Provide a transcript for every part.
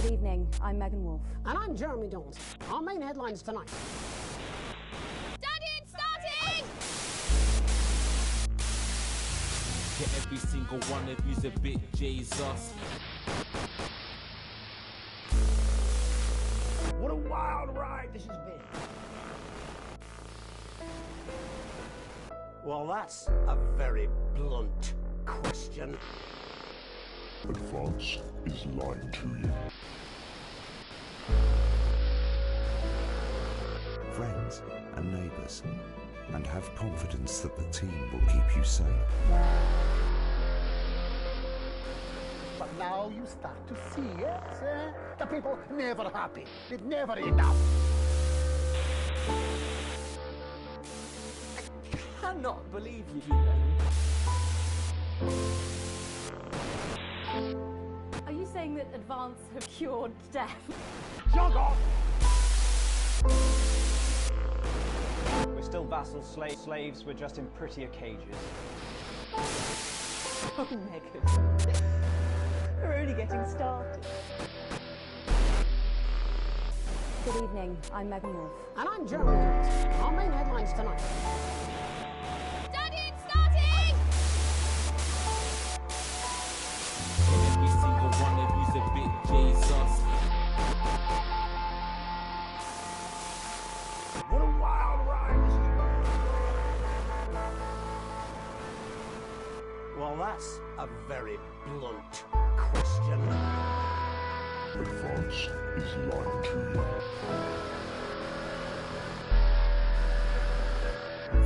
Good evening, I'm Megan Wolf. And I'm Jeremy Dawes. Our main headlines tonight. Daddy, it's starting! Yeah, every single one of you's a bit Jesus. What a wild ride this has been. Well, that's a very blunt question. Advance is lying to you. Friends and neighbours, and have confidence that the team will keep you safe. But now you start to see, yes? The people never happy. It's never enough. I cannot believe you do that. Are you saying that Advance have cured death? Jog off! We're still vassal slaves, we're just in prettier cages. Oh, Megan. We're only getting started. Good evening, I'm Megan Wolf. And I'm Jeremy Dawes. Our main headlines tonight. Daddy, it's starting! Yeah, every single one of you's a bit Jesus. What a wild ride this has been. Well, that's a very blunt question. Advance is lying to you.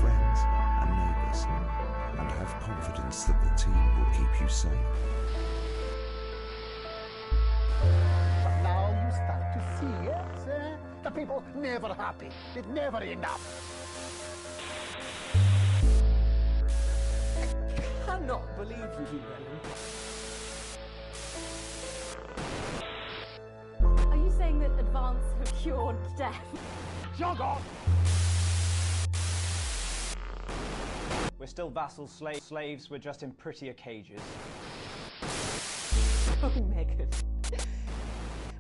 Friends and neighbours, and have confidence that the team will keep you safe. But now you start to see, yes? The people never happy. It's never enough. I cannot believe you do that. Are you saying that Advance have cured death? Jog off! We're still vassal slaves, we're just in prettier cages. Oh, Megan.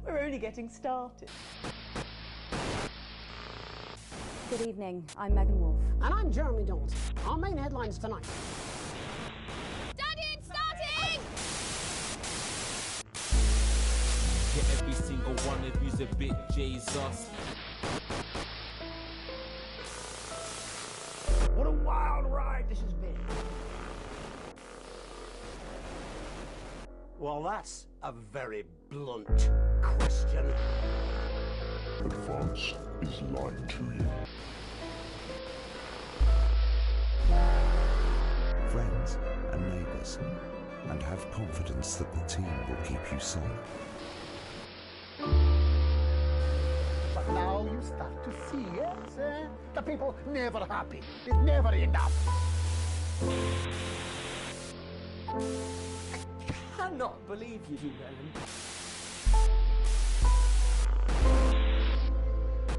We're only getting started. Good evening, I'm Megan Wolf. And I'm Jeremy Dawes. Our main headlines tonight. Daddy, it's starting! Yeah, every single one of you's a bit Jesus. What a wild ride this has been. Well, that's a very blunt question. Advance is lying to you. Friends and neighbours, and have confidence that the team will keep you safe. But now you start to see, yes? The people never happy. It's never enough. I cannot believe you do that.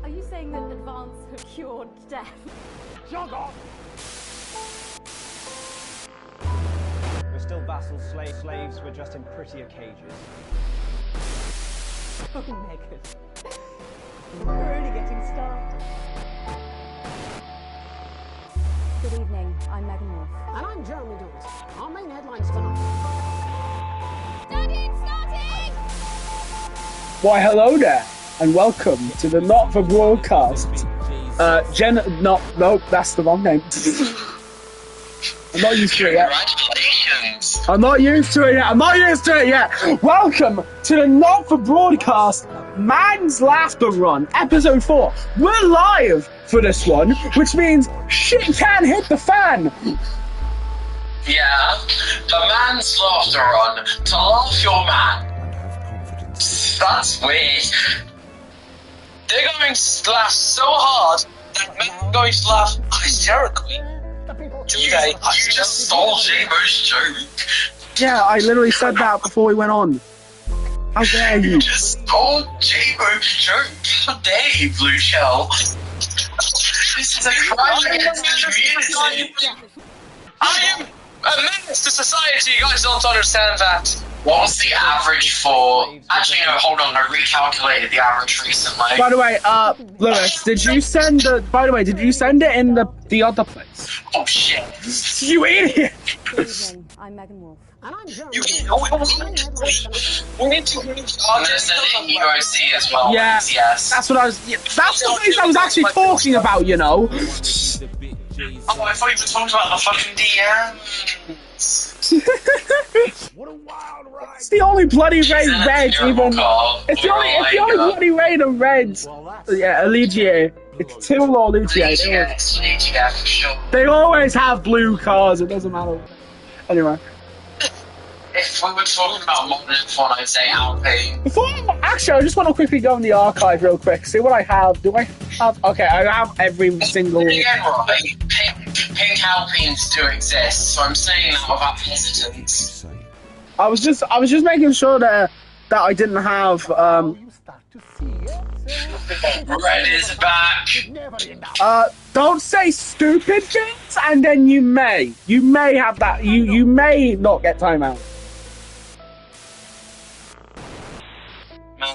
Are you saying that Advance have cured death? Jog off! We're still vassal slaves, we're just in prettier cages. Oh, Megan. We're only getting started. Good evening, I'm Megan Wolf. And I'm Jeremy Dawes. Our main headlines tonight. Daddy, it's starting! Why, hello there, and welcome to the Not for Broadcast. No, that's the wrong name. I'm not used to it yet. Congratulations! I'm not used to it yet. Welcome to the Not for Broadcast Man's Laughter Run, episode 4. We're live for this one, which means shit can hit the fan. Yeah, the man's laughter run to laugh your man. And have confidence. That's weird. They're going to laugh so hard that men are going to laugh hysterically. The people You just stole J-Bo's joke. Yeah, I literally said that before we went on. How dare you? You just stole J-Bo's joke. How dare you, Blue Shell? This is a crime against the community. I am a menace to society. You guys don't understand that. What's the average for? Actually, no. Hold on. I recalculated the average recently. By the way, Lewis, did you send the? By the way, did you send it in the other place? Oh shit! You idiot! Good evening. I'm Megan Wolf. And I'm Jeremy. You need to. I'm gonna send it in UOC as well. Yeah, please, yes. that's what I was. Yeah, that's the place I was actually talking about. You know. Oh, I thought you were talking about the fucking DMs. What a wild ride. It's the only bloody raid Isn't it red terrible, even. Carl? It's the only bloody raid of reds. Yeah, Allegiate. It's Tyl or Allegiate. Yeah, for sure. They always have blue cars. It doesn't matter. Anyway. If we were talking about modern fun, I'd say Alpine. Actually, I just want to quickly go in the archive real quick. See what I have. Do I have? Okay, I have every single. Again, right? Pink Alpines do exist, so I'm saying that without hesitance. I was just making sure that I didn't have. You start to see it. Red is back. Never enough. Don't say stupid things, and then you may have that. You may not get timeout.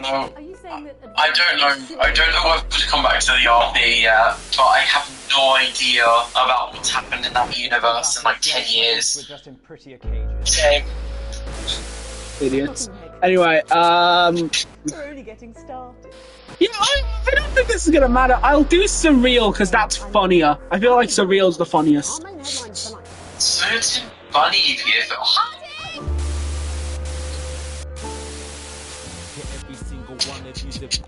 No. Are you saying that? I don't know whether to come back to the RP yet, but I have no idea about what's happened in that universe in like 10 years. We're just in prettier cages. Same. Idiots. Anyway, We're only getting started. yeah, I don't think this is gonna matter. I'll do surreal because that's funnier. I feel like surreal's the funniest. Our main headlines tonight. So it's funny if you feel. Every single one of you the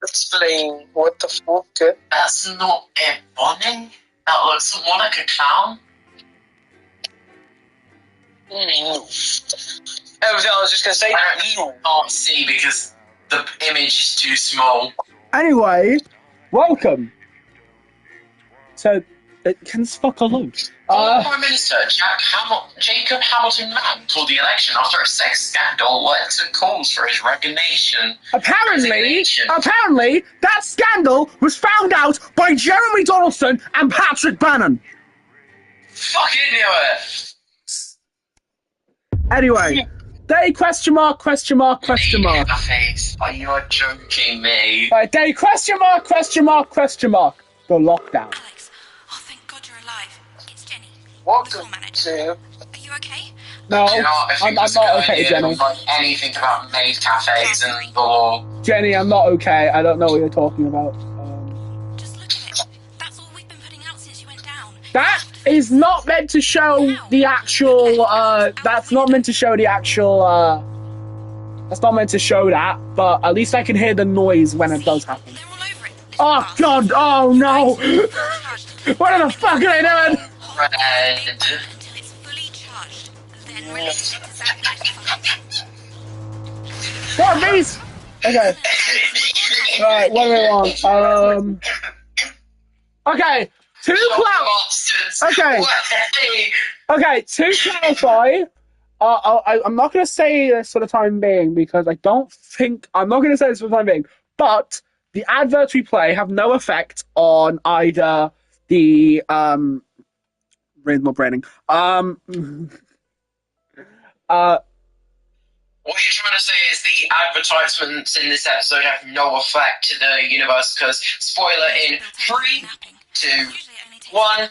Explain what the fuck? That's not a bunny. That looks more like a clown. Oh, I was just gonna say that. Can't see because the image is too small. Anyway, welcome. So, can this fuck alone? Prime Minister Jacob Hamilton Mann called the election after a sex scandal led to calls for his resignation. Apparently, that scandal was found out by Jeremy Donaldson and Patrick Bannon. Fucking knew it. Anyway, day question mark. Face. Are you joking me? Right, day question mark. The lockdown. Alex, oh thank God you're alive. It's Jenny. Welcome to. Are you okay? No, You know, if I'm you was not a okay, guy, Jenny. you don't like anything about maid cafes and the law. Jenny, I'm not okay. I don't know what you're talking about. Just look at it. That's all we've been putting out since you went down. That is not meant to show the actual. That's not meant to show the actual. That's not meant to show that. But at least I can hear the noise when it does happen. They're all over it. Oh God! Oh no! What the fuck are they doing? Red. Until it's fully charged. Then release it to Zach 95. What these? Okay. Right. What do we want? Okay. To clarify, I'm not going to say this for the time being because I'm not going to say this for the time being, but the adverts we play have no effect on either the, brain's not braining, What you're trying to say is the advertisements in this episode have no effect to the universe because, spoiler, in 3, 2, 1,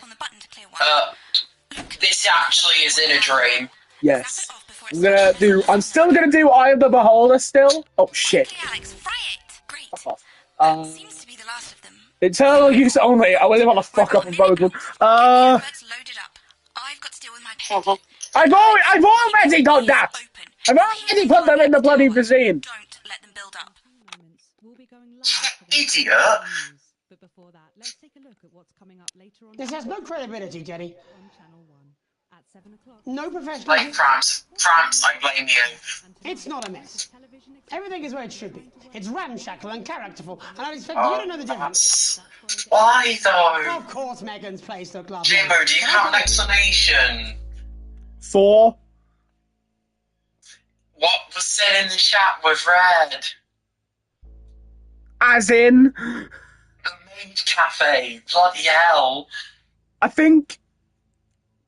this actually is in a dream. yes. I'm still gonna do Eye of the Beholder still. Oh shit. Okay, Alex, fry it. Great. Fuck off. Seems to be the last of them. Internal use only. I really want to fuck up a both of them. Adverts loaded up. I've got to deal with my pet. I've already done that. Open. I've already put them in the bloody machine. Don't let them build up. We'll be going live for the Idiot. news. But before that, let's take a look at what's coming up later on. This has no credibility, Jenny. On Channel 1 at 7 o'clock. No professional. Like France, I blame you. It's not a mess. Everything is where it should be. It's ramshackle and characterful, and I expect you to know the difference. Why though? Of course, Megan's place looked lovely. Jimbo, do you have an explanation? 4. What was said in the chat with Red? As in, The maid cafe. Bloody hell. I think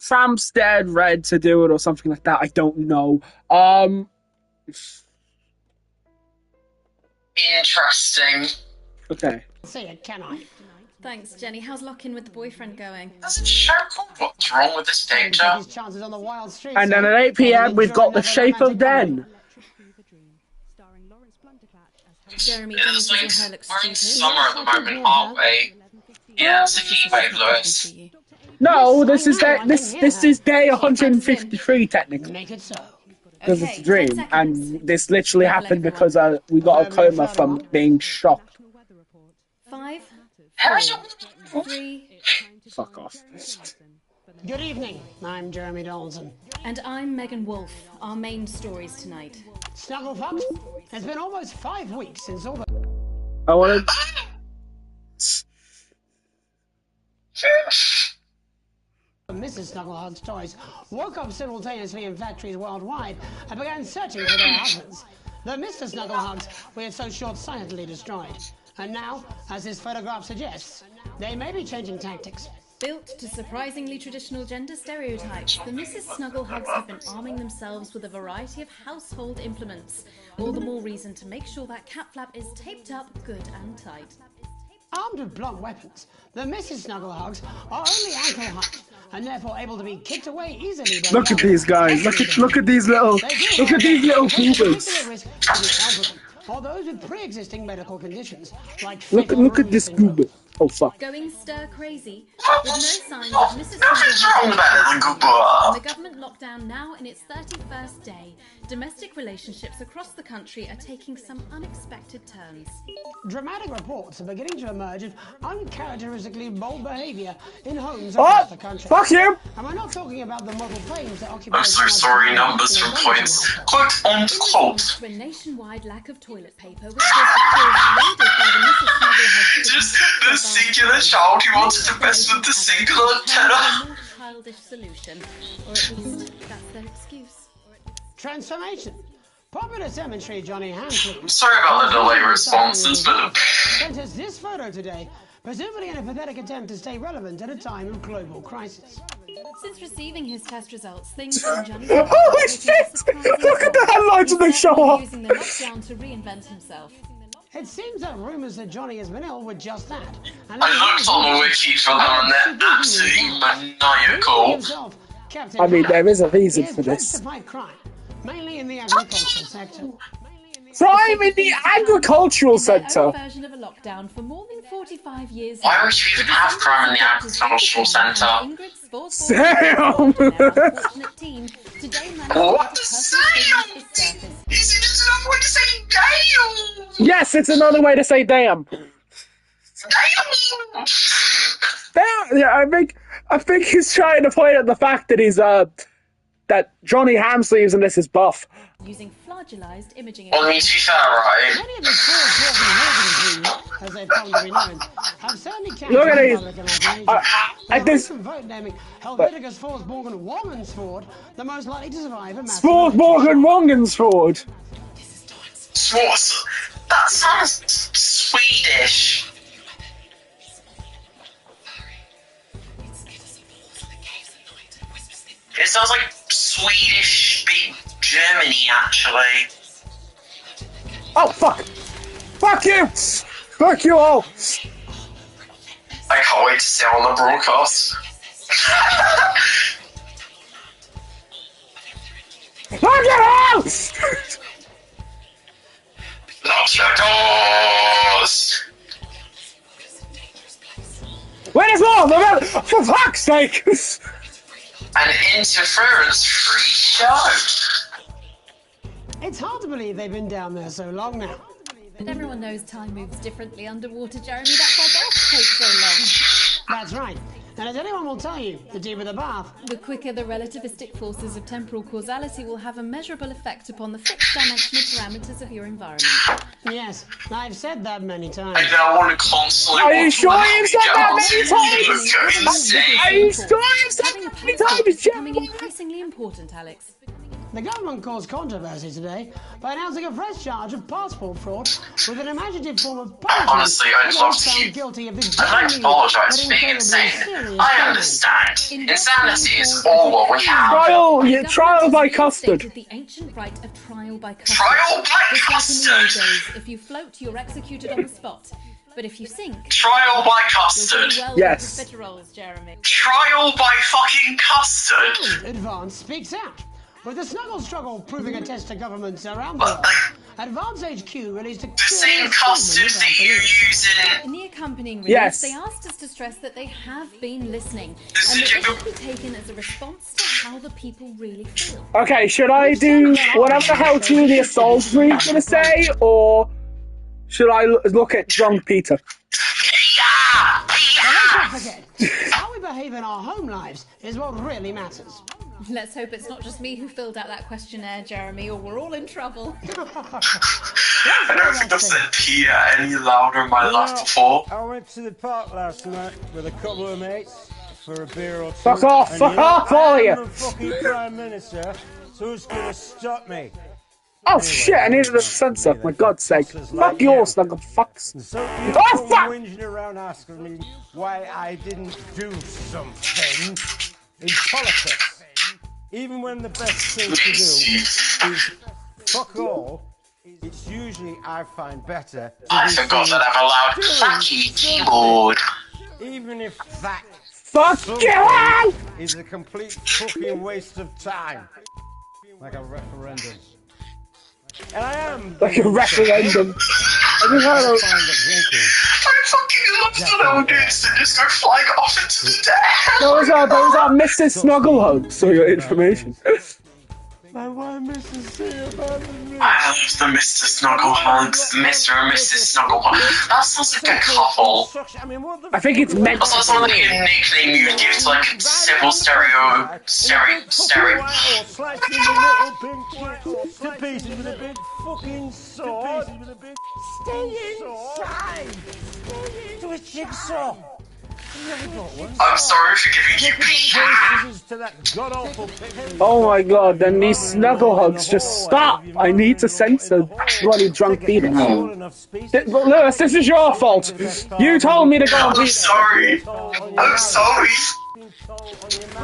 Tramps dead red to do it or something like that. I don't know. Interesting. Okay. Say it, can I? Thanks, Jenny. How's lock-in with the boyfriend going? Does it show what's wrong with this picture? His chances on the wild streets, And then at 8 p.m. we've got The Shape of Den. Jeremy, It looks like Jenny's hair looks we're in stupid. summer at the moment, aren't we? Yeah, it's a heat wave, Lewis. No, this is day 153 technically. Make it so. Because it's a dream, and this literally happened because we got a coma from being shocked. 5, Harry's 3, Fuck off. Good evening. I'm Jeremy Donaldson. and I'm Megan Wolf. Our main stories tonight. Snuggle Fox, it's been almost 5 weeks since all the... I want to... Mrs. Snugglehug's toys woke up simultaneously in factories worldwide and began searching for their husbands. The Mr. Snugglehugs we had so short-sightedly destroyed. And now, as his photograph suggests, they may be changing tactics. Built to surprisingly traditional gender stereotypes, the Mrs. Snugglehugs have been arming themselves with a variety of household implements. All the more reason to make sure that cat flap is taped up good and tight. Armed with blunt weapons, the Mrs. Snugglehugs are only ankle-high and therefore able to be kicked away easily. Look at these guys. Look at these little goobers. Or those with pre-existing medical conditions like look at this goober. Oh fuck. Going stir crazy with no signs of Mrs. Nothing's wrong with that goober. And the government lockdown now in its 31st day. Domestic relationships across the country are taking some unexpected turns. Dramatic reports are beginning to emerge of uncharacteristically bold behaviour in homes across the country. Fuck you! And we're not talking about the model claims that occupy... I'm so sorry, numbers from points. Quote unquote. To a nationwide lack of toilet paper, which was the cause raided by the Mrs. Snugglehugs. Just the singular child who wanted to mess with the singular antenna. A more childish solution, or at least that's their excuse. Transformation. Popular cemetery Johnny Hansley... I'm sorry about the delay responses, but... sent us this photo today, presumably in a pathetic attempt to stay relevant at a time of global crisis. Since receiving his test results, things in Johnny's Holy shit! Look at the headlines of the show! Using the lockdown to reinvent himself. It seems that rumours that Johnny has been ill were just that. And I looked on the wiki for them and they're absolutely maniacal. I mean, there is a reason for this. To fight crime, mainly in the agricultural sector. Crime in the agricultural sector? Version of a lockdown for more than 45 years. Why would you even have crime in the agricultural centre? Sam! What the Sam? Is it just another way to say damn? Yes, it's another way to say damn. Damn! Damn! Yeah, I think he's trying to point at the fact that he's that Johnny Hamsleeves in this is buff. Using flagellized imaging. Well, I mean, to be fair, right? Many of the poor as they've come to be known, have certainly kept Look at these. At this vote-naming Helveticus Forsborgen Wongensford, the most likely to survive a massive... Forsborgen Wongensford. Swartz. That sounds Swedish. It sounds like Swedish speak Germany, actually. Oh, fuck! Fuck you! Fuck you all! I can't wait to see it on the broadcast. Fuck you all! Lock your doors! Wait, there's more! For fuck's sake! An interference-free show. It's hard to believe they've been down there so long now. But everyone knows time moves differently underwater, Jeremy. That's why baths take so long. That's right. And as anyone will tell you, the deeper the bath... The quicker the relativistic forces of temporal causality will have a measurable effect upon the fixed dimensional parameters of your environment. Yes, I've said that many times. I now want to constantly... Are you sure you've said that many times? Are you sure you've said that many times, Having a Jeremy? passport is becoming increasingly important, Alex. The government caused controversy today by announcing a fresh charge of passport fraud with an imaginative form of punishment. Honestly, I'd love to found keep. guilty of the I'd like to apologise for being insane. I understand. Insanity is all what we have. Trial by custard. The ancient right of trial by custard. Trial by Just custard. like in the old days, if you float, you're executed on the spot. But if you sink, Trial by custard. Yes. Bitter rolls, Jeremy. Trial by fucking custard. Advance speaks out. With the snuggle struggle proving a test to governments around the world, Advance HQ released a The same custard that you use in the accompanying release, they asked us to stress that they have been listening, and that this should be taken as a response to how the people really feel. Okay, should I do whatever the hell Julia Salisbury's gonna say, or should I look at drunk Peter? Now, let's not forget, how we behave in our home lives is what really matters. Let's hope it's not just me who filled out that questionnaire, Jeremy, or we're all in trouble. I don't think I've said Peter any louder in my life before. I went to the park last night with a couple of mates for a beer or two. Fuck off, all of you! I'm the fucking Prime Minister, so who's gonna stop me? Oh shit, I needed a sensor, for God's sake. Fuck yours, snuggle fucks. So you fuck! whinging around asking me why I didn't do something in politics. Even when the best thing to do is fuck all, it's usually I find better. I forgot that I have a loud clacky keyboard. Even if that fuck you is a complete fucking waste of time. Like a referendum. And I am like a referendum. I fucking love the little dudes that just go flying off into the air. Those are Mrs. Snugglehugs, so your information. My wife, Mrs. abandoned me. I love the Mr. Snugglehugs, Mr. and Mrs. Snugglehugs. That sounds like a couple. I think it's meant to. That sounds like a nickname you'd give to like several stereo. Slicing the little pink to pieces with a big fucking sword. Stay inside. Do a jigsaw. I'm sorry for giving you Peter. Oh my god, then these Snugglehugs just stop! I need to censor bloody drunk Peter. Lewis, this is your fault! You told me to go on Peter. I'm sorry! I'm sorry!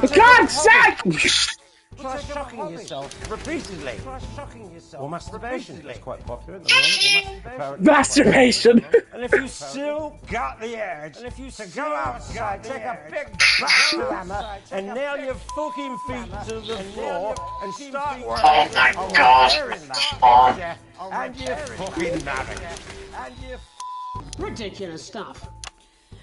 For God's sake! Try shocking yourself repeatedly. Or masturbation. It's quite popular at the moment. Masturbation! And if you still got the urge to go outside, take a big bastard hammer and nail your fucking feet to the floor and start working oh my god! And you fucking nabbing. Ridiculous stuff.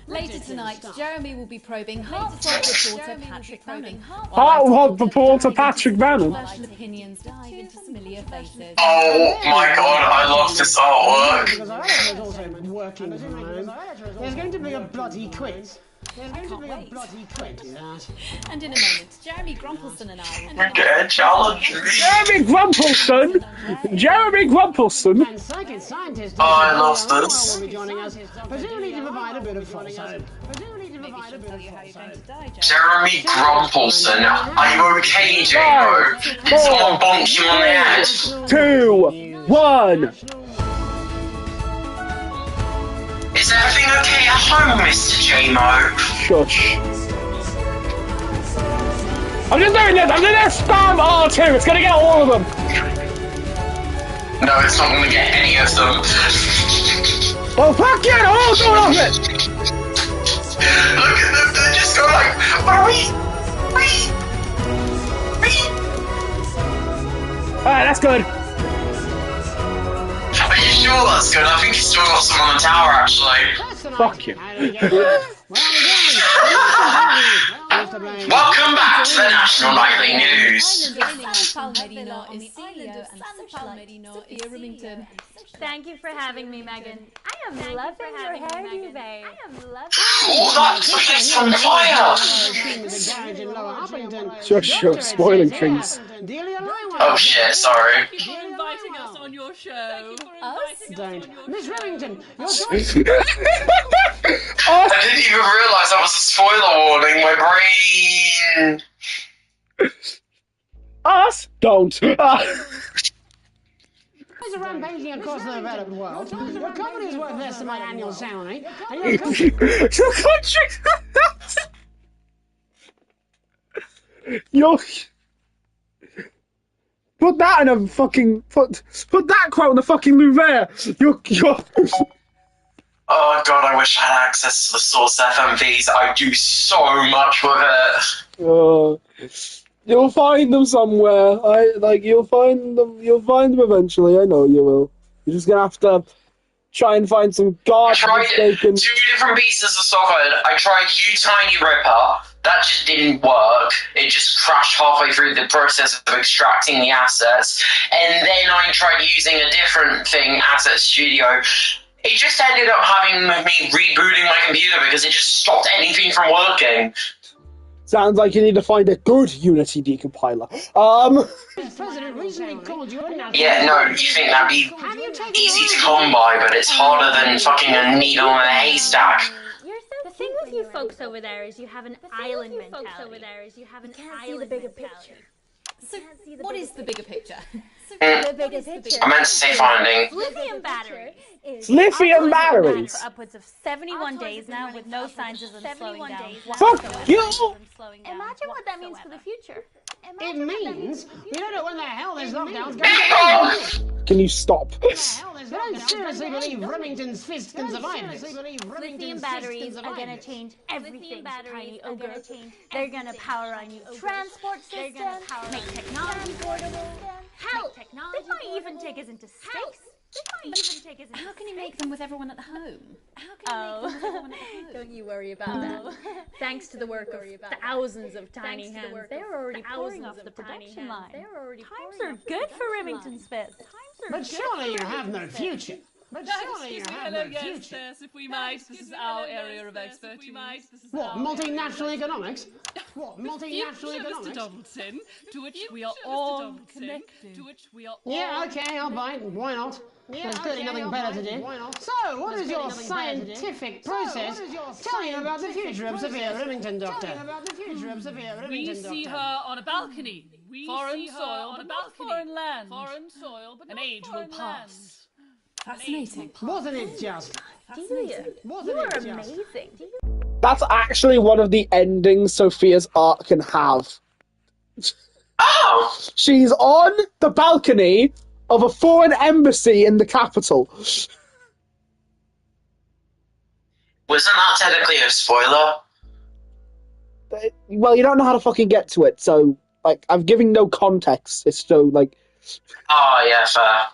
Later tonight, Jeremy will be probing heartthrob reporter Patrick Bannon. Heartthrob reporter Patrick Bannon? Special opinions dive into familiar faces. Oh my god, I love this artwork. Because our editor is also working from home. There's going to be a bloody quiz. There's going to be a bloody quiz. And in a moment, Jeremy Grumpelson and I... We're getting challenged. Jeremy Grumpelson! Jeremy Grumpelson! And psychic scientist oh, I love this. will be joining us, presumably to provide a bit of falsehood. Jeremy Grumpelson, are you okay, J-Mo? Did someone bonk you on the head? 2, 1. Is everything okay at home, Mr. J-Mo? Shush. I'm just doing this! I'm gonna spam R2! It's gonna get all of them! No, it's not gonna get any of them. Well, fuck you! They're all going off it! Look at them, they just go like, Alright, that's good. Are you sure that's good? I think you still got some on the tower, actually. Fuck you. Welcome back to the National Nightly News. Thank you for having me, Megan. I am loving your hairdo, babe. Oh, that place on fire! Shush, spoiling things. Oh shit, sorry. For inviting us on your show. Don't. Miss Remington, your choice. I didn't even realise that was a spoiler warning. My brain. Us don't. As a rampaging across the developed world, your company is worth less than my annual salary, and your country... Your country... Your... Put that in a fucking... Put that quote in the fucking Louvre. Your... Oh god, I wish I had access to the source FMVs. I'd do so much with it. You'll find them somewhere. You'll find them eventually. I know you will. You're just gonna have to try and find some godforsaken... Two different pieces of software. I tried You Tiny Ripper. That just didn't work. It just crashed halfway through the process of extracting the assets. And then I tried using a different thing, Asset Studio. It just ended up having me rebooting my computer because it just stopped anything from working. Sounds like you need to find a good Unity decompiler. Yeah, no, you think that'd be easy to come by, but it's harder than fucking a needle in a haystack. The thing with you folks over there is you have an island mentality. You can't see the bigger picture. So, what is the bigger picture? The bigger picture. I meant to say finding. Lithium batteries. Lithium batteries? For upwards of 71 days now with no signs of them slowing down. Fuck you! Imagine what that means for the future. It means we don't know when the hell this lockdown's going to Can you stop? I don't seriously believe Remington's fist can survive this. Lithium batteries are going to change everything, Tiny Ogre. They're going to power our new transport system, make technology portable. Hell, they might even take us into space. How can you make them with everyone at home? Don't you worry about that. Thanks to the work of thousands of tiny hands, they're already pouring off the production line. Times are good for Remington's fist. But surely you have no future. But surely you have no future. Yes, if we might. This is our area of expertise. What, multinational economics? What, multinational economics? Mr. Donaldson, to which we are all connected. Yeah, okay, I'll bite. Why not? There's clearly nothing better to do. So, what is your scientific process? Tell me about the future of Sophia Remington, Doctor. We see her on a balcony. Foreign soil, but not foreign land. Foreign soil, but an age will pass. Fascinating. Wasn't it just? Delia, you are amazing. That's actually one of the endings Sophia's arc can have. Oh! She's on the balcony of a foreign embassy in the capital. Wasn't that technically a spoiler? Well, you don't know how to fucking get to it, so, like, I'm giving no context. It's so, like... Oh, yeah, fair.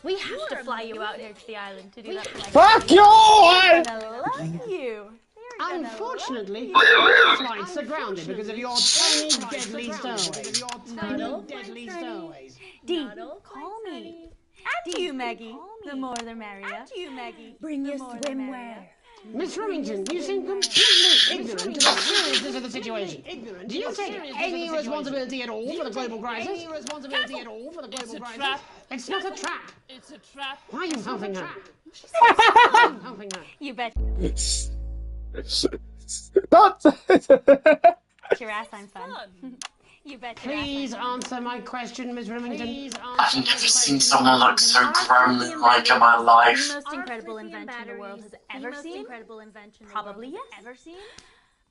We have to fly you out here to the island to do that. Fuck you! They're gonna love you. Unfortunately, flights are grounded because of your tiny, deadly stowaways. Dee, call me. And you, Maggie. The more the merrier. And you, Maggie. Bring your swimwear. Miss Remington, you seem completely ignorant of the seriousness of the situation. Do you take any responsibility at all for the global crisis? It's a trap. It's not a trap. It's a trap. Why are you humping her? You bet. Your ass, I'm fun. You bet. Please answer my question, Miss Remington. I've never seen someone look so gremlin-like in my life. The most incredible invention the world has ever seen. Probably yes.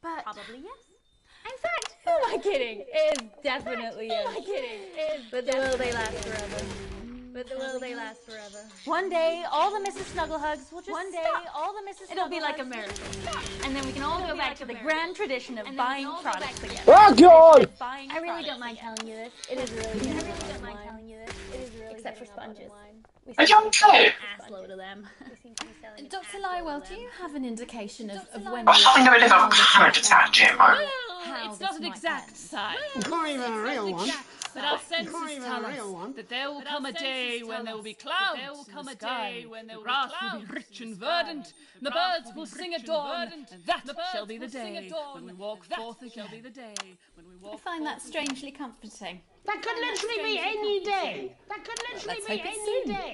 But probably yes. In fact, who am I kidding? It is definitely yes. Who am I kidding? But will they last forever? One day, all the Mrs. Snugglehugs will just stop. It'll be like a miracle. And then we can all go back to the grand tradition of buying products again. Oh, God! I really don't mind telling you this. It is really good. I really don't mind telling you this. It is really except for sponges. Are you okay? Assload of them. Dr. Lywell, do you have an indication of when... I'm having a bit of a panic attack, Jimbo. Well, it's not an exact science. Not even a real one. But our senses tell us that there will come a day when there will be clouds in the sky, the grass will be rich and verdant, and the birds will sing at dawn, and that shall be the day when we walk forth again. I find that strangely comforting. That could literally be any day.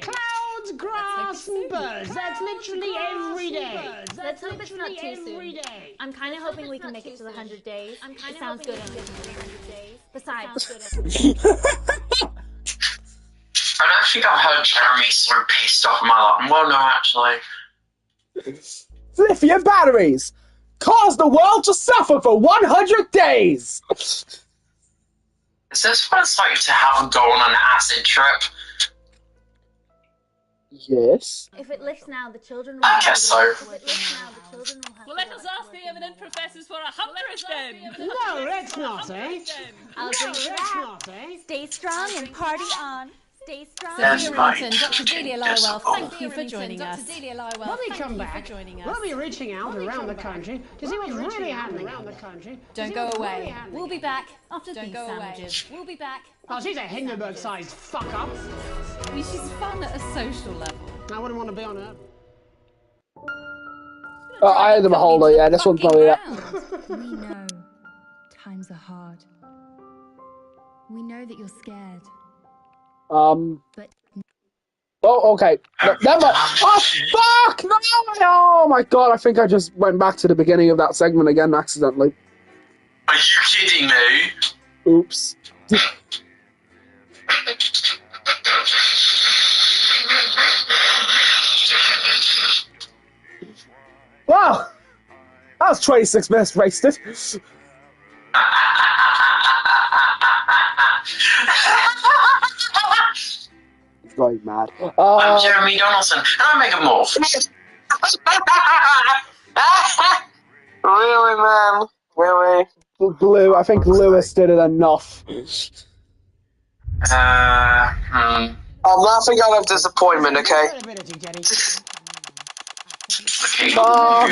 Clouds roads, grass, and birds. That's literally every day. Let's hope it's not too soon. I'm kind of hoping we can make it to the 100 days. It sounds good. Besides, I don't think I've heard Jeremy so pissed off in my life. Well, no, actually. Lithium batteries cause the world to suffer for 100 days. Is this what it's like to have a go on an acid trip? Yes. if it lifts now, the children will I guess so. Well, let us ask the eminent professors for 100 then. No, let's not, eh? I'll drink to that. Stay strong and party on. Stay strong. Sophia Remington, Dr. Delia Lywell, thank you for joining us. When we come back, we'll be reaching out around the country to see what's really happening around the country. Don't go away. We'll be back after these sandwiches. We'll be back. Oh, she's a Hindenburg-sized fuck-up. I mean, she's fun at a social level. I wouldn't want to be on her. I had the beholder, yeah, this one's probably that. We know times are hard. We know that you're scared. But oh, okay. No, never mind. Oh, fuck! No! Oh my god, I think I just went back to the beginning of that segment again accidentally. Are you kidding me? Oops. Wow! That was 26 minutes wasted. He's going mad. I'm Jeremy Donaldson, and I make a morph. Really, man? Really? Blue, I think Lewis did it enough. I'm laughing out of disappointment, okay? Oh,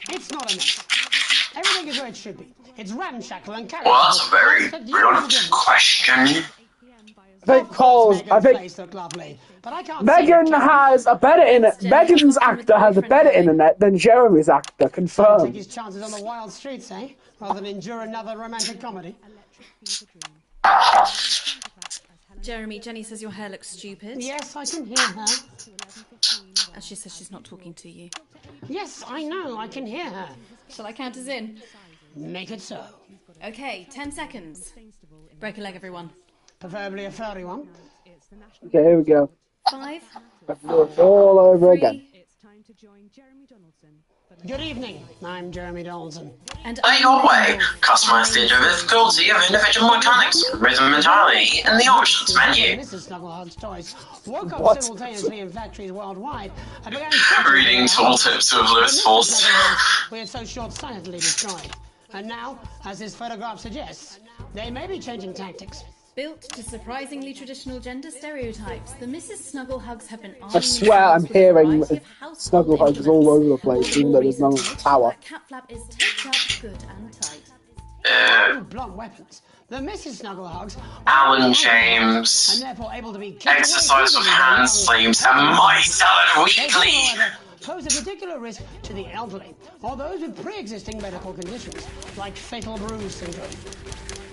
it's not enough. Everything is where it should be. It's ramshackle and carrot. Well, that's a very blunt question. I think Megan has a better internet. Megan's actor has a better internet than Jeremy's actor. Take Confirmed. his chances on the wild streets, eh? Rather than endure another romantic comedy. Jeremy, Jenny says your hair looks stupid. Yes, I can hear her. And she says she's not talking to you. Yes, I know, I can hear her. Shall I count us in? Make it so. Okay, 10 seconds. Break a leg, everyone. Preferably a furry one. Okay, here we go. 5. All over again. Good evening, I'm Jeremy Donaldson. And your way, customize the difficulty of individual mechanics, rhythm mentality, in the options menu. Mrs. Snugglehug's toys woke up simultaneously in factories worldwide and began Reading tooltips with Lewis Force. We are so short-sightedly destroyed. And now, as this photograph suggests, they may be changing tactics. Built to surprisingly traditional gender stereotypes, the Mrs. Snugglehugs have been I swear I'm hearing Snugglehugs all over the place, even though there's no power. Cat flap is taped up good and tight. Blunt weapons. The Mrs. Snugglehugs Alan James. and therefore able to be Exercise with hand sleeves and my salad weekly. Pose a particular risk to the elderly or those with pre-existing medical conditions like fatal bruise syndrome.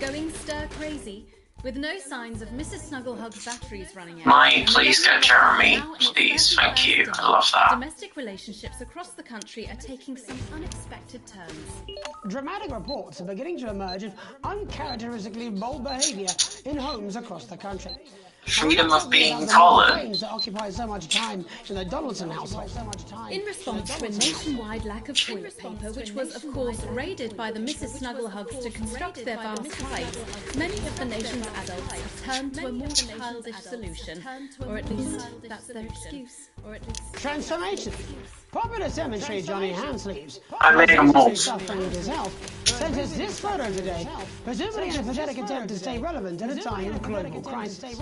Going stir crazy with no signs of Mrs. Snugglehugs' batteries running out. May please get Jeremy, please, thank you, I love that. Domestic relationships across the country are taking some unexpected turns. Dramatic reports are beginning to emerge of uncharacteristically bold behaviour in homes across the country. Freedom of being Colin. That occupy so much time in the Donaldson household. In response to a nationwide lack of toilet paper, which was, of course, raided by the Mrs. Snugglehugs to construct their vast hives, many of the nation's adults have turned to a more childish solution, or at least that's their excuse. Transformation. Popular cemetery Johnny Handsleeves, I made a mole. suffering with his health, sent us this photo today, presumably in a pathetic attempt to stay relevant at a time of global crisis.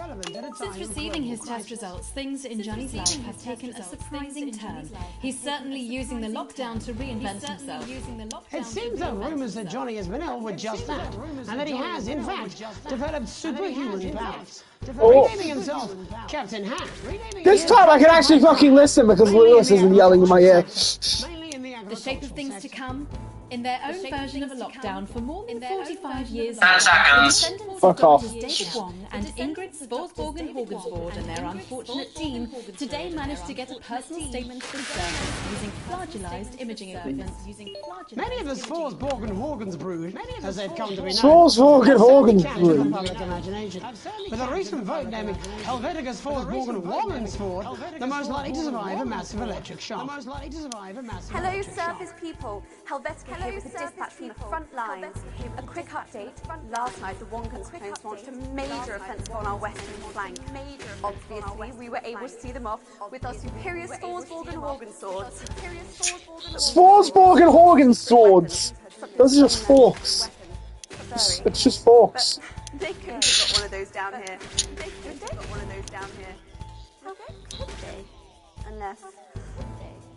Since receiving his test results, things in Johnny's life have taken a surprising turn. He's certainly using the lockdown to reinvent himself. It seems that rumours that Johnny has been ill were just that, and that he has, in fact, developed superhuman powers. Renaming himself Captain Hat. This time I can actually fucking listen because Lewis isn't yelling in my ear. The shape of things to come, In their own version of a lockdown for more than 45 years, 10 seconds. Fuck off. David Wong and Ingrid Svorsborgen Horgensvoord and their unfortunate team today managed to get a personal statement from journalists using flagellized imaging equipment. Many of the Svorsborgen Horgensbrood, as they've come to be known, Svorsborgen Horgensbrood. public imagination. With a recent vote naming Helvetica Svorsborgen Wallensvoord the most likely to survive a massive electric shock. Hello, surface people. Helvetica here with a dispatch from the front lines. A quick update. Last night, the Wongenstones launched a major offensive on our western flank. Obviously, we were able to see them off with our superior Svorsborgen Horgen swords. Svorsborgen Horgen swords! Those are just forks. It's just forks. They couldn't have got one of those down here. They couldn't have got one of those down here. How could they? Unless...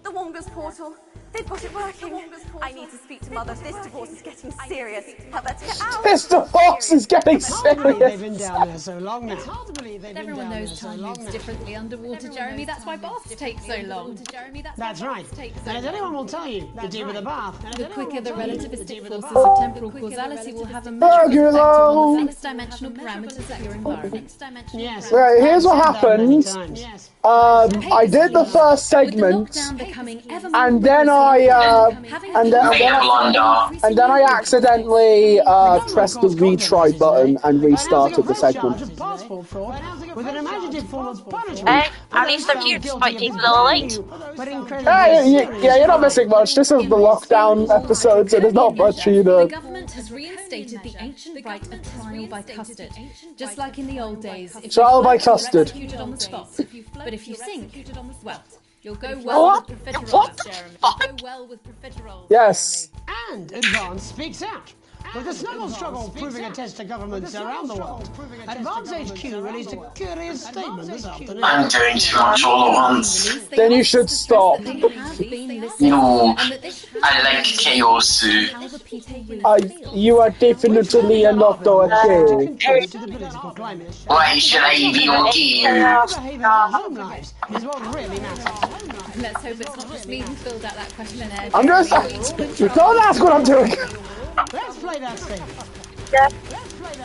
The Wonga's portal. They've got it working. I need to speak to Mother. This divorce is getting serious. Helvetica out! This divorce is getting serious! They've been down there so long now. Everyone knows time moves differently underwater, Jeremy. That's why baths take so long. That's right. And as anyone will tell you, the deeper the bath. The quicker the relativistic forces of temporal causality will have a measurable effect on the next-dimensional parameters of your environment. Yes. Right, here's what happened. I did the first segment, and then I accidentally pressed the retry button and restarted the segment. At least I'm here, despite being a little late. Yeah, you're not missing much. This is the lockdown episode, so there's not much either. The government has reinstated the ancient right of trial by custard. Just like in the old days, if Trial you by float, you're custard. executed on the spot. But if you sink, well, you'll go well with profiterole, Jeremy. You'll go well with profiterole. Yes. And Advance speaks out. With the snuggle struggle proving a test to governments around the world, Advance HQ released a curious statement this afternoon. I'm doing too much all at once. Then you should stop. No, I like chaos. You are definitely not okay. Why should I be okay? Let's hope it's not just me who filled out that questionnaire. I'm just... Don't ask what I'm doing! Let's play that thing.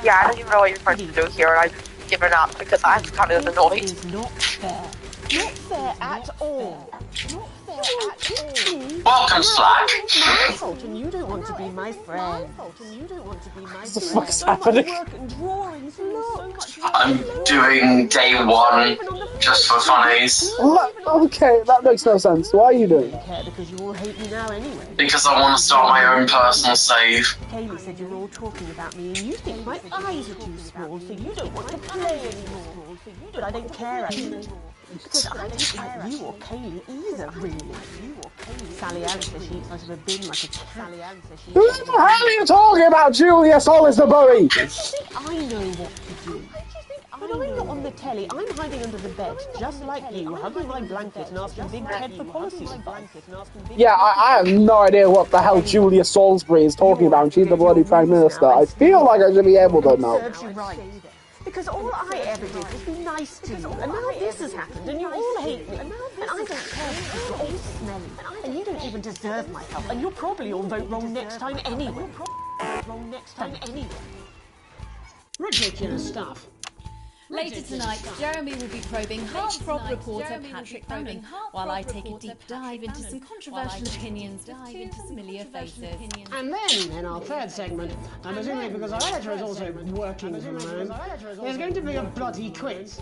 Yeah, I don't even know what you're trying to do here, and I've given up because I'm kind of annoyed. It's not fair. Not fair at all. Not fair at all. Welcome, Slack. It's my fault, and you don't want to be my friend. What the fuck's happening? I'm doing day 1 just for funnies. Okay, that makes no sense. Why are you doing it? Because you all hate me now anyway. Because I want to start my own personal save. Kaylee said you're all talking about me, and you think my eyes are too small, so you don't want to play anymore. But I don't care anymore. Because I don't like you or Kaylee either, really. Sally Ann says she eats out of a bin like a cat. Who the hell are you talking about, Julia Salisbury? I know what to do. But I'm not on the telly. I'm hiding under the bed, just like you, hugging my blanket and asking Big Ted for policy advice. Yeah, I have no idea what the hell Julia Salisbury is talking about. She's the bloody Prime Minister. I feel like I should be able to know. Serves you right. Because all I ever did was be nice to you, and now this has happened, and you all hate me, and I don't care because you're all smelly, and you don't even deserve my help, and you'll probably all vote wrong next time anyway. Ridiculous stuff. Later tonight, Jeremy will be probing heartthrob reporter Patrick Bannon, while I take a deep dive into some controversial opinions with two familiar faces. And then, in our third segment, I'm assuming because our editor is also working from home, there's going to be a bloody quiz.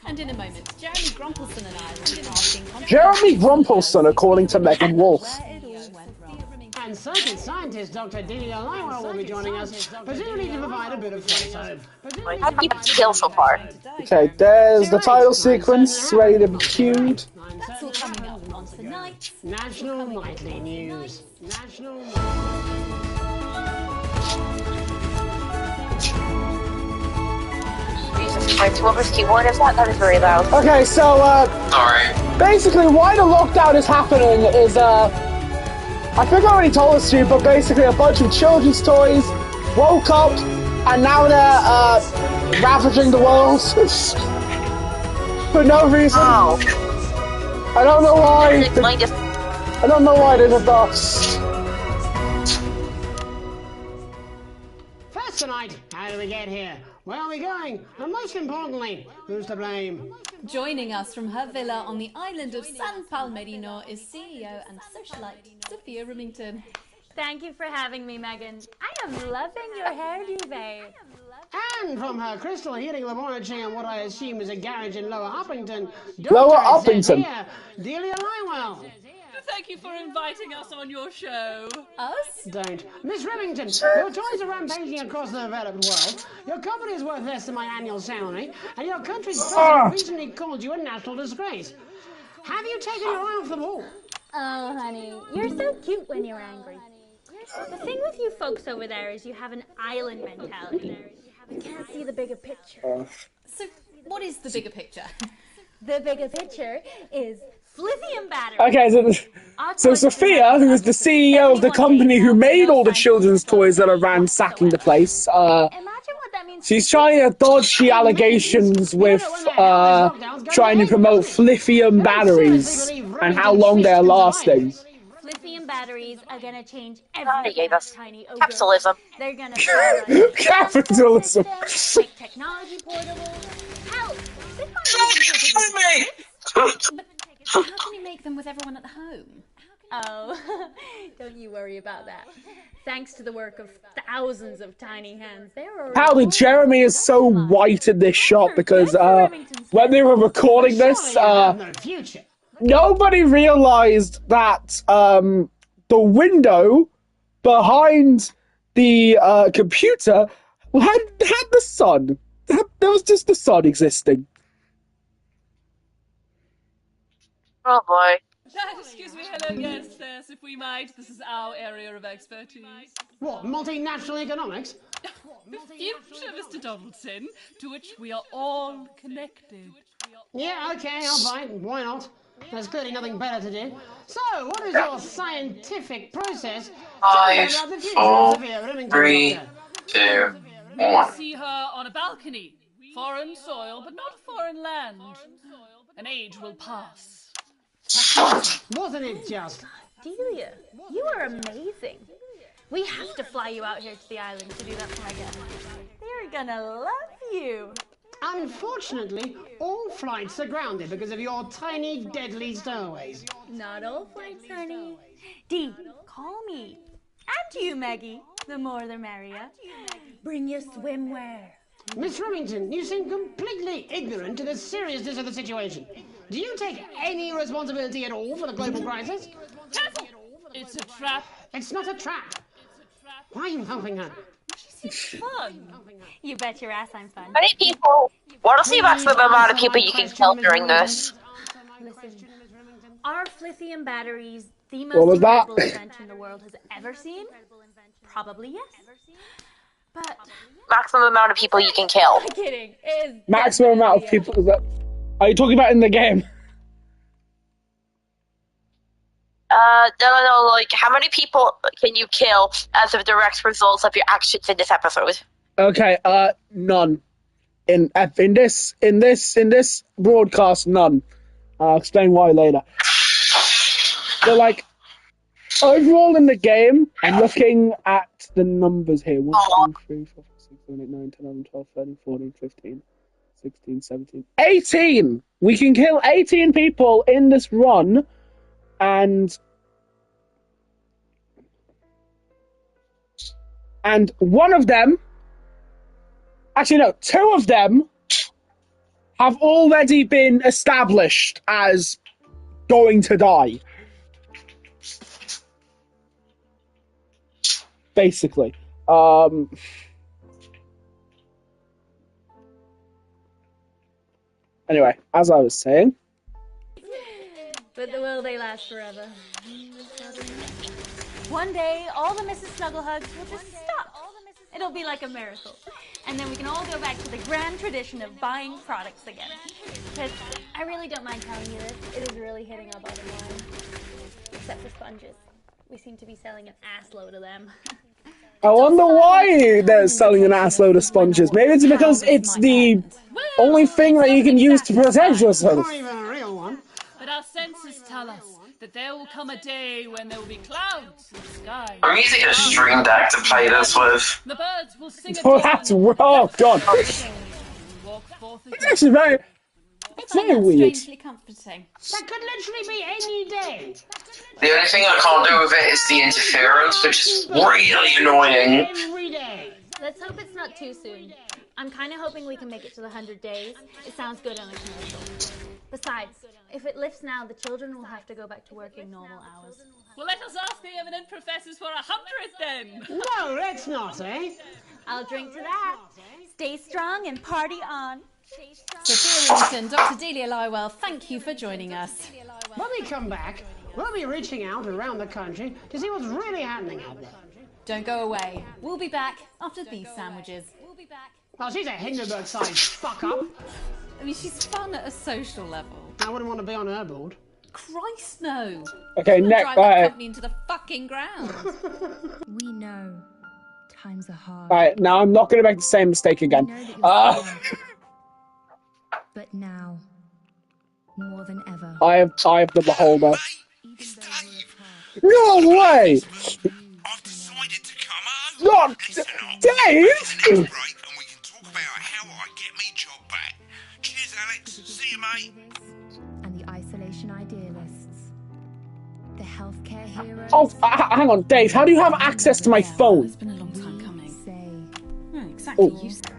And in a moment, Jeremy Grumpelson and I will be asking... Jeremy Grumpelson, according to Megan Wolf. And circuit scientist Dr. Delia Lywell will be joining us, presumably to provide a bit of photo. How do you feel so far? Okay, there's the title sequence ready to be cued. That's all coming up on tonight's National Nightly News. National Jesus Christ, whoever's keyboard is that? That is very loud. Okay, so, Sorry. basically why the lockdown is happening is, I think I already told this to you, but basically a bunch of children's toys woke up and now they're ravaging the world for no reason. Wow. I don't know why. I don't know why I didn't start. First tonight, how do we get here? Where are we going? And most importantly, who's to blame? Joining us from her villa on the island of San Palmerino is CEO and socialite Sophia Remington. Thank you for having me, Megan. I am loving your hairdo, babe. And from her crystal heating laboratory in what I assume is a garage in Lower Uppington, Lower Uppington. Delia Lywell. Thank you for inviting us on your show. Us? Don't. Miss Remington, your toys are rampaging across the developed world, your company is worth less than my annual salary, and your country's president recently called you a national disgrace. Have you taken your eye off the ball? Oh, honey, you're so cute when you're angry. The thing with you folks over there is you have an island mentality. You can't see the bigger picture. So, what is the bigger picture? The bigger picture is lithium batteries. Okay, so Sophia, who is the CEO of the company who made all the children's toys that are ransacking the place, she's trying to dodge the allegations with trying to promote lithium batteries and how long they're lasting. Lithium batteries are gonna change everything. Tiny capitalism. They're gonna capitalism. Make technology portable. Hell, How can you make them with everyone at home? Oh, don't you worry about that. Thanks to the work of thousands of tiny hands, Apparently Jeremy is so white in this shot because when they were recording this, nobody realized that the window behind the computer had the sun. There was just the sun existing. Oh boy. Excuse me, hello, yes, if we might. This is our area of expertise. What, multinational economics? The future, Mr. Donaldson, to which we are all connected. Yeah, okay, I'll buy it. Why not? There's clearly nothing better to do. So, what is your scientific process? 5, 4, 3, 2, 1. See her on a balcony. Foreign soil, but not foreign land. An age will pass. Wasn't it just? Delia, you are amazing. We have to fly you out here to the island to do that for my guests. They're gonna love you. Unfortunately, all flights are grounded because of your tiny, deadly stowaways. Not all flights, honey. Dee, call me. And you, Maggie. The more the merrier. Bring your swimwear. Miss Remington, you seem completely ignorant to the seriousness of the situation. Do you take any responsibility at all for the global crisis? Careful! It's a trap. It's not a trap. Why are you helping her? She's fun. You bet your ass I'm fun. How many people? What is the maximum amount of people you can kill during this? Listen, are lithium batteries the most incredible invention the world has ever seen? Probably yes. But maximum amount of people you can kill. I'm kidding. Maximum amount of people. Are you talking about in the game? No, like, how many people can you kill as a direct result of your actions in this episode? Okay, none. In this broadcast, none. I'll explain why later. So, like, overall in the game, I'm looking at the numbers here. 1, 2, 3, 4, 5, 6, 7, 8, 9, 10, 11, 12, 13, 14, 15, 16, 17, 18! We can kill 18 people in this run, and one of them, actually no, 2 of them have already been established as going to die. Basically. Anyway, as I was saying. But will they last forever? One day, all the Mrs. Snugglehugs will just stop. It'll be like a miracle. And then we can all go back to the grand tradition of buying products again. Because I really don't mind telling you this, it is really hitting our bottom line. Except for sponges. We seem to be selling an assload of them. I wonder why they're selling an assload of sponges. Maybe it's because it's the only thing that you can use to protect yourself. But our senses tell us that there will come a day when there will be clouds in the sky. I'm using a stream deck to play this with. The birds will sing a Oh, that's oh god. It's actually very. It's very weird. Strangely comforting. That could literally be any day. The only thing I can't do with it is the interference, which is really annoying. Every day. Let's hope it's not too soon. I'm kind of hoping we can make it to the 100 days. It sounds good on a commercial. Besides, if it lifts now, the children will have to go back to working normal hours. Well, let us ask the eminent professors for 100 then. No, let's not, eh? I'll drink to that. Stay strong and party on. Sophia Winton, Dr. Delia Lywell, thank you for joining us. When we come back, we'll be reaching out around the country to see what's really happening out there. Don't go away. We'll be back after these sandwiches. Well, she's a Hindenburg-sized fuck-up. I mean, she's fun at a social level. I wouldn't want to be on her board. Christ, no. Okay, next. Drive that company into the fucking ground. We know times are hard. Alright, now I'm not going to make the same mistake again. But now, more than ever. I have the beholder. No way! I've decided to come home. No, Dave! And we can talk about how I get me job back. Cheers, Alex. See you, mate. And the isolation idealists. The healthcare heroes. Oh, hang on, Dave. How do you have access to my phone? It's been a long time coming. Say, Oh, exactly. Oh. You still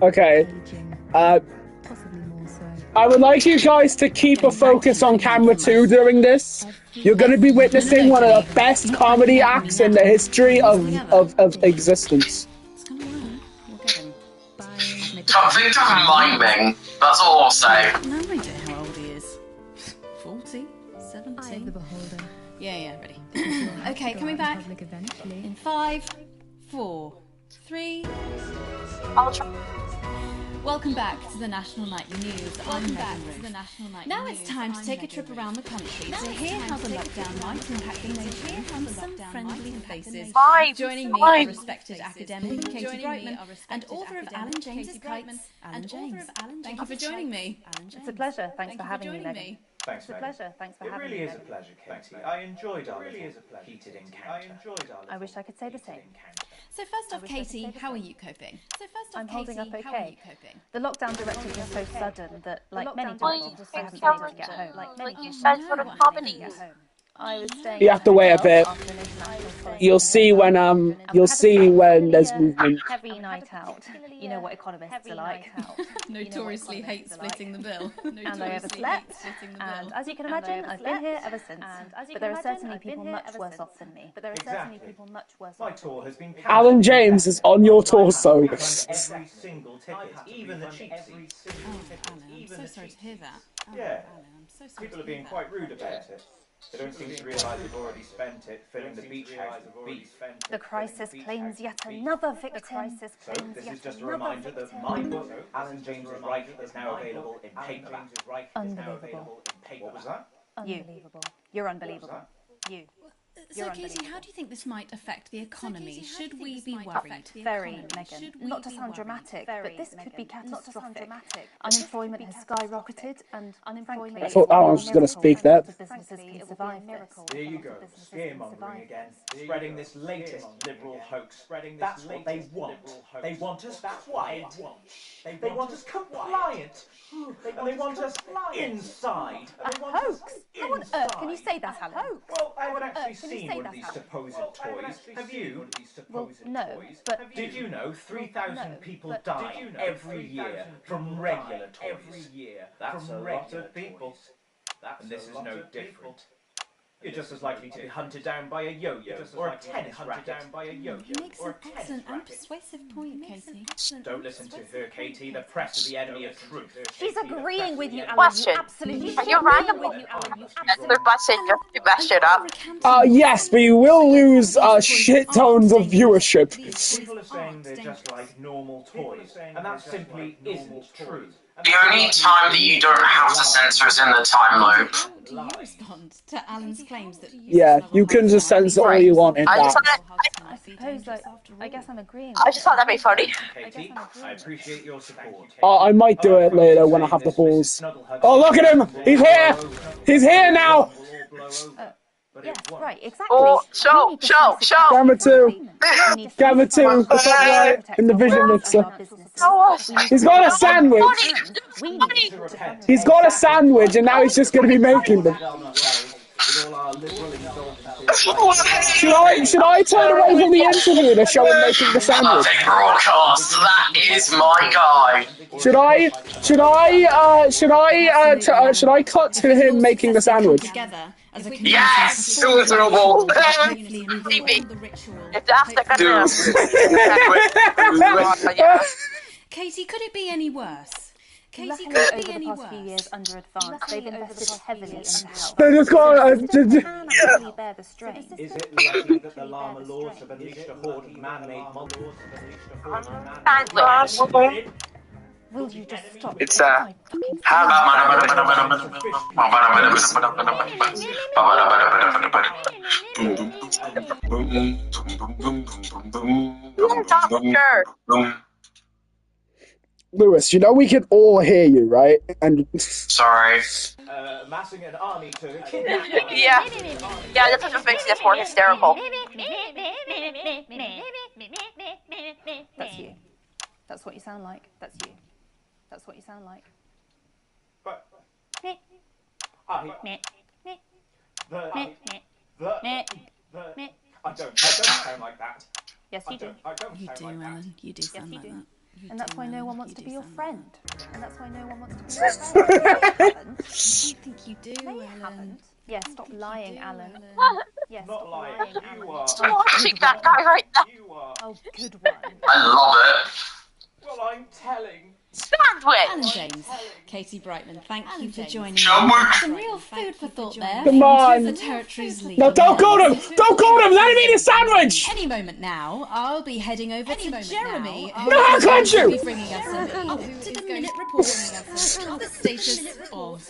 Okay. aging. Possibly more so. I would like you guys to keep a focus on camera 2 during this. You're going to be witnessing one of the best comedy acts in the history of existence. It's gonna work. We'll get him. Can't think of miming. That's all I'll say. No idea how old he is. 40? Eye of 17? the beholder. Yeah, ready. Okay, coming Go out back. in public eventually. In 5, 4, 3. I'll try. Welcome back to the National Nightly News. I'm Megan Ruth. Now it's time to take a trip around the country to hear how the lockdown might impact the nation from some friendly faces. Joining me are respected academic Katie Brightman and author of Alan James's Kites, Alan James. Thank you for joining me. It's a pleasure. Thanks for having me, Megan. Thanks, It's a Megan. pleasure. Thanks for It having really me. is a pleasure, Katie. I enjoyed our heated encounter. I wish I could say the same. So first off, Katie, how are you coping? I'm holding up How are okay. you coping? The lockdown directive was so sudden that, like many Well, directives, I haven't it's been able to get home. like you said, for the comedies. I was staying. You have to wait a bit. after an international flight. You'll see when there's movement. Heavy night out. You know what economists are like. Notoriously hate splitting the bill. And I overslept. And as you can imagine, I've been here ever since. But there are certainly people much worse off than me. Exactly. My tour has been Alan James is on your torso. every single ticket, even the cheap seats. Alan, I'm so sorry to hear that. Yeah. Alan, I'm so sorry People to are being hear quite rude about it. They don't seem to realise they've already spent it filling the beach house with beef. The crisis claims yet another victim. So this is just a reminder that my book, Alan James' Right, is now available in paperback. Unbelievable. What was that? Unbelievable. You're unbelievable. You. So, You're Katie, how do you think this might affect the economy? Should we be Oh, worried? very, Megan. Not to sound dramatic, but this could be catastrophic. Unemployment has skyrocketed, and frankly, I thought Alan was going to speak that. businesses can survive this. There you go, scaremongering again, spreading this latest liberal hoax. That's what they want. They want us quiet. They want us compliant. And they want us inside. A hoax? How on earth can you say that, Alan? Well, I haven't actually Can you seen say one of that, these Alan? supposed toys. Have you? Well, no, but Did you know 3,000 people die every year from regular toys? That's a lot of people. And this is no different. You're just as likely to be hunted down by a yo-yo or a tennis racket. He makes an excellent and persuasive point, Katie. Don't listen to her, Katie. The press are the enemy of truth. she's agreeing with you, Alan. Question. You absolutely Are you randomly? They're busting just to mess it up. Yes, but you will lose shit tons of viewership. People are saying they're just like normal toys, and that simply isn't true. The only time that you don't have to censor is in the time loop. How do you respond to Alan's claims that Yeah, you can just censor all you want in I that. suppose, like, I guess I'm agreeing. I just thought that'd be funny. Katie, I appreciate your support. Oh, I might do it later when I have the balls. Oh, look at him! He's here! He's here now! Yes, right, exactly. Oh, show! Camera 2! Camera 2! The top right in the vision mixer. He's got a sandwich! He's got a sandwich and now he's just going to be making them. Should I turn away from the interview to show him making the sandwich? Perfect broadcast, that is my guy. Should I cut to him making the sandwich? Yes! Suicidal! If that's the Katie, could it be any worse? Katie, could it be any worse? Few years under advance, they've invested heavily into health. They just got bear the strain. Is it likely that the llama laws have unleashed a horde of man-made monsters? Will you just stop? It's Lewis, you know we can all hear you, right? And sorry. Amassing an army to Yeah, that just makes it more hysterical. That's you. That's what you sound like. That's you. That's what you sound like. I don't sound like that. Yes, you do. You do, Alan. You do sound like that. And that's why no one wants to be your friend. And that's why no one wants to be your friend. I think you do, Alan. Yes, stop lying, Alan. Yes, Not lying. Alan. Watching that guy right now. Oh, good one. I love it. Well, I'm telling. Sandwich! Alan James, Katie Brightman, thank you for joining me. Sandwich! Some real food for thought there. Come on. The territory's lead. No, don't call him! Don't call him! Let him eat a sandwich! Any moment now, I'll be heading over to Jeremy. No, how could you? Will be bringing us up to the minute report of the status of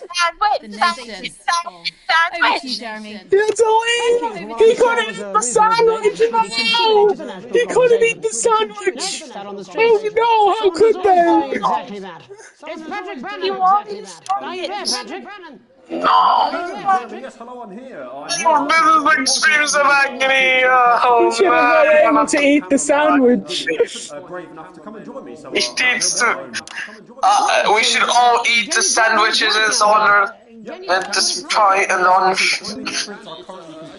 the nation. Over to you, Jeremy. That's all he couldn't eat the sandwich! No! He couldn't eat the sandwich! Oh no, how could they? Exactly that. It's Patrick Brennan. You are Are you there, Patrick Brennan? No. Yes, hello, I'm here. Oh, this is extremes of agony. He should have been able to eat the sandwich. Brave enough to come and join me. So, He needs to. We should all eat the sandwiches in his honor. And despite and on.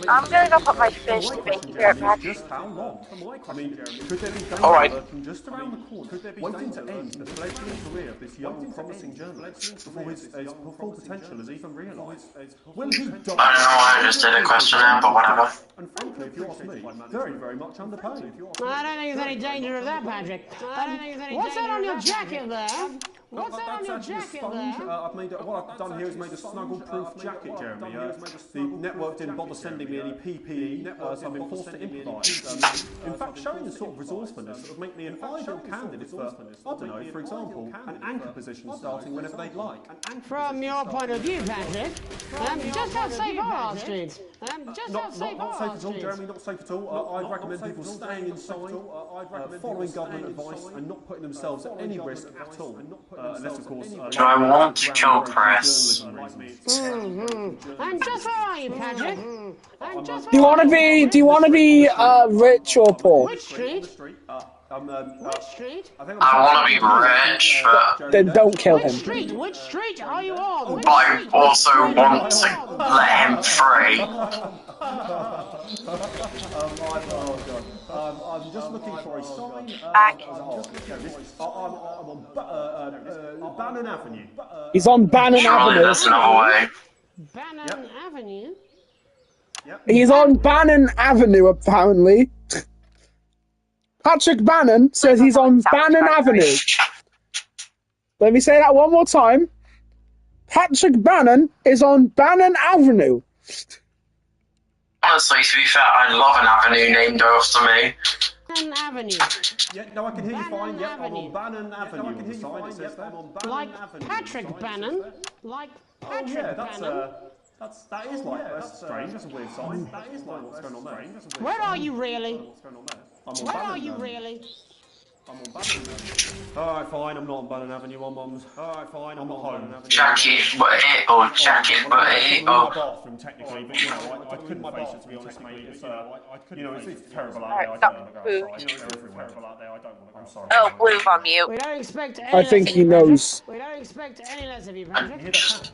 I'm gonna go put my fish to bake here at Patrick. Just how long? I mean, could there be danger lurking just around the corner, waiting to end the fledgling career of this young, promising journalist before his full potential is even realised? Will he die? I don't know why I just did a question now, but whatever. And frankly, if you ask me, very, very much underpaid. I don't think there's any danger of that, Patrick. What's that on your jacket there? What's that on your jacket there? What I've done here is made a snuggle-proof jacket, Jeremy. The network didn't bother sending me any PPE, so I've been forced to improvise. In fact, showing this sort of resourcefulness would make me an ideal candidate for, I don't know, for example, an anchor position starting whenever they'd like. From your point of view, Patrick, just how safe are our streets? Not safe at all, Jeremy, not safe at all. I'd recommend people staying inside, following government advice and not putting themselves at any risk at all. Unless, of course... Do I want to kill Chris? I'm just all right, Patrick. Do you want to be rich or poor? Which street? Which street? I want to be rich, but... Then don't kill him. Which street are you on? But I also want to let him free. I'm just looking for a sign. Back. I'm on Bannon Avenue. He's on Bannon Surely Avenue. there's another way. Bannon Avenue? He's on Bannon Avenue, apparently. Patrick Bannon says he's on Bannon Avenue. Let me say that one more time. Patrick Bannon is on Bannon Avenue. Honestly, to be fair, I love an avenue named after me. Bannon Avenue. Yeah, no, I can hear you fine. Bannon Yep, I'm Avenue. on Bannon Avenue. I can hear you Side, fine. it says there. I'm on Bannon Like Avenue. Patrick Bannon. Like Patrick yeah, that's Bannon. that is like that's strange. That's a weird sign. That is like what's going on there. Where are you really? What's going on there? I'm on Where Bannon, are you really? I'm on Bannon. Alright, fine. I'm not on Bannon Avenue. Alright, fine. I'm not home. Jacket, but it, or jacket, but it, I'm in or. my bathroom technically, but you know, I couldn't face it to be honest, mate. It's you know, it's terrible out there. I don't want to go outside. You know, it's terrible out there. I don't want to go. I'm sorry. Oh, Blue's on mute. We don't expect any I think less he of you, Patrick. knows. We don't expect any less of you, You Patrick. hear that sound?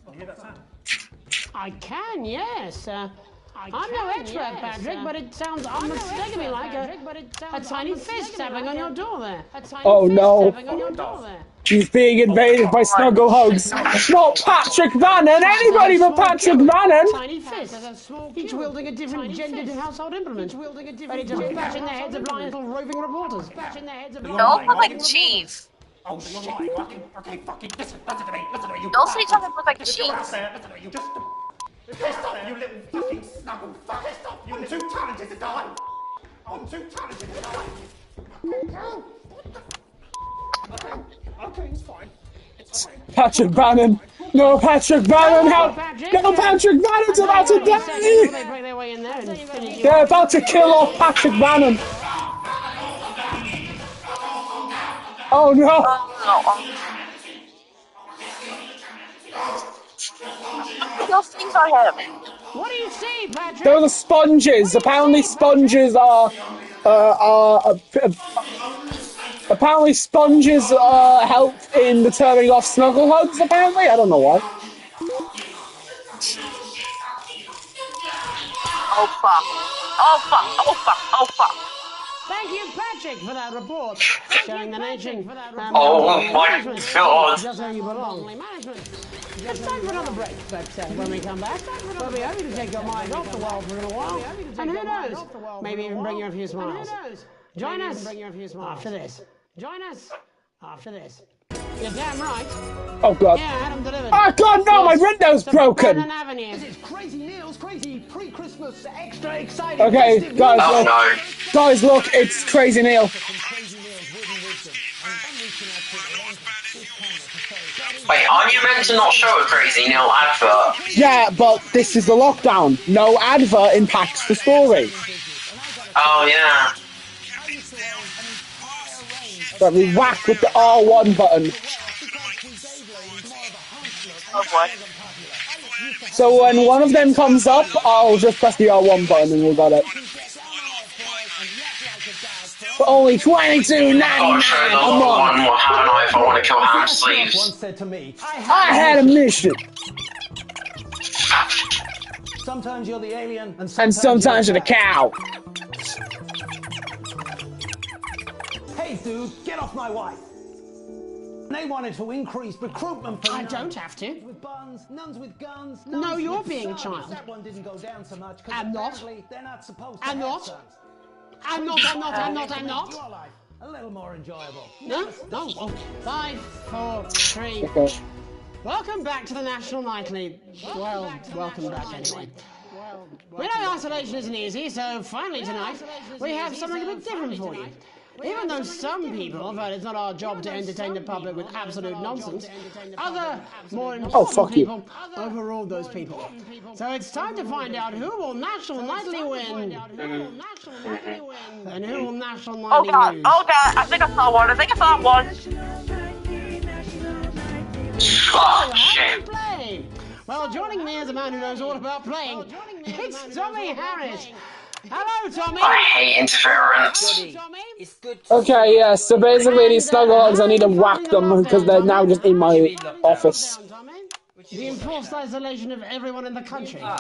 You hear that sound? I can, yes. I'm no expert, Patrick, but it sounds unmistakably like a tiny fist tapping on your door there. Oh no. He's being invaded by snuggle hugs. Not Patrick Bannon! Anybody but Patrick Bannon! Tiny fists, each wielding a different gendered household implement. Ready to bash in the heads of blind little roving reporters. Don't look like cheese. Oh shit! Okay, fucking listen to me. Don't say something look like cheese. Pissed off, you little fucking snuggle fuck! Pissed off, I'm too talented to die! I'm too talented to die! Okay, it's fine. It's fine. Patrick Bannon! No, Patrick Bannon! Help! No, Patrick Bannon's about to die! They're about to kill off Patrick Bannon! Oh no! Those things on him. What do you see, Patrick? They're the sponges. Apparently sponges apparently sponges help in the turning off snuggle hugs, apparently. I don't know why. Oh fuck. Oh fuck. Oh fuck. Oh fuck. Thank you, Patrick, for that report showing the nation. Oh my god. Just where you belong. It's time for another break, but when we come back, we'll be happy to take your mind off the world for a little while. And who knows, maybe even bring you a few smiles. Join us after this. Join us after this. You're damn right. Oh god. Yeah, I had them delivered. Oh god, no, my window's broken! It's Crazy Neil's crazy pre-Christmas extra exciting. Okay, guys, Oh look. no. Guys, look, it's Crazy Neil. Wait, aren't you meant to not show a Crazy Neil advert? Yeah, but this is the lockdown. No advert impacts the story. Oh yeah. Let me whack with the R1 button. Oh boy. So when one of them comes up, I'll just press the R1 button and we'll got it. For only $22.99 Gotta show the a little month. one what happened if I want to kill ham sleeves. Once said to me, I had a mission. sometimes you're the alien And sometimes you're the cow. Hey dude, get off my wife. They wanted to increase recruitment for I don't have to. with buns, nuns with guns. No, you're with being a sons. child. That one didn't go down so much because I'm not. they're not supposed to I'm have not. sons. I'm not. Your life a little more enjoyable. No. Oh. 5, 4, 3. Okay. Welcome back to the National Nightly. Well, welcome back anyway. We know isolation isn't easy, so finally tonight we have something a bit different for you. Even though some people have heard it's not our job to entertain the public with absolute nonsense, other, more important people overruled those people. So it's time to find out who will National Nightly win and who will National Nightly lose. Oh god, I think I saw one. Oh shit. Play. Well, joining me is a man who knows all about playing. It's Tommy Harris. Hello, Tommy. I hate interference. Okay, yeah, so basically these snuggle hugs, I need to whack them because they're now just in my office. The enforced isolation of everyone in the country. Yeah,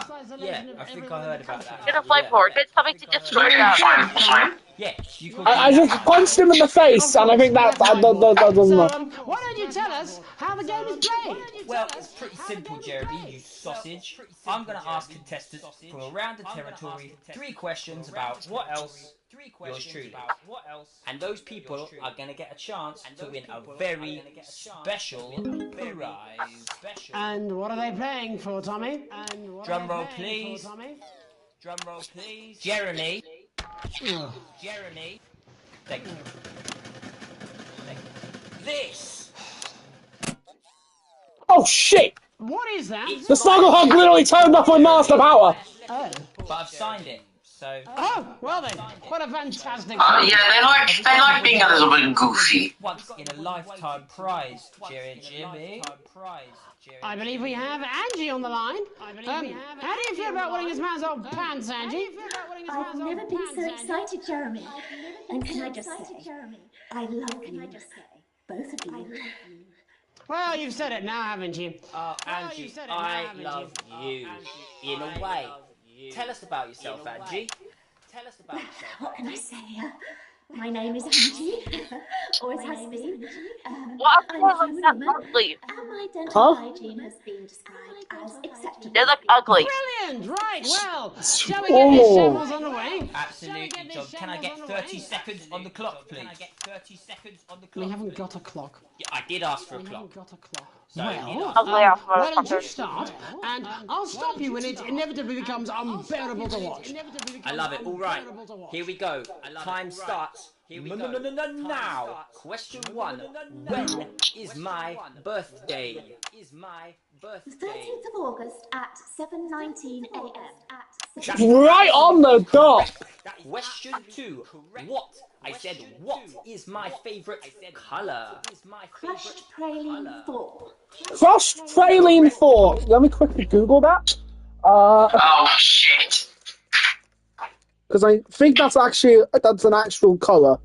I think I heard about that. Get a flipboard. Get something to destroy that. Fine. Yeah, you could. I just punched him in the face, and I think that doesn't work. Why don't you tell us how the game is played? Well, it's pretty simple, Jeremy, you sausage. I'm going to ask contestants from around the territory 3 questions about what else yours truly. And those people are going to get a chance to win a very special prize. And what are they playing for, Tommy? Drum roll, please. Drum roll, please. Jeremy Jeremy. Thank you. This. Oh shit! What is that? The Snugglehog literally turned off my master power. Oh. But I've signed it, so. Oh, well then, what a fantastic. Yeah, they like being a little bit goofy. Once in a lifetime prize, Jimmy. I believe we have Angie on the line. How do you feel about wearing this man's old pants, Angie? I've never been so excited, Jeremy. And can I just say, I love you. Both of you. Well, you've said it now, haven't you? Oh, Angie, I love you. In a way. Tell us about yourself, Angie. Tell us about yourself. What can I say? My name is Angie. Always has been. What I'm a human woman. ugly? And my dental hygiene has been described as acceptable. They look ugly. Brilliant! Right, well, shall we get these shambles on the way? Absolutely, John. Can I get 30 seconds on the clock, please? We haven't got a clock. Yeah, I did ask for a clock. Haven't got a clock. So, Well, why don't you start, and I'll stop you when it inevitably becomes unbearable to watch. I love it. All right, here we go. Time starts. Now. Question 1. When is my birthday? The 13th of August at 7:19 a.m. Right on the dot. Question 2. What? I said, what is my favourite colour? Crushed praline 4. Crushed praline 4. Let me quickly Google that. Oh shit. Because I think that's an actual colour.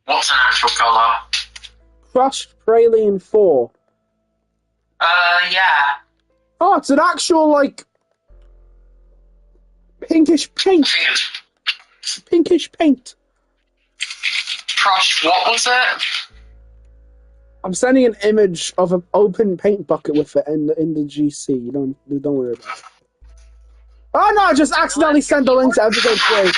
What's an actual colour? Crushed praline 4. Yeah. Oh, it's an actual, like, pinkish paint. Pinkish paint. Crushed, what was it? I'm sending an image of an open paint bucket with it in the GC. Don't worry about it. Oh no! I just accidentally sent the link to episode 3.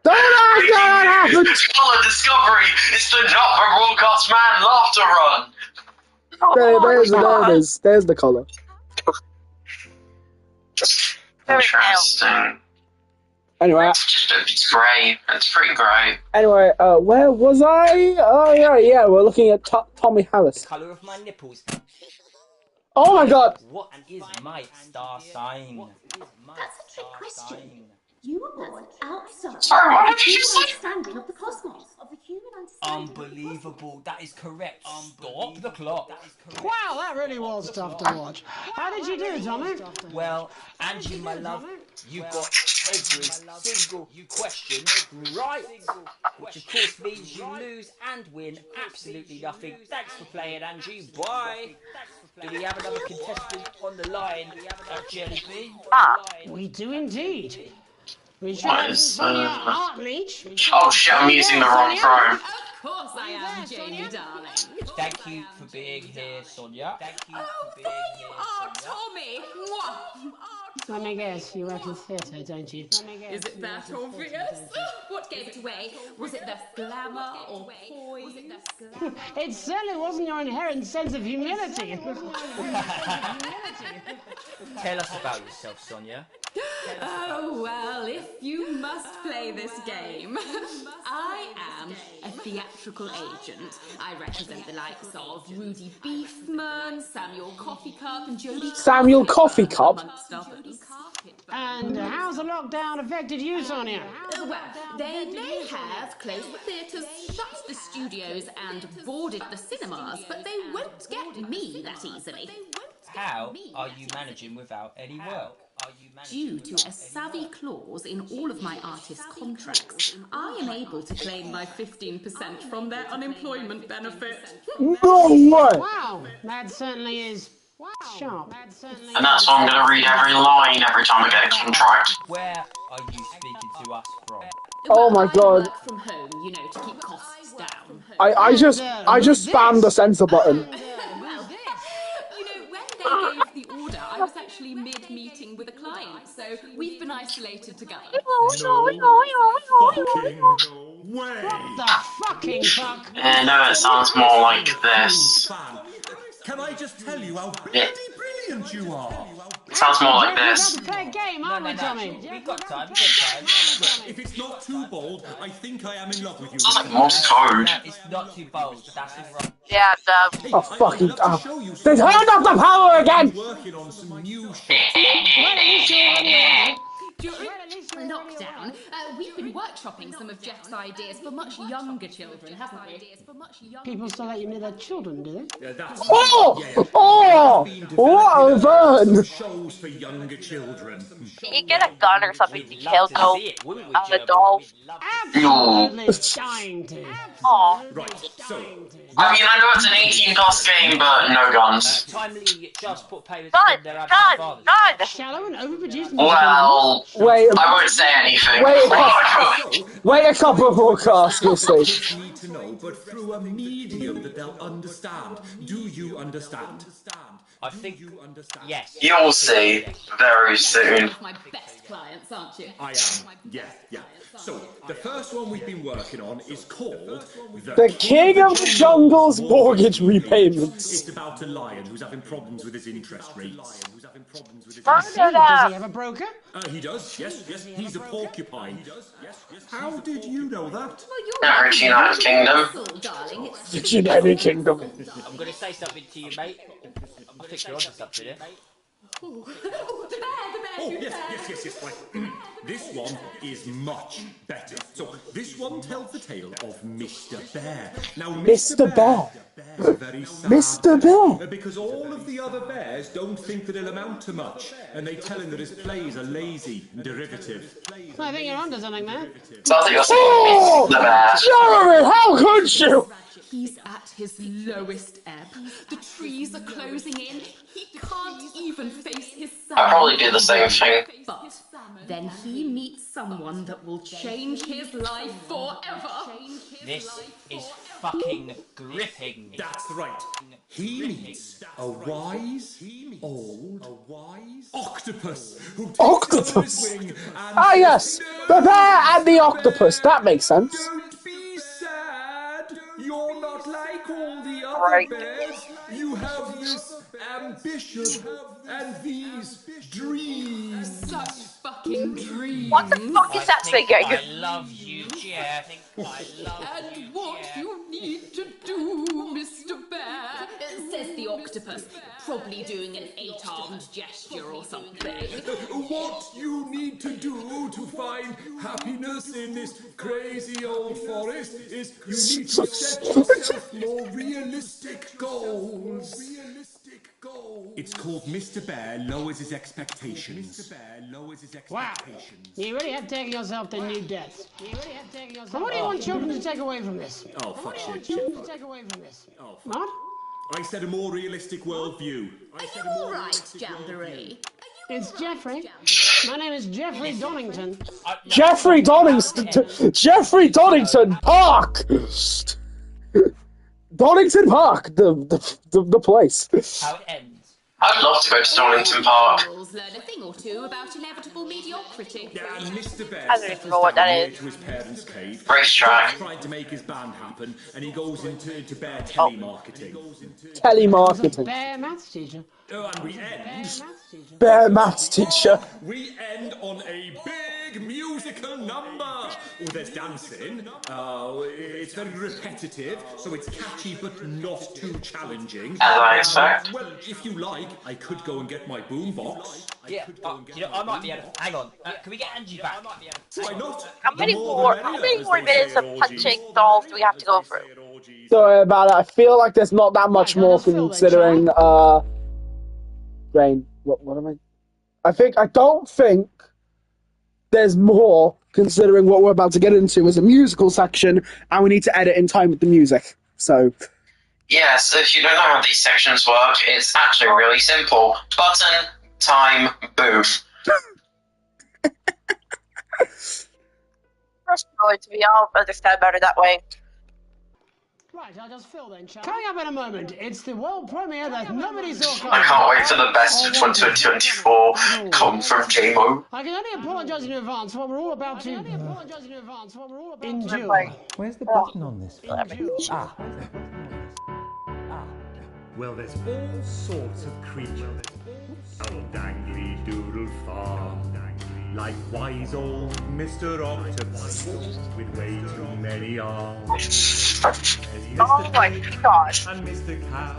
Don't ask that happened. Colour discovery. It's the Not for Broadcast Man laughter run. There's the colour. Interesting. Anyway, it's grey. It's pretty grey. Anyway, where was I? Oh yeah, we're looking at Tommy Harris. Colour of my nipples. Oh my god! What is my star sign? That's a trick question. You were born outside Sorry, what of the did you human say? understanding of the cosmos. Unbelievable. That is correct. Stop the clock. Wow, that really was tough to watch. How did you do, Tommy? Well, Angie, my love, you got every single question right, which of course means you lose and win absolutely nothing. Thanks for playing, Angie. Bye. Do we have another contestant on the line, Jellybean? We do indeed. We should have Sonia Hartleach. Oh shit, I'm using the wrong phone. Of course I am, Jamie, darling. Thank you for being here, Sonia. Thank you for being here, Tommy! Mwah. Let me guess, you work in theatre, don't you? Is it that obvious? What gave it away? Was it the glamour or poise? It certainly wasn't your inherent sense of humility. Tell us about yourself, Sonia. Oh, well, if you must play this game. I am a theatrical agent. I represent the likes of Rudy Beefman, Samuel Coffee Cup, and Jodie Samuel Coffee Cup? amongst others. And how's the lockdown affected you, Sonia? Well, they may have closed the theatres, shut the studios, and boarded the cinemas, but they won't get me that easily. How are you managing without any work? Due to a savvy clause in all of my artist contracts, I am able to claim my 15% from their unemployment benefit. No way! Wow, that certainly is sharp. And that's why I'm going to read every line every time I get a contract. Where are you speaking to us from? Oh my god. I work from home, you know, to keep costs down. I just spammed the censor button. Well, you know, when they gave the order, I was actually mid-meeting with a client, so we've been isolated together. way. What the fucking fuck? No, it sounds more like this. Can I just tell you how bloody brilliant you are? It sounds more like We're about this. to play a game, aren't we, Tommy? We've got time, If it's not too bold, I think I am in love with you. Sounds like Morse code. It's not too bold, that's wrong. Yeah, Oh, fucking... They turned off the power again! Working on some new During lockdown, we've been workshopping some of Jeff's ideas for much younger children, haven't we? People still let you near their children, do they? Yeah, that's Oh! What a burn! Shows for younger children. you get a gun or something to kill a doll. Absolutely dying to. Aw. Right, so... I mean, I know it's an 18+ game, but no guns. Timely just put papers Gun! in their Gun! Gun! Shallow and overproduced. Well, Wait, I won't say anything. wait a couple of broadcasts, we'll see. Kids need to know, but through a medium that they'll understand. Do you understand? I think you understand. Yes. You'll see very soon. One of my best clients, aren't you? I am. Yeah. So, the first one we've been working on is called... The King of the Jungle's Mortgage Repayments. It's about a lion who's having problems with his interest rates. Does he have a broker? He does, yes. He's a porcupine. How did you know that? Never United Kingdom. The United Kingdom. I'm going to say something to you, mate. I think you're onto something here. Oh, the bear, Yes. Right. This one is much better. So, this one tells the tale of Mr. Bear. Now, Mr. Bear. Bear's very sad. Mr. Bear. Because all of the other bears don't think that he'll amount to much, and they tell him that his plays are lazy and derivative. So I think you're onto something there. Sounds like you're saying Mr. Bear. Jeremy, how could you? He's at his lowest ebb. The trees are closing in. He can't even face his son. I'd probably do the same thing. But then he meets someone that will change his life forever. This is fucking gripping. That's right. He meets a wise old octopus who takes Octopus? under his wing and Ah, yes. The bear and the octopus. That makes sense. Don't be sad. You're not like all the other bears. You have this ambition and these dreams. Such fucking dreams. What the fuck is that singing? I love you, Jeff. And what you need to do, Mr. Bear, says the octopus, probably doing an 8-armed gesture or something. What you need to do to find happiness in this crazy old forest is you need to set yourself more realistic goals. It's called Mr. Bear Lowers His Expectations. Wow. You really have taken yourself to new depths. So what do you want children to take away from this? Oh, fuck shit. Oh, what? I said a more realistic worldview. Are you alright, Jamboree? It's Jeffrey. My name is Jeffrey Donington. Jeffrey Donington. Jeffrey Donington Park. Donington Park. The place. How it ends. I'd love to go to Donington Park. Learn a thing or two about inevitable mediocrity. And Mr. Bear I don't even know what that is. to his parents' cave. Racetrack. Tried to make his band happen, and he goes into bear telemarketing. Telemarketing. Bear maths teacher. Oh, and we end. Bear maths teacher. We end on a big musical number. Oh, there's dancing. It's very repetitive, so it's catchy but not too challenging. As I expect. Well, if you like, I could go and get my boombox. Yeah, you know, I might be able to... Hang on, can we get Angie back? Why not? How many more minutes of punching dolls do we have to go through? Sorry about that. I feel like there's not that much more considering, Rain, what am I don't think there's more considering what we're about to get into as a musical section, and we need to edit in time with the music, so... Yeah, so if you don't know how these sections work, it's actually really simple. Button, time, boom. First, to me, I'll understand better that way. Right, I'll just fill then, shall Coming up in a moment, it's the world premiere that nobody saw coming. I can't wait for the best of 2024 come from JMO. I can only apologise in advance for what we're all about to endure. Where's the button on this? Ah. Well, there's all sorts of creatures. Oh, dangly doodle farm. Like wise old Mr. Octopus with way too many arms. Oh my god. And Mr. Cow,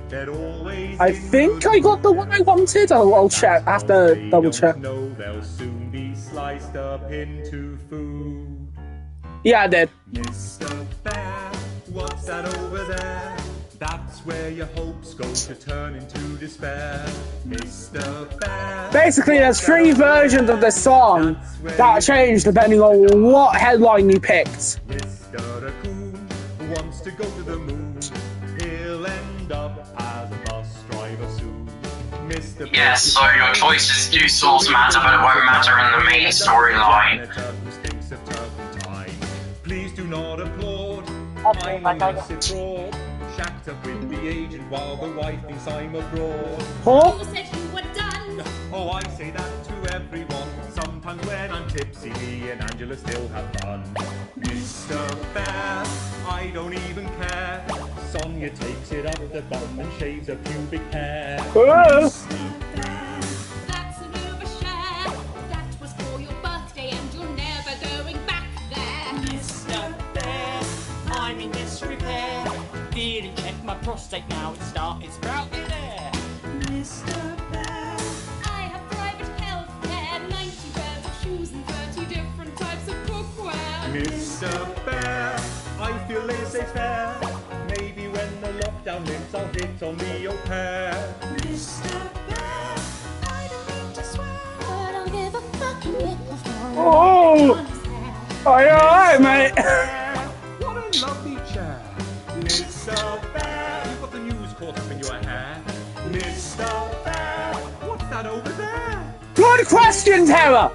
they're always I think I got the one I wanted. I'll check. I have to double check. No, they'll soon be sliced up into food. Yeah, I did. Mr. Bear, what's that over there? That's where your hopes go to turn into despair. Mr. Bear. Basically, there's 3 versions of this song that change depending on what headline you picked. Mr. Raccoon wants to go to the moon. He'll end up as a bus driver soon. Mr. Yes, so your choices do sort of matter, but it won't matter in the main storyline. Please do not applaud. I'm a massive fraud. Shacked up with the agent while the wife thinks I'm abroad. Huh? Who said you were done? Oh, I say that to everyone. Sometimes when I'm tipsy, me and Angela still have fun. Mr. Bear, I don't even care. Sonia takes it up the bum and shaves a pubic hair. That's an overshare. That was for your birthday and you're never going back there. Mr. Bear, I'm in disrepair. Didn't check my prostate, now it started sprouting there. Mr. Bear, I have private health care, 90 pairs of shoes and 30 different types of cookware. Mr. Bear, I feel laissez-faire. Maybe when the lockdown lifts, I'll hit on the au pair. Mr. Bear, I don't mean to swear, but I'll give a fucking nickel for Oh! Are you alright, mate? What a lovely chair. Mr. Bear, you've got the news caught up in your hair. Mr. Bear, what's that over there? Good question, Tara!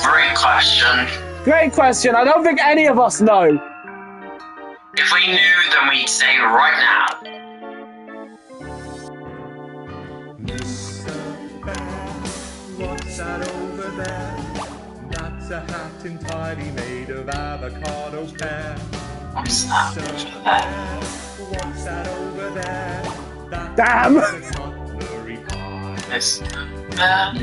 Great question. Great question. I don't think any of us know. If we knew, then we'd say right now. Mr. Bear, what's that over there? That's a hat entirely made of avocado pear. What's that over there? What's that over there? That's Damn! a cutlery pie. Mr. Bear,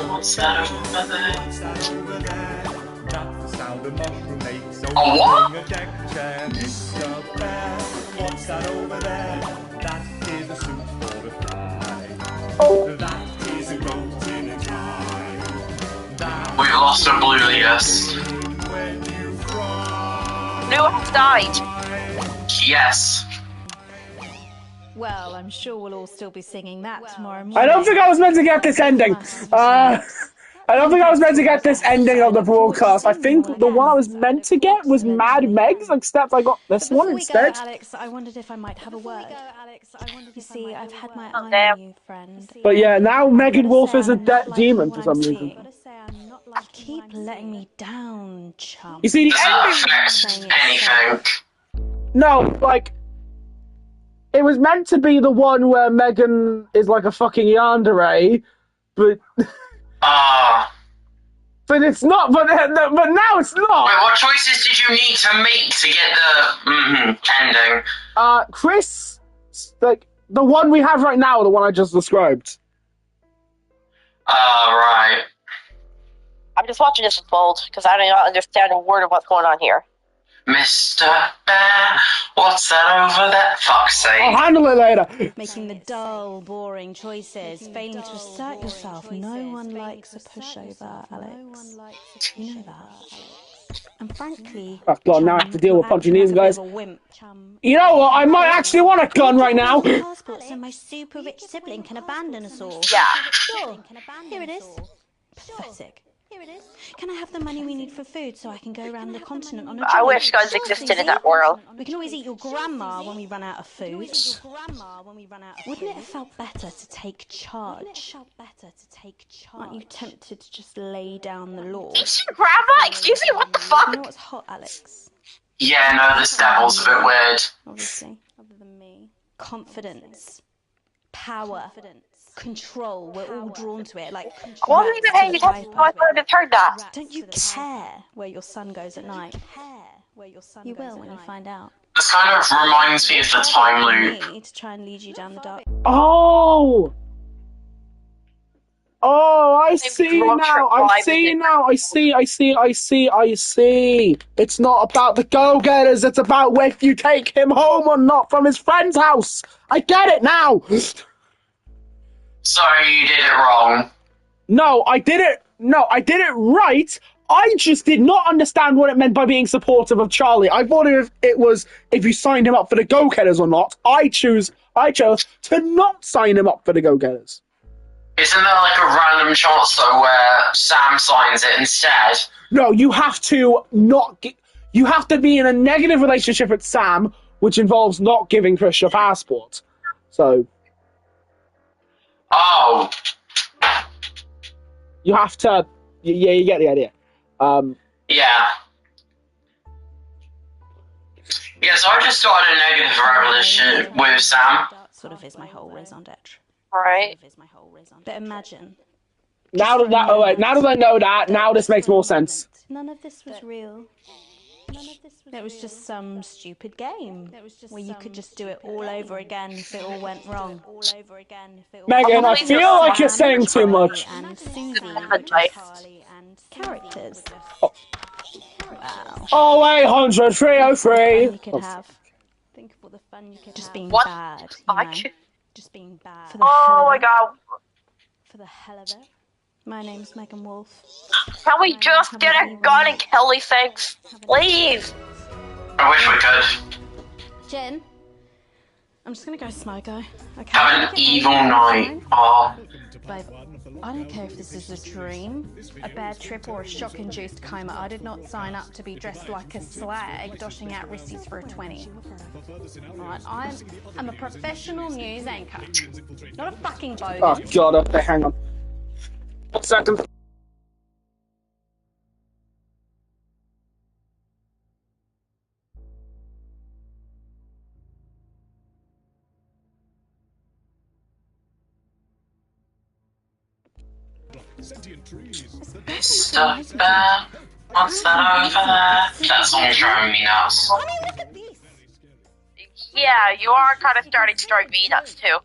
what's that over there? What's that over there? That's the sound a mushroom makes. A what? A deck chair. Mr. Bear, what's that over there? That is a suit for the fly. Oh. That is a goat in a tie. We lost Oblivious. Lou has died. Yes. Well, I'm sure we'll all still be singing that tomorrow morning. I don't think I was meant to get this ending. I don't think I was meant to get this ending of the broadcast. I think the one I was meant to get was Mad Meg's, except I got this one instead. Before we go, Alex, I wondered if I might have a word. You see, I've had my eye on you, friend. But yeah, now Megan Wolf is a demon for some reason. You keep letting me down, chum. You see, the Does that affect anything? No, like, it was meant to be the one where Megan is like a fucking yandere, but... But it's not, but now it's not! Wait, what choices did you need to make to get the ending? Chris, like, the one we have right now, the one I just described. Right. I'm just watching this unfold because I do not understand a word of what's going on here. Mr. Bear, what's that over there? Fuck's sake. I'll handle it later. Making the dull, boring choices, failing to assert yourself. No one likes a pushover, Alex. You know that. And frankly... Oh god, now I have to deal with punching these guys. You know what, I might actually want a gun right now. Passport so my super rich sibling can abandon us all. Yeah. Sure. Here it is. Pathetic. Here it is. Can I have the money we need for food so I can go around the continent on a I wish guns existed in that world. We can always eat your grandma when we run out of food. Wouldn't it have felt better to take charge? Aren't you tempted to just lay down the law? Eat your grandma? Excuse me, what the fuck? You know what's hot, Alex? Yeah, no, this devil's a bit weird. Obviously, other than me. Confidence. Power. Control. We're all drawn to it. Like, I wasn't even paying attention, so I could have heard that. don't you care where your sun goes at night? You will when you find out. This kind of reminds me of the time loop. Me to try and lead you down the dark. Oh! Oh, I see now. I see. It's not about the go-getters. It's about if you take him home or not from his friend's house. I get it now. Sorry, you did it wrong. No, I did it right. I just did not understand what it meant by being supportive of Charlie. I thought it was if you signed him up for the go-getters or not. I chose to not sign him up for the go-getters. Isn't there like a random chance though where Sam signs it instead? No, you have to you have to be in a negative relationship with Sam, which involves not giving Chris your passport. So. Oh. You have to. Yeah, you get the idea. Yeah. Yeah, so I just started a negative relationship with Sam. Sort of is my whole raison d'etre. Right. But imagine. Now that I know that, now this makes more sense. None of this was real. It was just some stupid game where you could just do it all over again if it all went wrong. Megan, I feel like you're saying too much. And Susie, Charlie, and characters. Wow. Oh, 800, 303. You could have. Think of all the fun you could just being bad. Just being bad. Oh my god. For the hell of it. My name's Megan Wolf. Can we just get a gun and kill these things? Please! I wish we could. Jen, I'm just gonna go smoke-o. Okay. Have an evil night. Oh. Babe, I don't care if this is a dream, a bad trip, or a shock-induced coma. I did not sign up to be dressed like a slag, doshing out wristies for a 20. Right, I'm a professional news anchor, not a fucking bogan. Oh god, okay, hang on. 1 second. Stuff there. What's that over there? That song's driving me nuts. Yeah, you are kind of starting to drive me nuts too.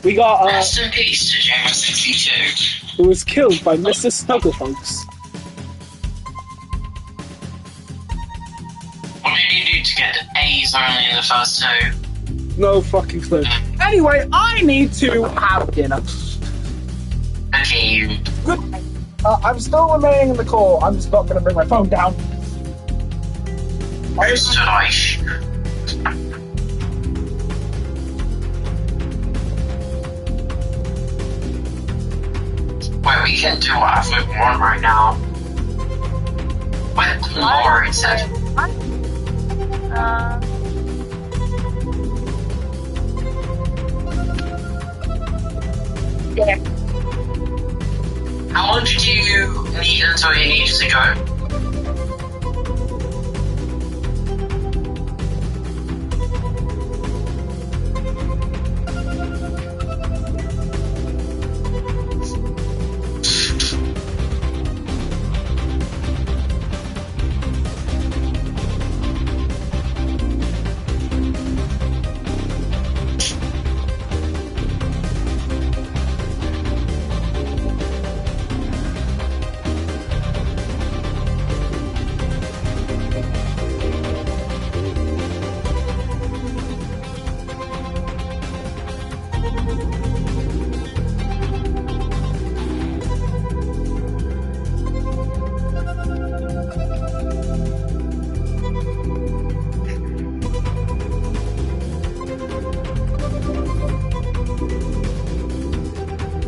We got, Rest in peace to James 62. Who was killed by Mrs. Snugglehunks. What did you do to get A's only in the first 2? No fucking clue. Anyway, I need to have dinner. Okay, you. Good. I'm still remaining in the call. I'm just not going to bring my phone down. Should I? Wait, we can do whatever we want right now. With Laura, it said. Yeah. How long did you need until you needed to go?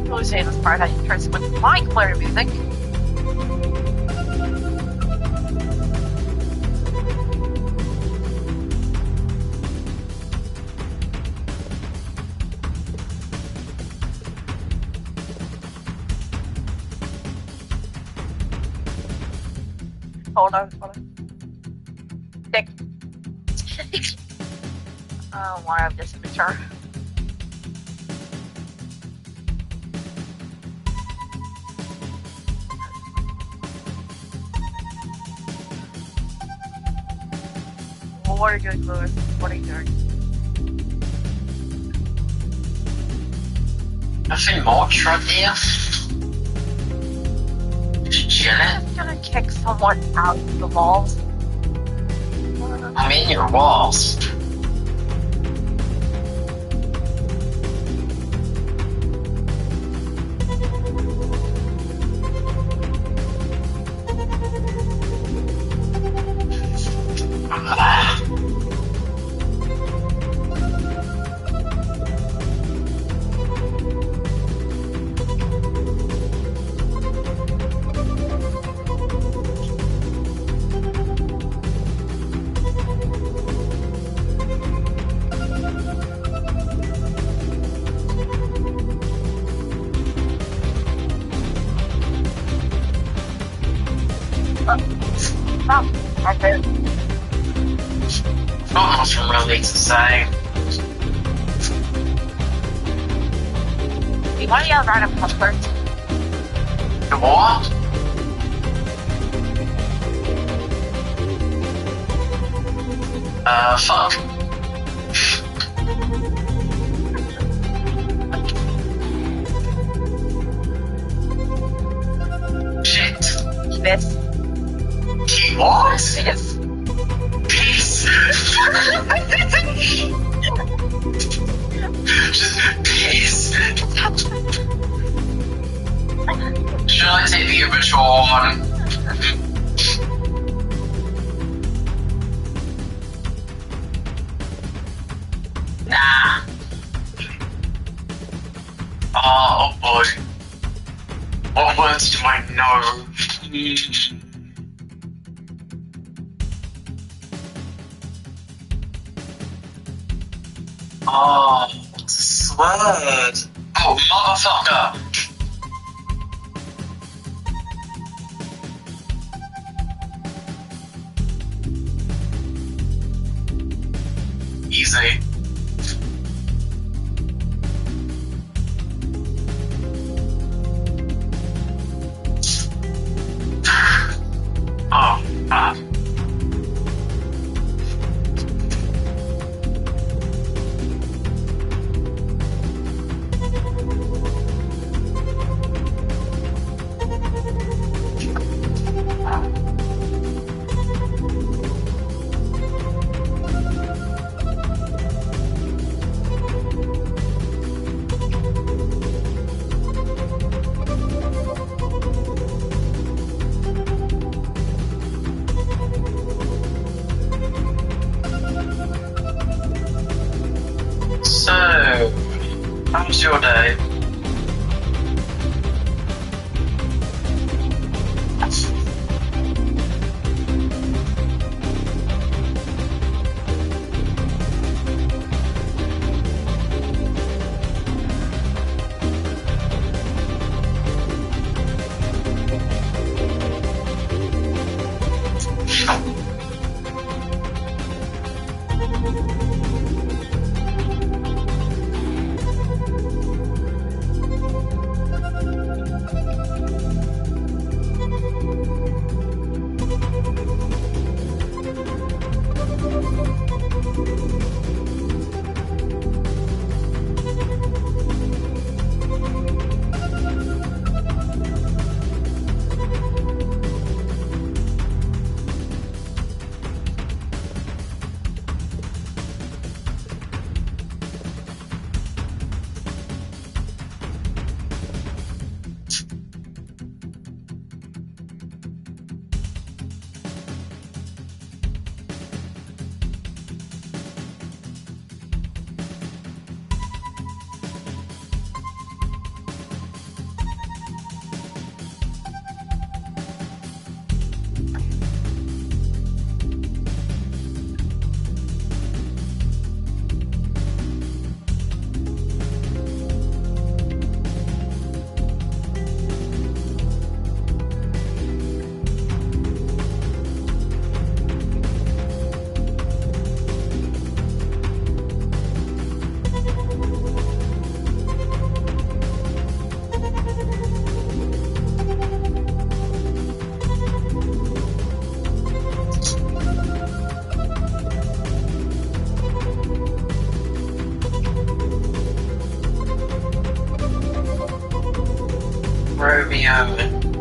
I was saying this part, I turn someone to my clear music. Hold on. Dick. Oh, why I've just returned. Well, what are you doing, Lewis? What are you doing? Nothing much right there. Just chilling. I'm gonna kick someone out of the walls. I'm in your walls. Not much really to say. You want to yell right up first? The what? Fuck. Shit. This. What? Yes. Piss. Just piss. Should I take the immature one? Nah. Oh boy. What words do I know? Oh, swear. Oh, motherfucker. Easy. Oh,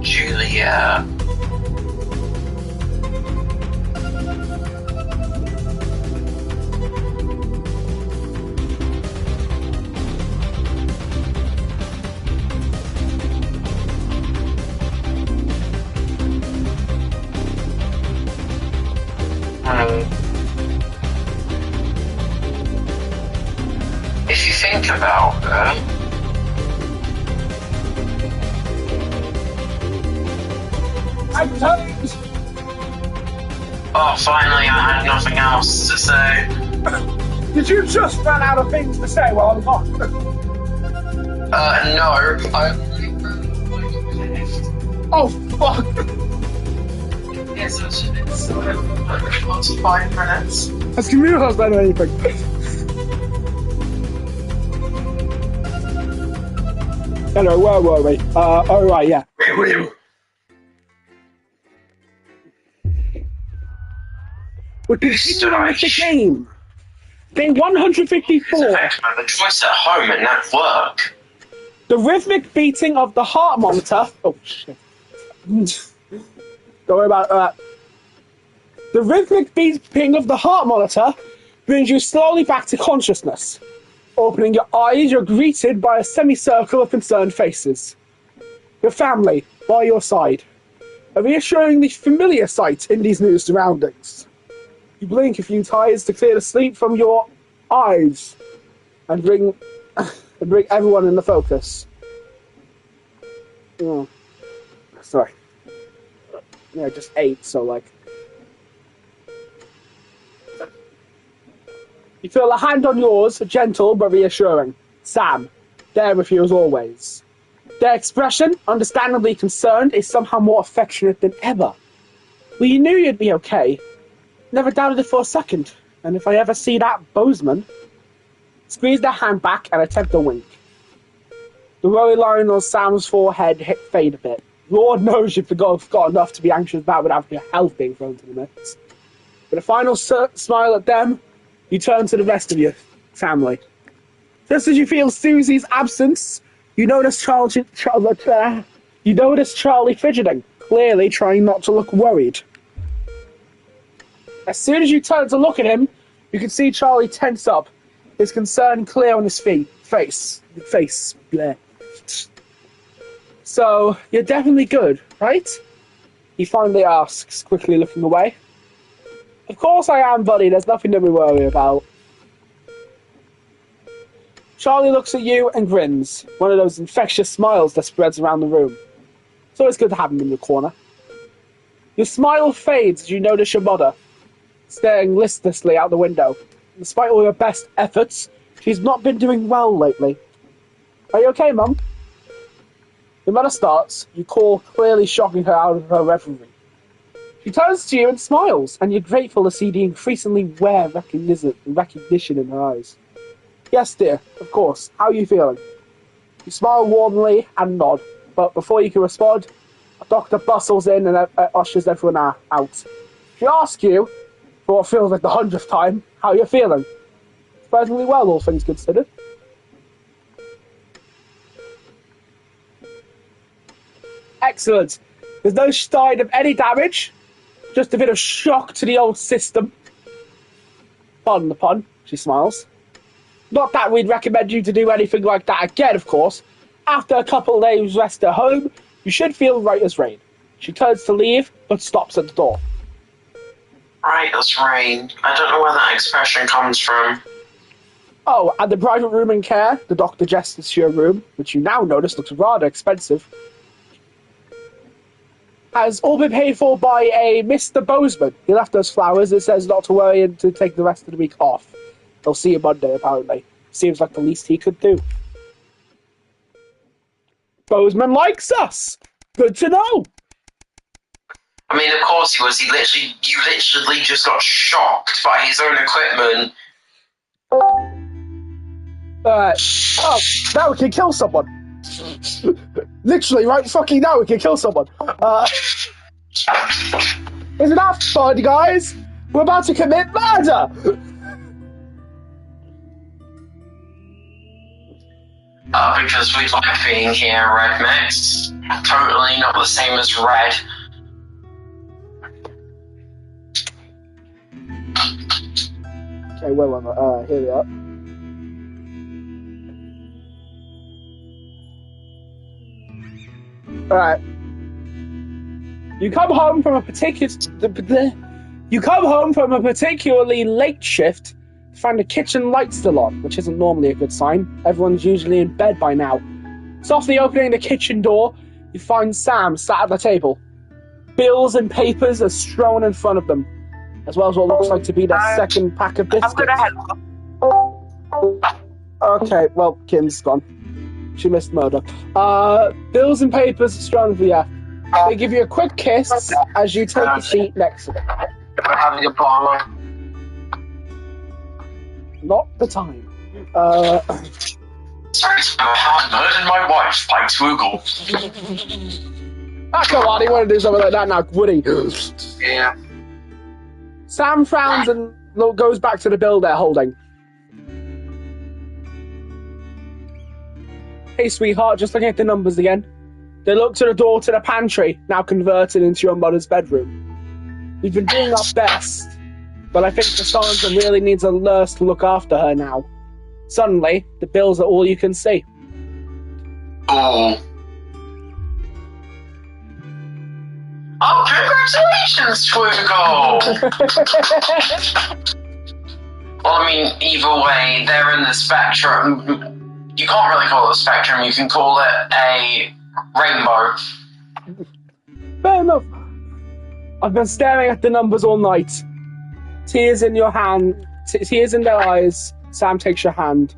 Julia. If you think about it, oh, finally, I had nothing else to say. Did you just run out of things to say while I'm gone? No. Oh, fuck. Yes, it's 45 minutes. Has Camille has done anything? Hello, where were we? Oh right, yeah. We're continuing with the game. Day 154. The choice at home and at work. The rhythmic beating of the heart monitor. Oh shit. Don't worry about that. The rhythmic beating of the heart monitor brings you slowly back to consciousness. Opening your eyes, you're greeted by a semicircle of concerned faces. Your family, by your side. A reassuringly familiar sight in these new surroundings. You blink a few times to clear the sleep from your eyes and bring everyone in the focus. Oh. Sorry. Yeah, I just ate, so like... You feel a hand on yours, gentle but reassuring. Sam, there with you as always. Their expression, understandably concerned, is somehow more affectionate than ever. We knew you'd be okay. Never doubted it for a second. And if I ever see that Bozeman... Squeeze their hand back and attempt a wink. The worry line on Sam's forehead fade a bit. Lord knows you've got enough to be anxious about without your health being thrown to the mix. With a final smile at them, you turn to the rest of your family. Just as you feel Susie's absence, you notice Charlie fidgeting, clearly trying not to look worried. As soon as you turn to look at him, you can see Charlie tense up, his concern clear on his face. Bleh. So, you're definitely good, right? He finally asks, quickly looking away. Of course I am, buddy. There's nothing to be worried about. Charlie looks at you and grins, one of those infectious smiles that spreads around the room. It's always good to have him in your corner. Your smile fades as you notice your mother, staring listlessly out the window. Despite all your best efforts, she's not been doing well lately. Are you okay, Mum? The mother starts, you call, clearly shocking her out of her reverie. She turns to you and smiles, and you're grateful to see the increasingly rare recognition in her eyes. Yes, dear, of course. How are you feeling? You smile warmly and nod, but before you can respond, a doctor bustles in and ushers everyone out. She asks you, for what feels like the 100th time, how you're feeling. Surprisingly well, all things considered. Excellent. There's no sign of any damage. Just a bit of shock to the old system. Pardon the pun, she smiles. Not that we'd recommend you to do anything like that again, of course. After a couple of days rest at home, you should feel right as rain. She turns to leave, but stops at the door. Right as rain. I don't know where that expression comes from. Oh, and the private room in care, the doctor gestures to your room, which you now notice looks rather expensive, has all been paid for by a Mr. Bozeman. He left us flowers. It says not to worry and to take the rest of the week off. They'll see you Monday, apparently. Seems like the least he could do. Bozeman likes us! Good to know! I mean, of course he was. You literally just got shocked by his own equipment. Oh, now we can kill someone. Literally, right fucking now we can kill someone. Isn't that fun, guys? We're about to commit murder! Because we like being here, right, Max? Totally not the same as red. Okay, where am I? Here we are. Alright. You come home from a particularly late shift to find the kitchen light still on, which isn't normally a good sign. Everyone's usually in bed by now. Softly opening the kitchen door, you find Sam sat at the table. Bills and papers are strewn in front of them, as well as what looks like to be their second pack of biscuits. I'm gonna head off. Okay, well, Kim's gone. She missed murder. Bills and papers strewn for you. They give you a quick kiss as you take a seat next to them. We're having a bar. Not the time. Sorry, I murdered my wife by Google. Come on, he wouldn't do something like that now, would he? Yeah. Sam frowns and goes back to the bill they're holding. Hey, sweetheart, just looking at the numbers again. They look to the door to the pantry, now converted into your mother's bedroom. We've been doing our best, but I think the Samaritans really needs a nurse to look after her now. Suddenly, the bills are all you can see. Oh. Oh, congratulations, Twiggle! Well, I mean, either way, they're in the spectrum. You can't really call it a spectrum, you can call it a rainbow. Fair enough. I've been staring at the numbers all night. Tears in your hand, tears in their eyes. Sam takes your hand.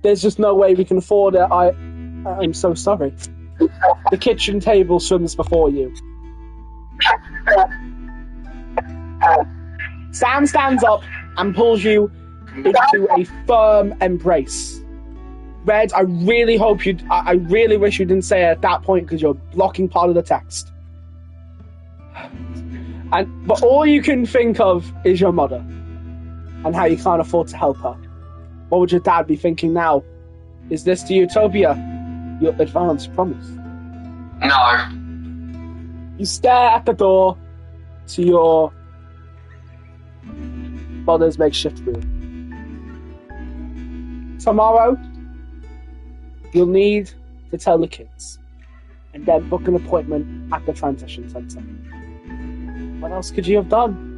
There's just no way we can afford it. I'm so sorry. The kitchen table swims before you. Sam stands up and pulls you into a firm embrace. Red, I really wish you didn't say it at that point because you're blocking part of the text. But all you can think of is your mother and how you can't afford to help her. What would your dad be thinking now? Is this the utopia your advance promised? No. You stare at the door to your mother's makeshift room. Tomorrow, you'll need to tell the kids and then book an appointment at the transition centre. What else could you have done?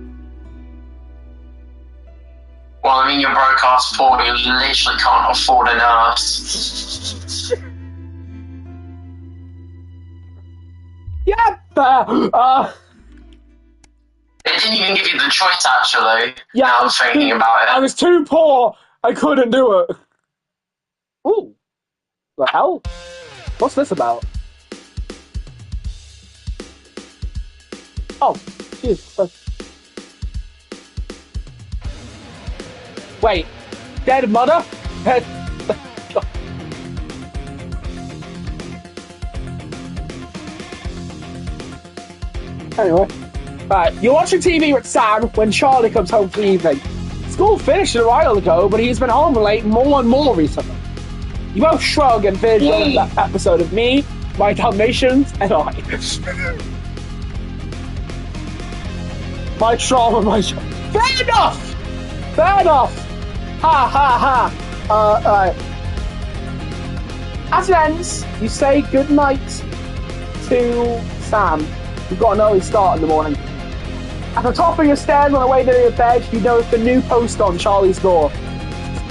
Well, I mean, you're broke ass poor, you literally can't afford a nurse. Yeah, It didn't even give you the choice, actually. Yeah, I was thinking about it. I was too poor, I couldn't do it. Ooh. The hell? What's this about? Oh, jeez. Wait, dead mother? Anyway, you're watching TV with Sam when Charlie comes home for the evening. School finished a while ago, but he's been home late more and more recently. You both shrug and finish that episode of Me, My Dalmatians, and I. My trauma. Fair enough! Fair enough! Ha ha ha! Alright. As it ends, you say goodnight to Sam. You've got an early start in the morning. At the top of your stairs on the way to your bed, you notice the new poster on Charlie's door.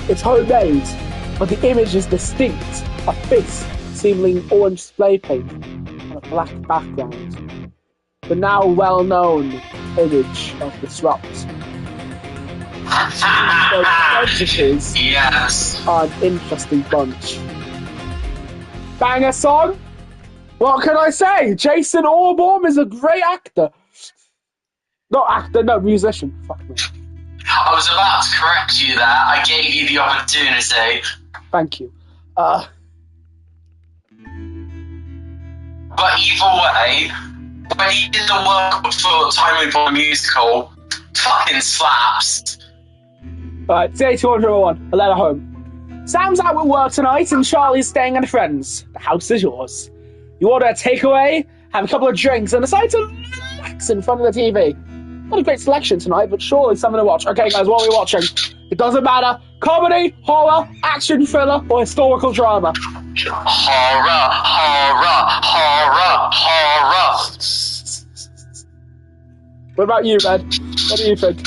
It's homemade, but the image is distinct. A face, seemingly orange spray paint on a black background. The now well-known image of Disrupt. The prejudices are an interesting bunch. Banger song? What can I say? Jason Orbaum is a great actor. Not actor, no, musician. Fuck me. I was about to correct you there. I gave you the opportunity. Thank you. But either way, when he did the work for Time Loop on a musical, fucking slaps. Alright, day 201, a letter home. Sam's out with work tonight and Charlie's staying at a friend's. The house is yours. You order a takeaway, have a couple of drinks, and decide to relax in front of the TV. Not a great selection tonight, but surely something to watch. Okay, guys, what are we watching? It doesn't matter. Comedy, horror, action thriller, or historical drama. Horror, horror, horror, horror. What about you, Red? What do you think?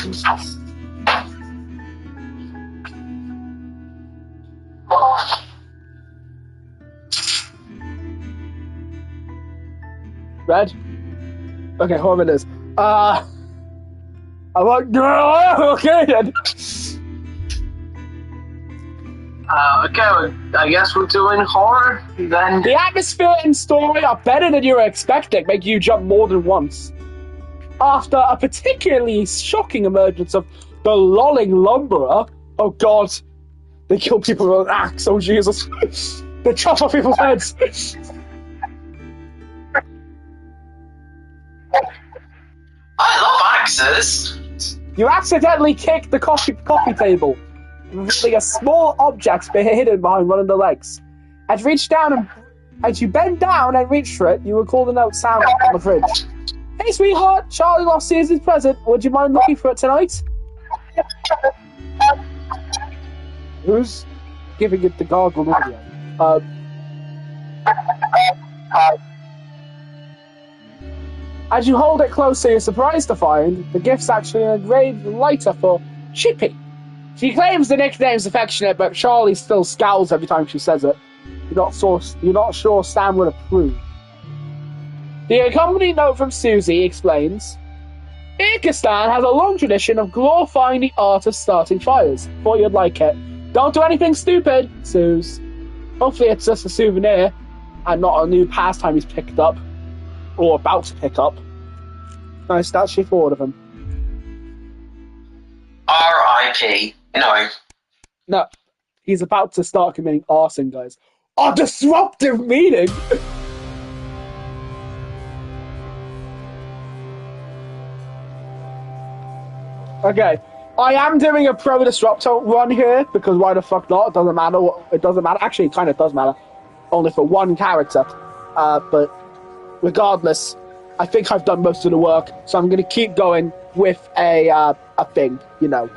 Red? Okay, horror it is. I'm like, okay then. Okay, I guess we're doing horror then. The atmosphere and story are better than you were expecting, make you jump more than once. After a particularly shocking emergence of the lolling lumberer, oh god, they kill people with an axe, oh Jesus, they chop off people's heads. I love axes. You accidentally kick the coffee table, revealing a small object hidden behind one of the legs. As you bend down and reach for it, you recall the note sound on the fridge. Hey sweetheart, Charlie lost Susan's present. Would you mind looking for it tonight? Who's giving it the gargle audio? As you hold it closer, you're surprised to find the gift's actually an engraved lighter for Chippy. She claims the nickname's affectionate, but Charlie still scowls every time she says it. You're not sure Stan would approve. The accompanying note from Susie explains, Kyrgyzstan has a long tradition of glorifying the art of starting fires. Thought you'd like it. Don't do anything stupid, Suze. Hopefully it's just a souvenir, and not a new pastime he's picked up. Or about to pick up. Nice, that's she forward of him. R.I.P. No. No. He's about to start committing arson, guys. A disruptive meeting! Okay. I am doing a pro disruptor run here, because why the fuck not? It doesn't matter. It doesn't matter. Actually, it kind of does matter. Only for one character. But regardless, I think I've done most of the work, so I'm going to keep going with a thing, you know.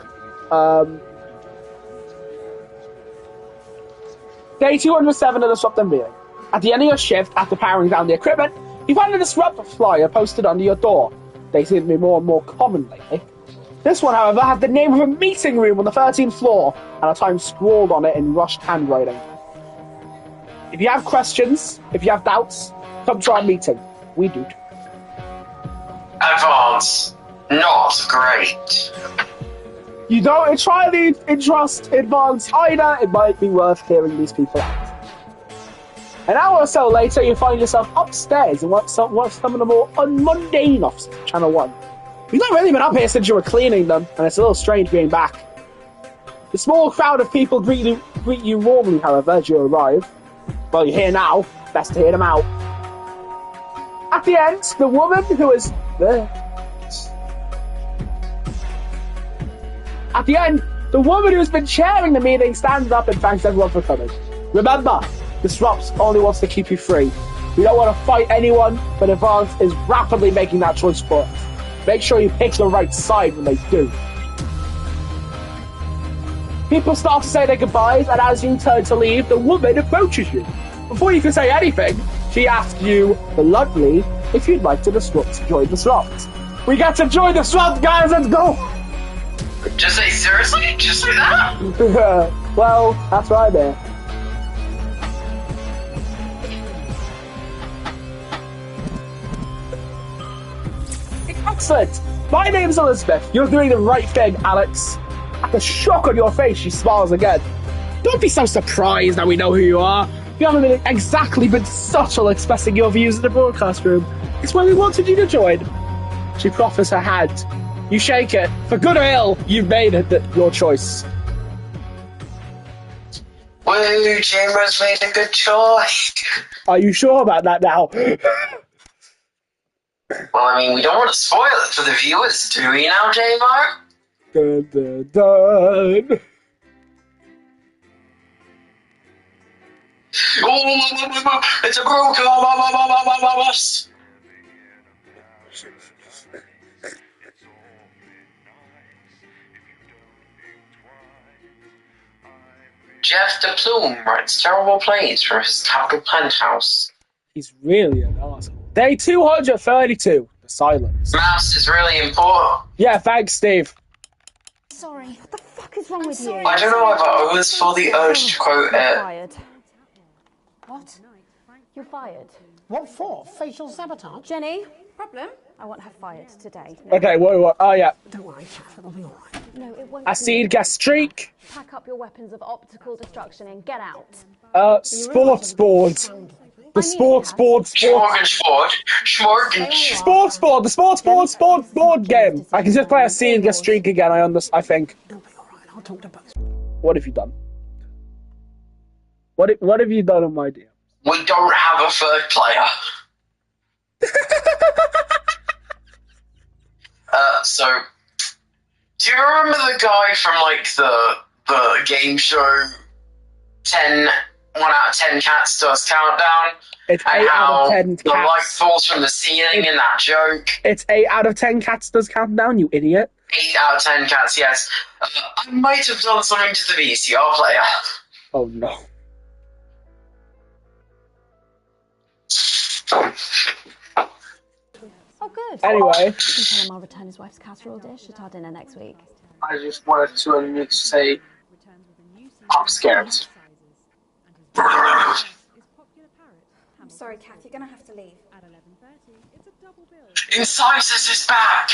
Day 207 of the Disruptive Meeting. At the end of your shift, after powering down the equipment, you find a Disruptor flyer posted under your door. They seem to be more and more common lately. This one, however, has the name of a meeting room on the 13th floor, and a time scrawled on it in rushed handwriting. If you have questions, if you have doubts, come to our meeting. We do. Advance. Not great. You don't entirely trust Advance either. It might be worth hearing these people out. An hour or so later, you find yourself upstairs and watch some of the more mundane offices of Channel 1. You've not really been up here since you were cleaning them, and it's a little strange being back. The small crowd of people greet you warmly, however, as you arrive. Well, you're here now. Best to hear them out. At the end, the woman who is there. At the end, the woman who's been chairing the meeting stands up and thanks everyone for coming. Remember, Disrupt only wants to keep you free. We don't want to fight anyone, but Advance is rapidly making that choice for us. Make sure you pick the right side when they do. People start to say their goodbyes, and as you turn to leave, the woman approaches you. Before you can say anything, she asks you, bluntly, if you'd like to join Disrupt. We get to join Disrupt, guys, let's go! Just say, seriously? Just like that? Well, that's right there. Excellent! My name's Elizabeth. You're doing the right thing, Alex. At the shock on your face, she smiles again. Don't be so surprised that we know who you are. You haven't exactly been subtle expressing your views in the broadcast room. It's where we wanted you to join. She proffers her hand. You shake it. For good or ill, you've made it your choice. Woo, Jimbo's made a good choice. Are you sure about that now? Well, I mean, we don't want to spoil it for the viewers, do we now, J-Mar? Dun, dun, dun. Oh, it's a broken. Jeff the Plume writes terrible plays from his capital penthouse. He's really an asshole. Day 232, the silence. Maths is really important. Yeah, thanks, Steve. Sorry, what the fuck is wrong with you? I don't know if I was for the urge to quote it. Fired. What? You're fired. What for? Facial sabotage? Jenny, problem? I want her fired today. Okay, what? Oh, yeah. Don't worry, it'll be alright. No, it won't. Acid gas streak. Pack up your weapons of optical destruction and get out. Sports board. The sports board. Sports board game. I can just play acid gas streak again. I think. It'll be alright. I'll talk to Bugs. What have you done? What have you done on my dear? We don't have a third player. So, do you remember the guy from like the game show 1 out of 10 cats does countdown? It's and 8 how out of 10 the light falls from the ceiling in that joke. It's 8 out of 10 cats does countdown, you idiot. 8 out of 10 cats, yes. I might have done something to the VCR player. Oh no. Oh, good. Anyway. You can tell him I'll return his wife's casserole dish at our dinner next week. I just wanted to unmute to say, I'm scared. I'm sorry, Kath, you're gonna have to leave. Incisors is back!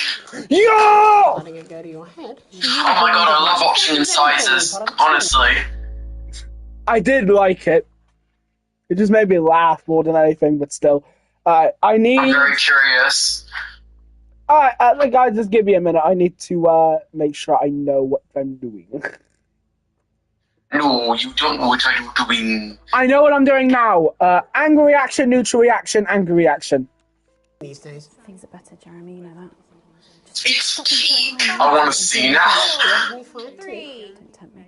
Yo! Letting it go to your head. Oh my god, I love watching Incisors, honestly. I did like it. It just made me laugh more than anything, but still. I'm very curious. Guys, just give me a minute. I need to make sure I know what I'm doing. No, you don't know what I'm doing. I know what I'm doing now. Angry reaction, neutral reaction, angry reaction. These days. Things are better, Jeremy, you know that. It's cheek. I want to see now. 3. Don't tempt me.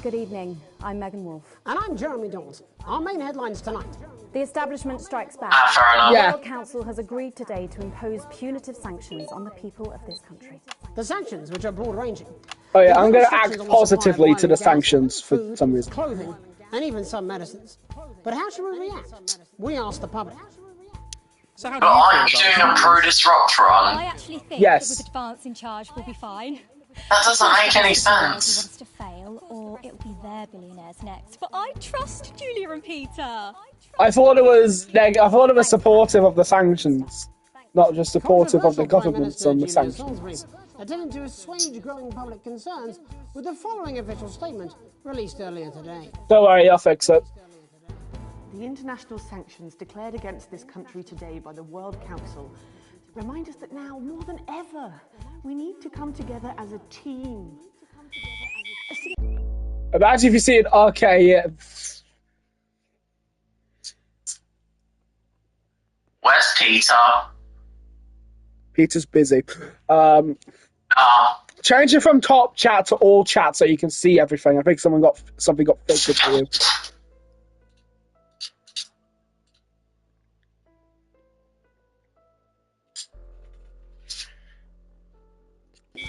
Good evening. I'm Megan Wolfe. And I'm Jeremy Dawson. Our main headlines tonight. The establishment strikes back. Fair enough. The World Council has agreed today to impose punitive sanctions on the people of this country. The sanctions, which are broad-ranging. Oh yeah, I'm going to act positively to the sanctions for some reason. Clothing, and even some medicines. But how should we react? We asked the public. So but I'm doing a pro-disrupt run. I actually think yes. that with advance in charge we'll be fine. That doesn't make any sense. Wants to fail, or it'll be their billionaires next. But I trust Julia and Peter. I thought it was supportive of the sanctions, not just supportive of the governments on the sanctions. Attempting to assuage growing public concerns with the following official statement released earlier today. Don't worry, I'll fix it. The international sanctions declared against this country today by the World Council remind us that now, more than ever, we need to come together as a team. Imagine if you see an okay. Where's Peter? Peter's busy. Change it from top chat to all chat so you can see everything. I think something got filtered for you.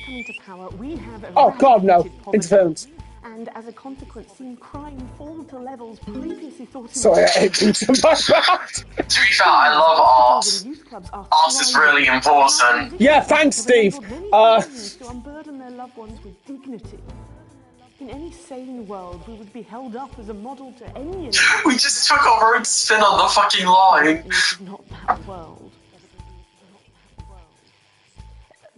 Coming to power, we have oh God, no! Interference. And as a consequence, seen crime fall to levels previously thought. Sorry, I hate Peter by that. To be fair, I love art. Art is really important. Yeah, thanks, Steve. To unburden their loved ones with dignity. In any sane world, we would be held up as a model to any. We just took our own spin on the fucking line. It's not that world.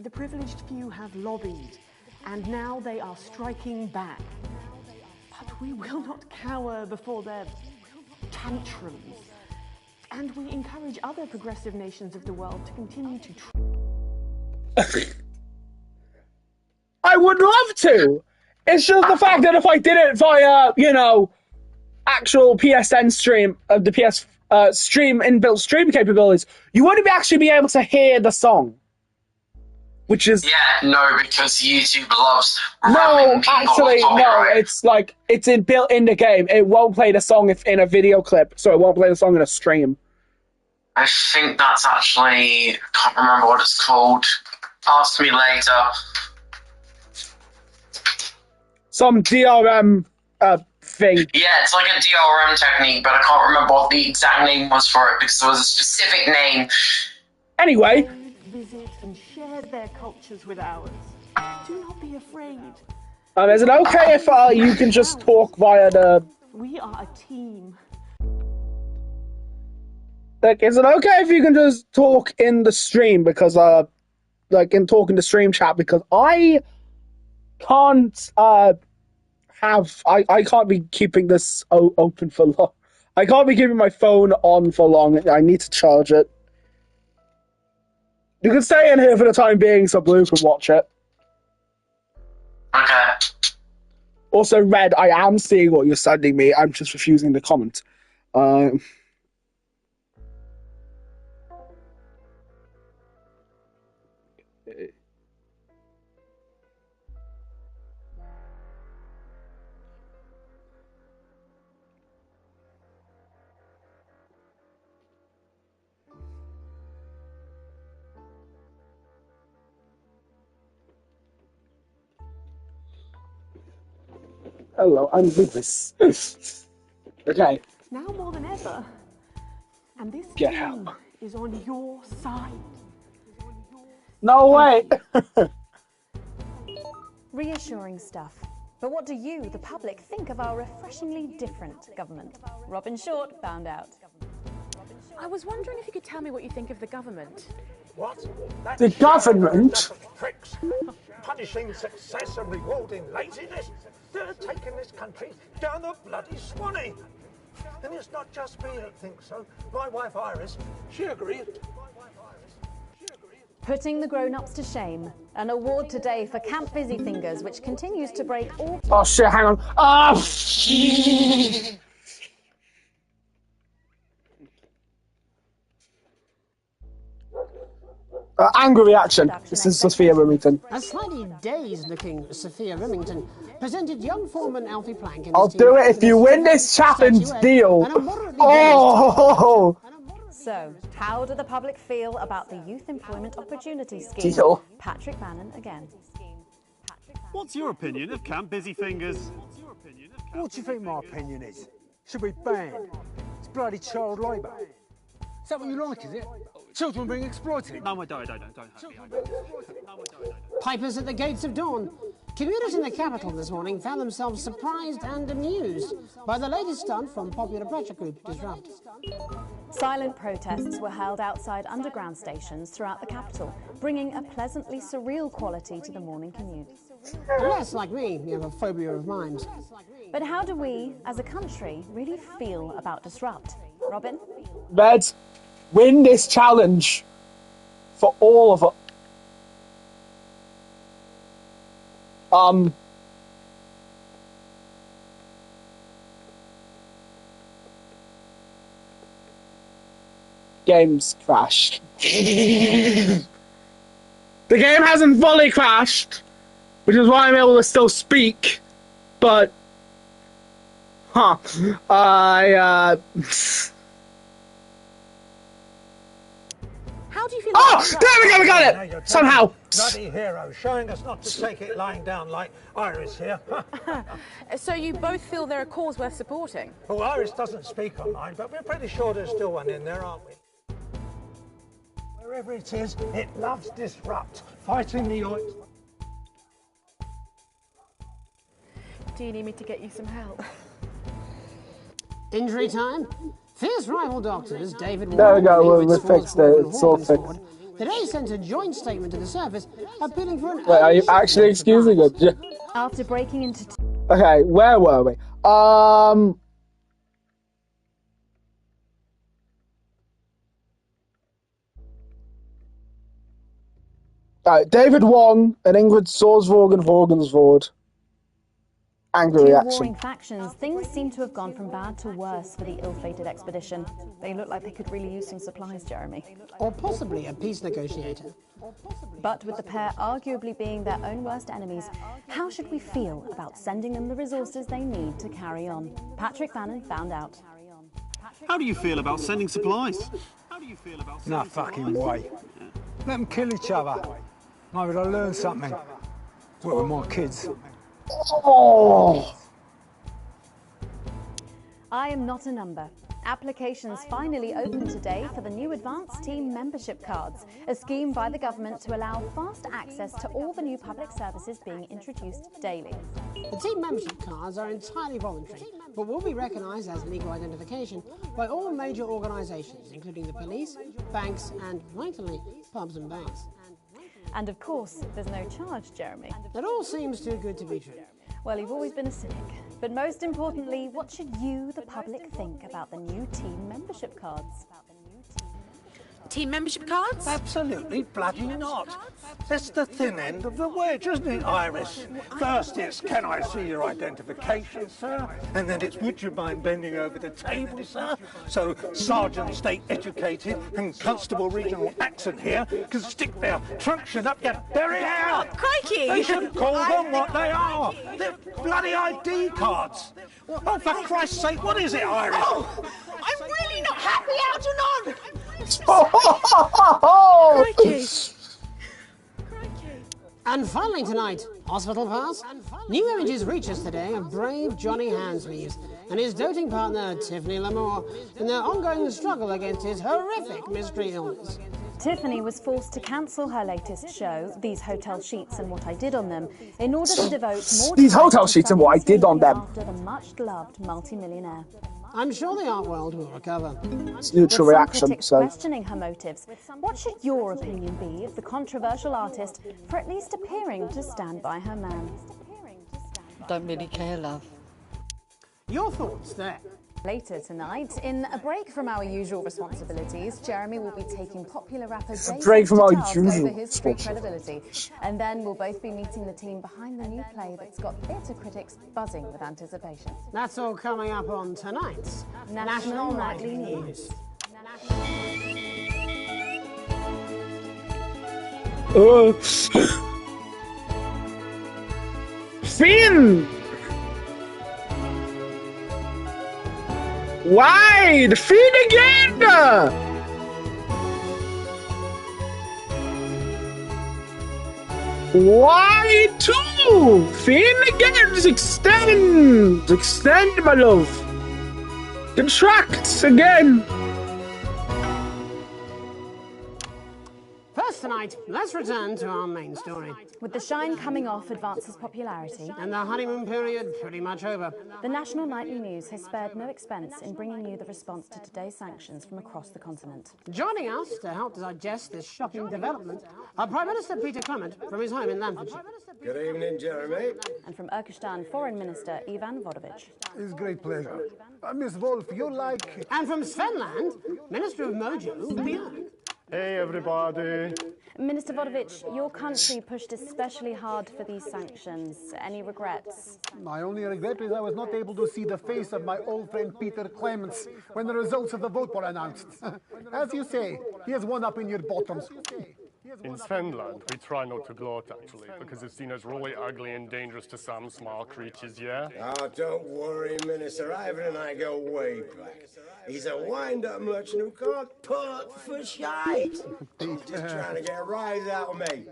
The privileged few have lobbied, and now they are striking back. But we will not cower before their tantrums. And we encourage other progressive nations of the world to continue to... I would love to! It's just the fact that if I did it via, actual PSN stream of the PS stream inbuilt stream capabilities, you wouldn't actually be able to hear the song. which is no, because YouTube loves no, people actually, with no. copyright. It's like it's built in the game. It won't play the song if in a video clip, so it won't play the song in a stream. I think that's actually, can't remember what it's called. Ask me later. Some DRM thing. Yeah, it's like a DRM technique, but I can't remember what the exact name was for it because there was a specific name. Anyway. Visit and share their cultures with ours. Do not be afraid. Is it okay if you can just talk via the... We are a team. Like, is it okay if you can just talk in the stream? Because, like, in the stream chat, because I can't, I can't be keeping this open for long. I can't be keeping my phone on for long. I need to charge it. You can stay in here for the time being so Blue can watch it. Okay. Also, Red, I am seeing what you're sending me. I'm just refusing to comment. Hello, I'm Lucas. Okay. Now more than ever. And this Get team help. is on your side. No way! Reassuring stuff. But what do you, the public, think of our refreshingly different government? Robin Short found out. I was wondering if you could tell me what you think of the government. What? The government? Pricks. Punishing success and rewarding laziness. They're taking this country down the bloody Swanee. And it's not just me that thinks so. My wife Iris, she agreed. Putting the grown-ups to shame. An award today for Camp Busy Fingers, which continues to break all... Oh shit, hang on. Ah! Angry reaction. This is Sophia Remington. A slightly dazed-looking Sophia Remington presented young foreman Alfie Plank. I'll do it if you win this challenge deal. Oh! So, how do the public feel about the Youth Employment Opportunity Scheme? Deal. Patrick Bannon again. What's your opinion of Camp Busy Fingers? What do you think my opinion is? Should be banned. It's bloody child labour. Is that what you like, is it? Children being exploited? No, I don't. Pipers at the gates of dawn. Commuters in the capital this morning found themselves surprised and amused by the latest stunt from popular pressure group Disrupt. Silent protests were held outside underground stations throughout the capital, bringing a pleasantly surreal quality to the morning commute. Unless, like me, you have a phobia of mimes. But how do we, as a country, really feel about Disrupt? Robin? Red, win this challenge for all of us. Game's crashed. The game hasn't fully crashed, which is why I'm able to still speak, but... How do you feel Oh, there we go, we got it! Somehow! Bloody hero, showing us not to take it lying down like Iris here. So you both feel they're a cause worth supporting? Well, Iris doesn't speak online, but we're pretty sure there's still one in there, aren't we? Wherever it is, it loves Disrupt, fighting the oil. Do you need me to get you some help? Injury time? Fierce rival doctors, David There we Warren go, and we David fixed it, it's all fixed. today sent a joint statement to the service appealing for an... Wait, are you actually excusing it? After breaking into... Okay, where were we? David Wong and Ingrid Sorsvåg and Horgensvord angry Two reaction. warring factions, things seem to have gone from bad to worse for the ill-fated expedition. They look like they could really use some supplies, Jeremy. Or possibly a peace negotiator. But with the pair arguably being their own worst enemies, how should we feel about sending them the resources they need to carry on? Patrick Fannin found out. How do you feel about sending supplies? No fucking way. Let them kill each other. Maybe they'll learn something. What with my kids? Oh! I am not a number. Applications finally opened today for the new Advanced Team membership cards, a scheme by the government to allow fast access to all the new public services being introduced daily. The team membership cards are entirely voluntary, but will be recognised as legal identification by all major organisations, including the police, banks and, rightfully, pubs and bars. And of course, there's no charge, Jeremy. It all seems too good to be true. Well, you've always been a cynic. But most importantly, what should you, the public, think about the new team membership cards? Team membership cards? Absolutely bloody not. That's the thin end of the wedge, isn't it, Iris? First it's, can I see your identification, sir? And then it's, would you mind bending over the table, sir? So Sergeant State Educated and Constable Regional Accent here can stick their truncheon up your berry hair. Crikey! They should call them what they are. They're bloody ID cards. Oh, for Christ's sake, what is it, Iris? Oh, I'm really not happy, Algernon! And finally tonight, Hospital Pass. New images reach us today of brave Johnny Handsleeves and his doting partner Tiffany Lamour in their ongoing struggle against his horrific mystery illness. Tiffany was forced to cancel her latest show, These Hotel Sheets and What I Did on Them, in order to devote more These time hotel to sheets and what I did on them. after the much-loved multimillionaire. I'm sure the art world will recover. It's neutral With some reaction, critics so. questioning her motives, what should your opinion be of the controversial artist for at least appearing to stand by her man? Don't really care, love. Your thoughts there? Later tonight, in a break from our usual responsibilities, Jeremy will be taking popular rapper Jay break from our to task usual over his street credibility. And then we'll both be meeting the team behind the new play that's got theatre critics buzzing with anticipation. That's all coming up on tonight's National Nightly News. Finn! Wide! Finn again! Wide too! Finn again! Just extend! Extend, my love! Contract again! First tonight, let's return to our main story. With the shine coming off Advance's popularity and the honeymoon period pretty much over, the National Nightly News has spared no expense in bringing you the response to today's sanctions from across the continent. Joining us to help digest this shocking development are Prime Minister Peter Clement from his home in Lanfordshire. Good evening, Jeremy. And from Urkistan, Foreign Minister Ivan Vodovich. It's a great pleasure. Miss Wolf, you like... And from Svenland, Minister of Mojo, Björn. Hey, everybody. Minister Vodovich, your country pushed especially hard for these sanctions. Any regrets? My only regret is I was not able to see the face of my old friend Peter Clements when the results of the vote were announced. As you say, he has one up in your bottoms. In Svenland, we try not to gloat, actually, because it's seen as really ugly and dangerous to some small creatures, yeah? Oh, don't worry, Minister. Ivan and I go way back. He's a wind-up merchant who can't put up for shite. He's just trying to get a rise out of me.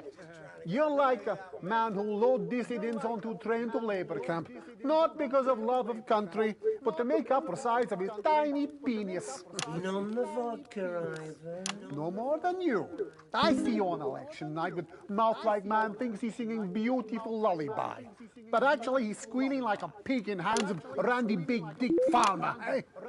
You're like a man who load dissidents onto train to labor camp, not because of love of country, but to make up for size of his tiny penis. None the vodka, Ivan. No more than you. I see you on election night with mouth like man thinks he's singing beautiful lullaby. But actually he's squealing like a pig in hands of Randy Big Dick Farmer.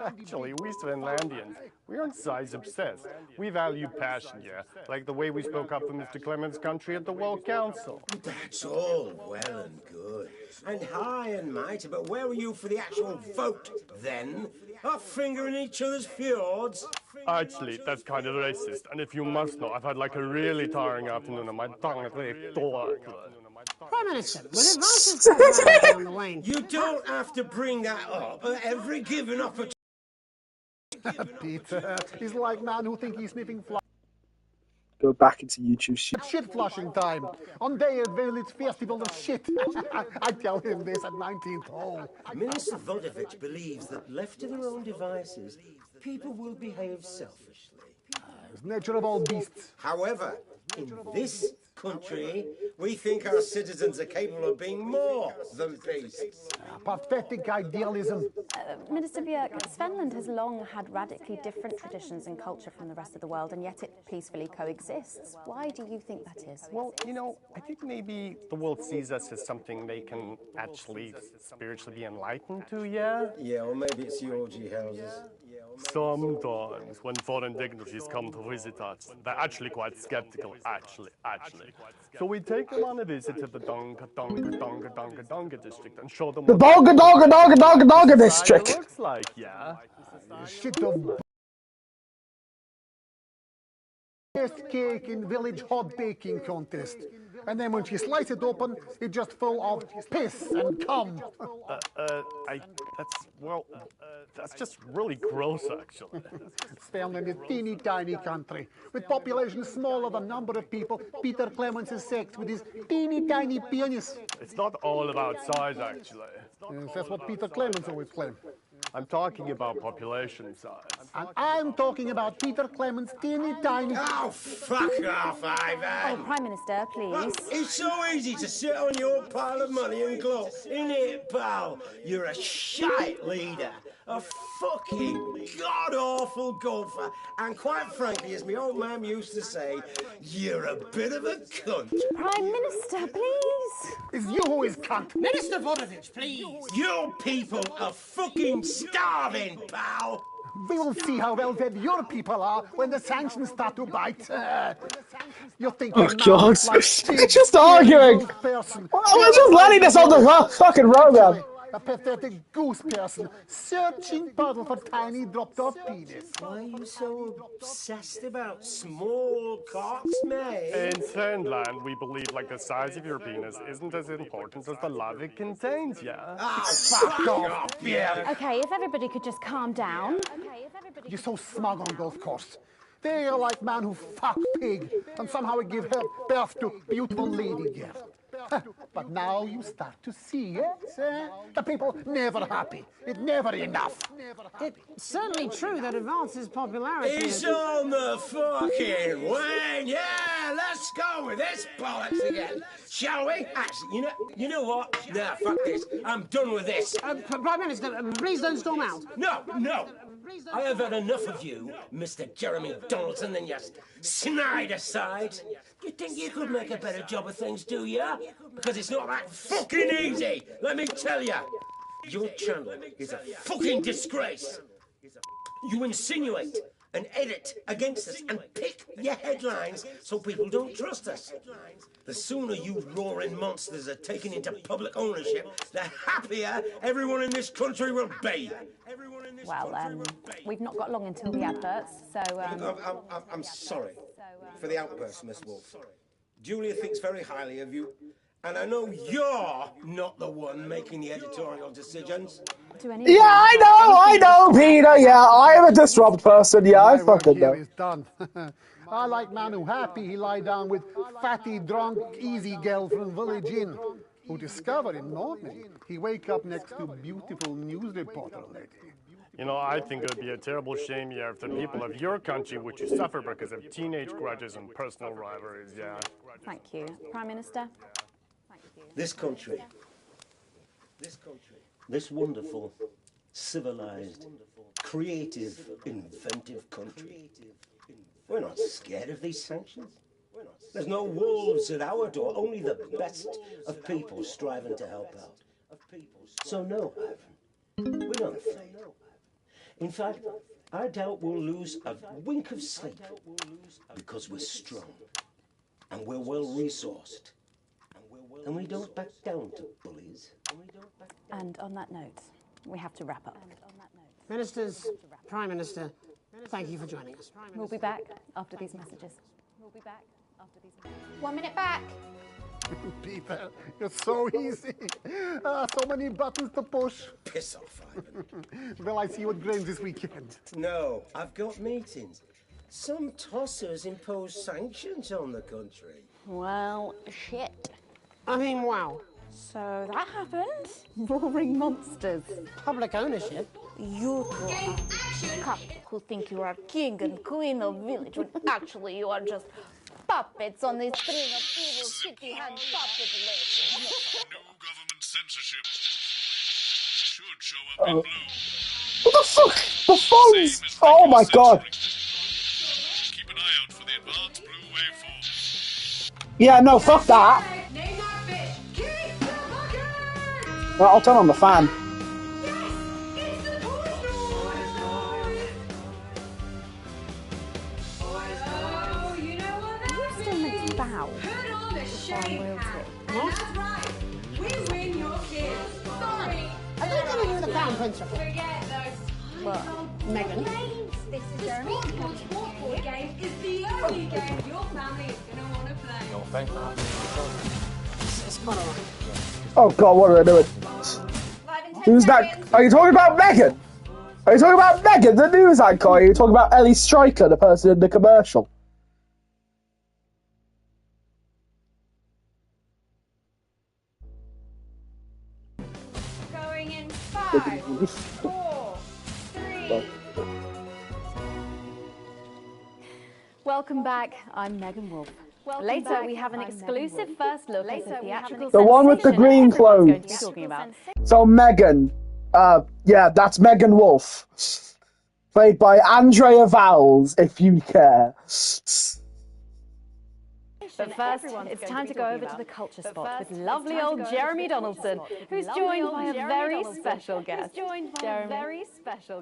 Actually, we Svenlandians, we aren't size obsessed. We value passion, yeah? Like the way we spoke up for Mr. Clements' country at the World Council. That's all well and good. And high and mighty, but where were you for the actual vote, then? Our finger in each other's fjords? Actually, that's kind of racist. And if you must know, I've had like a really tiring afternoon and my tongue is really dark. Prime Minister, with advances popularity on the wane. You don't have to bring that up at every given opportunity. Peter, he's like man who think he's sniffing flies. Go back into YouTube shit. Shit flushing time. On day at Village Festival of Shit. I tell him this at 19th hole. Minister Vodovich believes that left to their own devices, people will behave selfishly. It's nature of all beasts. However, in this country, we think our citizens are capable of being more than beasts. Pathetic idealism. Minister Björk, Svenland has long had radically different traditions and culture from the rest of the world, and yet it peacefully coexists. Why do you think that is? Well, you know, I think maybe the world sees us as something they can actually spiritually be enlightened to, yeah? Yeah, or maybe it's the orgy houses. Sometimes, when foreign dignitaries come to visit us, they're actually quite skeptical, actually. So we take them on a visit to the Donga district and show them The Donga district. It looks like, yeah. Shit of best cake in village hot baking contest. And then when she slices it open, it's just full of piss and cum. That's just really gross, actually. Svenland is a teeny tiny country. With population smaller than number of people, Peter Clemens is sex with his teeny tiny penis. It's not all about size, actually. Yes, that's what Peter Clemens always claimed. I'm talking about population size. And I'm talking about Peter Clemens' teeny tiny... Oh, fuck off, Ivan! Oh, Prime Minister, please. Well, it's so easy to sit on your pile of money and gloat, isn't it, pal? You're a shite leader. A fucking god-awful golfer. And quite frankly, as my old man used to say, you're a bit of a cunt. Prime Minister, please. It's you who is cunt. Minister Vodovich, please. You people are fucking starving, pal. We will see how well fed your people are when the sanctions start to bite. You're thinking God, like they're just arguing. We're just letting this on the fucking program. A pathetic goose person searching puddle for tiny dropped-off penis. Why are you so obsessed about small cocks, mate? In Sandland, we believe like the size of your penis isn't as important as the love it contains, yeah? Oh, fuck off, yeah. Okay, if everybody could just calm down. You're so smug on golf course. They are like man who fuck pig and somehow give her birth to beautiful lady girl. But now you start to see it. The people never happy. It's never enough. It's certainly true that advances popularity... It's on the fucking wane. Yeah, let's go with this bollocks again. Shall we? Actually, you know what? Nah, fuck this. I'm done with this. Prime Minister, please don't storm out. No. I have had enough of you, Mr. Jeremy Donaldson, and your snide aside. You think you could make a better job of things, do you? Because it's not that fucking easy, let me tell you. Your channel is a fucking disgrace. You insinuate and edit against us and pick your headlines so people don't trust us. The sooner you roaring monsters are taken into public ownership, the happier everyone in this country will be. Well, we've not got long until the adverts, so... I'm sorry for the outburst, Miss Wolfe. Julia thinks very highly of you, and I know you're not the one making the editorial decisions. Yeah, I know, Peter, yeah, I am a disrupt person, yeah, I fucking know. It's done. I like man who happy he lie down with fatty, drunk, easy girl from Village Inn, who discover in morning he wake up next to beautiful news reporter lady. You know, I think it would be a terrible shame, yeah, if the people of your country would you suffer because of teenage grudges and personal rivalries, yeah. Thank you. Prime Minister? This country, this wonderful, civilized, creative, inventive country, we're not scared of these sanctions. There's no wolves at our door, only the best of people striving to help out. So no, Ivan, we don't fail. In fact, I doubt we'll lose a wink of sleep because we're strong and we're well-resourced and we don't back down to bullies. And on that note, we have to wrap up. Ministers, Prime Minister, thank you for joining us. We'll be back after these messages. 1 minute back. Peter, you're so easy. So many buttons to push. Piss off, Ivan. Well, I see you at Grange this weekend. No, I've got meetings. Some tossers impose sanctions on the country. Well, shit. I mean, wow. So that happened? Roaring monsters. Public ownership. You couple who think you are king and queen of village when actually you are just puppets on this string of evil shitty-hand puppet legs. New government censorship should show up in blue. What the fuck? The phones! Oh my god! Keep an eye out for the advanced blue waveform. Yeah, no, fuck that. Well, I'll turn on the fan. Bow. That's right. We win your kids. Sorry. Are you going to do the Crown Prince report? Forget those. Well, Meghan. This is the sport game is the only game your family is going to want to play. No, thank you. It's quite alright. Oh god, what are I doing? Who's that? Are you talking about Megan? Are you talking about Megan, the news anchor? Or are you talking about Ellie Stryker, the person in the commercial? Going in 5, 4, 3. Welcome back. I'm Megan Wolf. Later, we have an exclusive first look at the theatrical The one with the green clothes. talking about. So Megan, yeah, that's Megan Wolf, played by Andrea Vowles, if you care. But first, it's time to go over to the culture spot with lovely old Jeremy Donaldson, who's joined by a very special guest.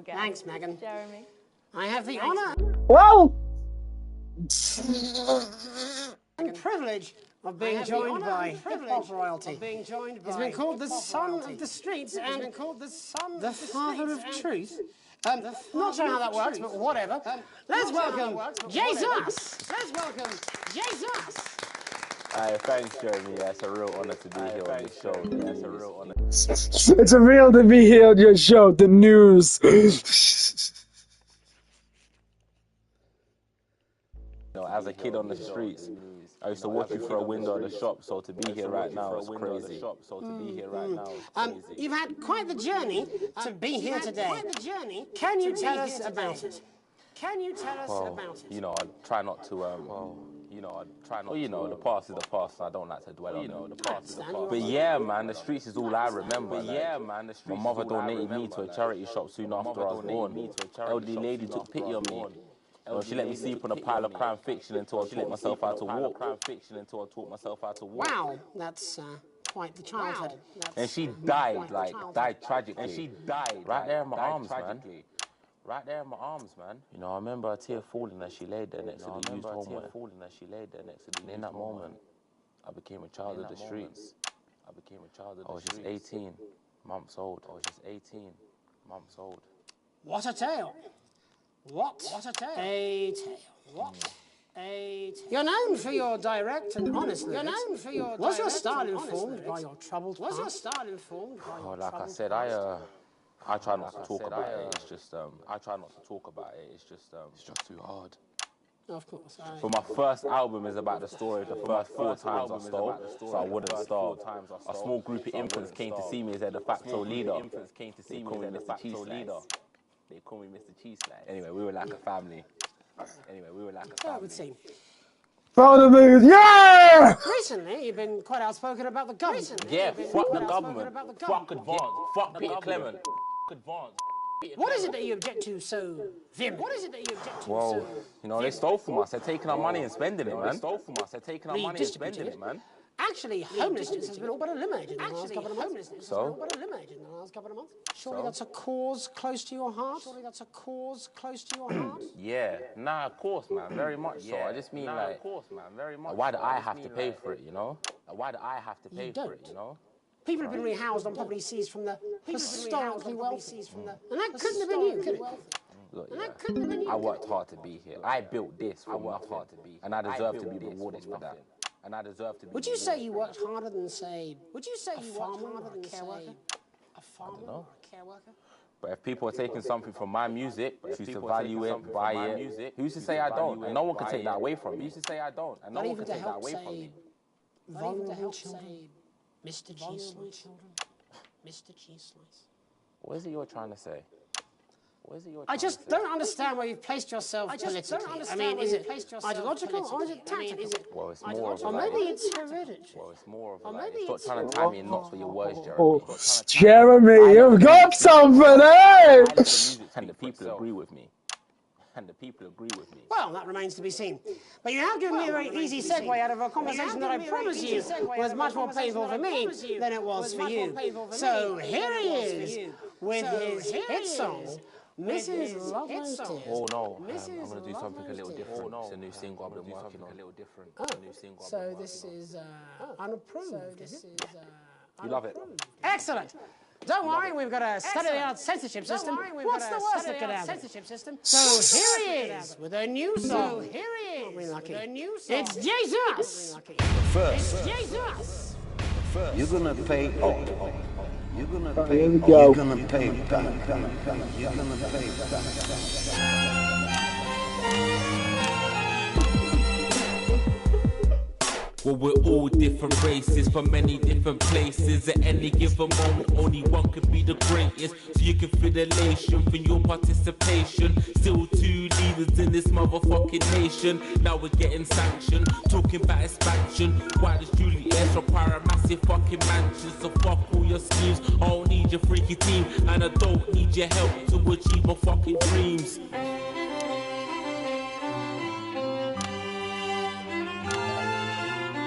Thanks, Megan. Jeremy. I have the honour Well, and privilege of being joined by hip-hop royalty. He's been called the son of the streets and the father of truth. Not sure how that works, but whatever. Let's welcome Jesus! Let's welcome Jesus! Thanks, Jeremy. Yeah, it's a real honour to be here on the show. Yeah, it's a real honour. it's a real to be here on your show, the news. You know, as a kid on the streets, I used to watch you through a window of the shop, so to be here right now is crazy. You've had quite the journey to be here today. Can you tell us about it? You know, I try not to, the past is the past, so I don't like to dwell on it. But yeah, man, the streets is all I remember. My mother donated me to a charity shop soon after I was born. Elderly lady took pity on me. She let me sleep on a pile of crime fiction until I taught myself how to walk. Wow, that's quite the childhood. And she died tragically. Right there in my arms, man. You know, I remember a tear falling as she laid there next to the used homeware. And in that moment, I became a child of the streets. I was just 18 months old. What a tale. What a tale. You're known for your direct and honest lyrics. Was your style informed by your troubled past? Oh, like I said, I try not to talk about it. It's just, it's just too hard. Of course. But my first album is about the story of the first 4 times I stole, so I wouldn't starve. A small group of infants came to see me as their de facto leader. They call me Mr. Cheese Slice. They call me Mr. Cheese Slice. Anyway, we were like a family. That would seem. Follow the mood, yeah! Recently, you've been quite outspoken about the government. Yeah, fuck the government. Fuck Advance. Fuck Peter Clement. What is it that you object to so vehemently? Well, you know, they stole from us. They're taking our money and spending it, man. Actually, homelessness has been all but eliminated in the last couple of months. Surely that's a cause close to your heart? Yeah, nah, of course, man, very much so. I just mean, why do I have to pay for it, you know? People have been rehoused on property seized from the historically wealthy. And that couldn't have been you, could it? Look, I worked hard to be here. I built this. I worked hard to be here. And I deserve to be rewarded for that. and I deserve to be. Would you say you worked harder than, say, a farmer or a care worker? A farmer or a care worker? But if people are taking something from my music, choose to value it, buy it, who's to say I don't? And no one can take that away from me. Who's to say I don't? And no one can take that away from me. Vulnerable children, Mr. G-Slice. Mr. G-Slice. What is it you're trying to say? What is it you're I just don't understand where you've placed yourself politically. I mean, is it ideological or is it tactical? Well, it's more of or maybe it's hereditary. Well, it's more of like, stop trying to tie me in knots with your words, Jeremy. Oh, Jeremy, you've got something, eh? And the people agree with me. And the people agree with me. Well, that remains to be seen. But you have given me a very easy segue out of a conversation that I promise you was much more painful for me than it was for you. So here he is with his hit song, Mrs. Lover's Tears. Oh no, I'm going to do something a little different. It's a new single I've been working on. A little different. So this is unapproved. You love it? Excellent. Don't worry, we've got a state-of-the-art censorship system. What's the worst that could happen? So here he is with a new song. It's Jesus. First, It's Jesus. you're gonna pay up. You're gonna pay Here we up. go. You're gonna pay back. You're gonna pay back. Well, we're all different races from many different places. At any given moment, only one can be the greatest. So you can feel elation from your participation. Still two leaders in this motherfucking nation. Now we're getting sanctioned, talking about expansion. Why does Julius require a massive fucking mansion? So fuck all your schemes. I don't need your freaky team, and I don't need your help to achieve my fucking dreams.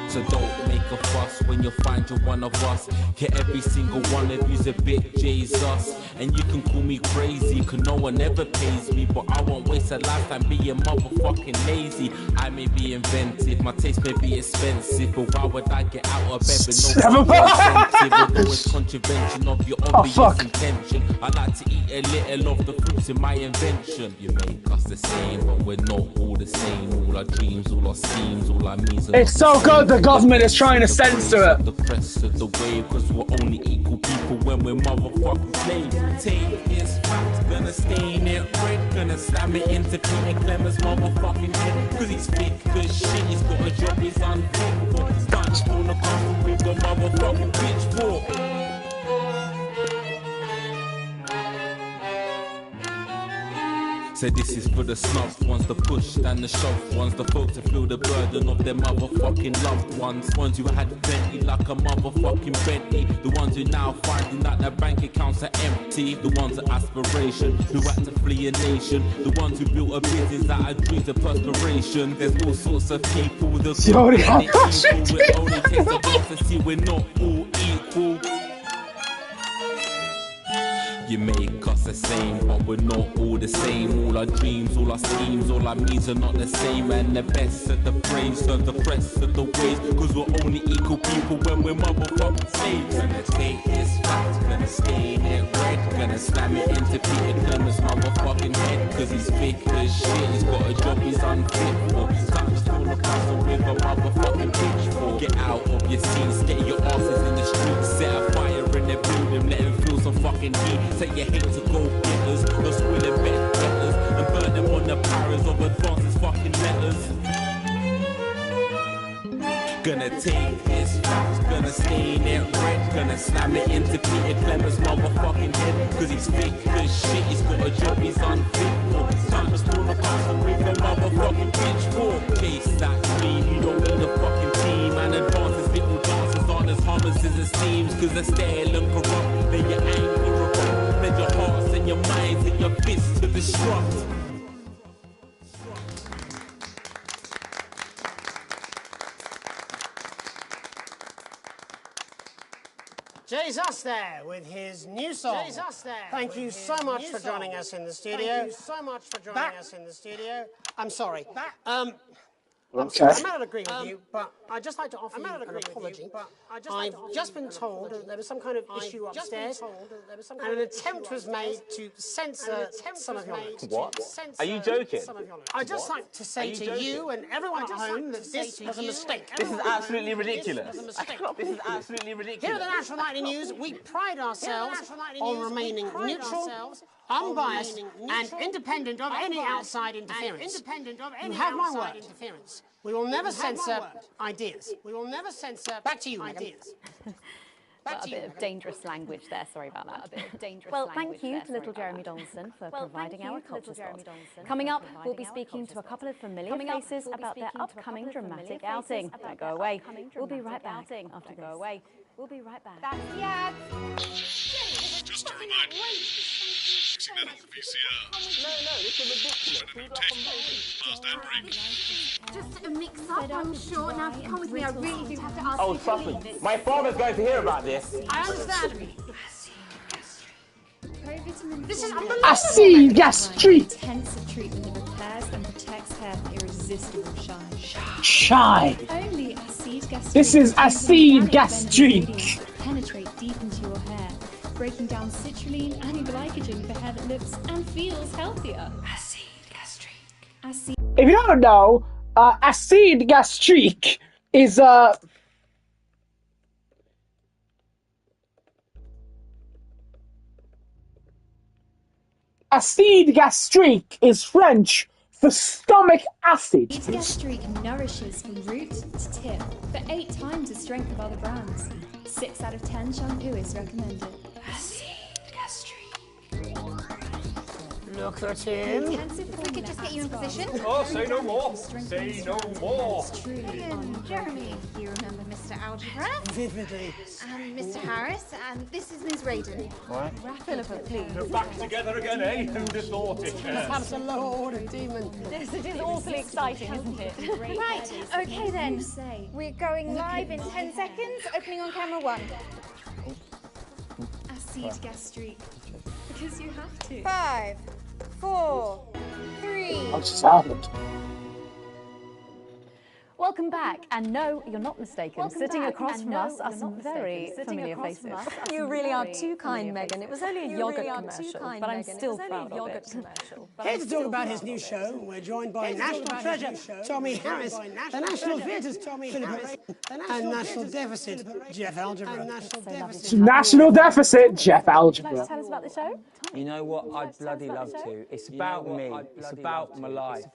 So don't make a fuss when you find you're one of us. Get every single one of you's a bit Jesus. And you can call me crazy, cause no one ever pays me. But I won't waste a lifetime being motherfucking lazy. I may be inventive, my taste may be expensive, but why would I get out of bed with no incentive? Although it's contravention of your obvious intention. I like to eat a little of the fruits in my invention. You make us the same, but we're not all the same. All our dreams, all our schemes, all our means. It's so good the government is trying to censor it. The crest of the wave, cause we're only equal people when we're motherfucking slaves. Take this fact, gonna stain it red, gonna slam it into Peter Clemens' motherfucking head. Cause he's thick as shit, he's got a job, he's unfit. But he's done on the castle with the motherfucking pitchfork. So this is for the snubbed ones, the pushed and the shoved ones, the folks that feel the burden of their motherfucking loved ones who had plenty like a motherfucking Bentley, the ones who now finding that their bank accounts are empty, the ones of aspiration who had to flee a nation, the ones who built a business out of dreams of perspiration. There's all sorts of people that it only takes a while to see we're not all equal. You make us the same, but we're not all the same. All our dreams, all our schemes, all our means are not the same. And the best of the praise, serve the rest of the ways. Cause we're only equal people when we're motherfucking slaves. Gonna take this fact, gonna stain it red, gonna slam it into Peter Clemens' motherfucking head. Cause he's thick as shit, he's got a job he's unfit for. Can't just fall across with a motherfucking pitchfork. Get out of your seats, get your asses in the streets. Set a fire in their building, let them feel some fucking heat. Say you hate to go getters, no squilling bet getters, and burn them on the powers of advances fucking letters. Gonna take this fact, gonna stain it red, gonna slam it into Peter Clemens' motherfucking head. Cause he's thick as shit, he's got a job he's unfit for. Time to storm the castle with a motherfucking pitchfork. Chase that dream, you don't need a fucking team. And advances little dances on as hummus as it seems. Cause they're stale and corrupt, then you're angry revolt. Let your hearts and your minds and your fists to destruct. Jesus there with his new song. Thank you so much for joining us in the studio. I'm sorry. I'm sorry, I may not agree with you, but I'd just like to offer you an apology. I've just been told that there was some kind of issue upstairs, and an attempt was made to censor some of your notes. What? Are you joking? I'd just like to say to you and everyone at home that this was a mistake. This is absolutely ridiculous. This is absolutely ridiculous. Here at the National Nightly News, we pride ourselves on remaining neutral, unbiased, and independent of any outside interference. You have my word. We will never censor ideas. We will never censor. Back to you, ideas. A bit of dangerous language there. Sorry about that. A bit of dangerous language. Well, thank you to little Jeremy Donaldson for providing our culture spot. Coming up, we'll be speaking to a couple of familiar faces about their upcoming dramatic outing. Don't go away. We'll be right back after this. We'll be right back. That's the ad. Just a reminder. Fixing that old VCR. No, this is ridiculous. Past ad break. Just a mix-up, I'm sure. Now, if you come with me, I really do have to ask Oh, you trust to me. leave this. My father's going to hear about this. I understand. This is Acid gastric. Intensive treatment that repairs and protects hair from irresistible shine. Shine. Only acid gastric. This is acid gastric. Penetrate deep into your hair, breaking down citrulline and glycogen for hair that looks and feels healthier. Acid gastric. Acid. If you don't know, acid gastric is acid gastric is French for stomach acid. Acid gastric nourishes from root to tip for 8 times the strength of other brands. 6 out of 10 shampoo is recommended. Acid gastric. Look at him. If we could just get you in position. Oh, say no more. Say no more. Jeremy, you remember Mr. Algebra? Vividly. And Mr. Harris, and this is Ms. Raiden. What? Philippa, please. We're back together again, eh? Who'd have thought it? Perhaps a lower order demon. This is awfully exciting, isn't it? Right, okay then. We're going live in 10 seconds, opening on camera 1. Acid gastric. Because you have to. 5, 4, 3. I'm silent. Welcome back, and no, you're not mistaken. Sitting across from us are some very familiar faces. You really are too kind, Megan. It was only a yogurt commercial, but I'm still proud of it. Here to talk about his new show, we're joined by National Treasure Tommy Harris, the National Theatre's Philippa Raiden, and National Deficit Jeff Algebra. National deficit, Jeff Algebra. Tell us about the show. You know what? I'd bloody love to. It's about me. It's about my life.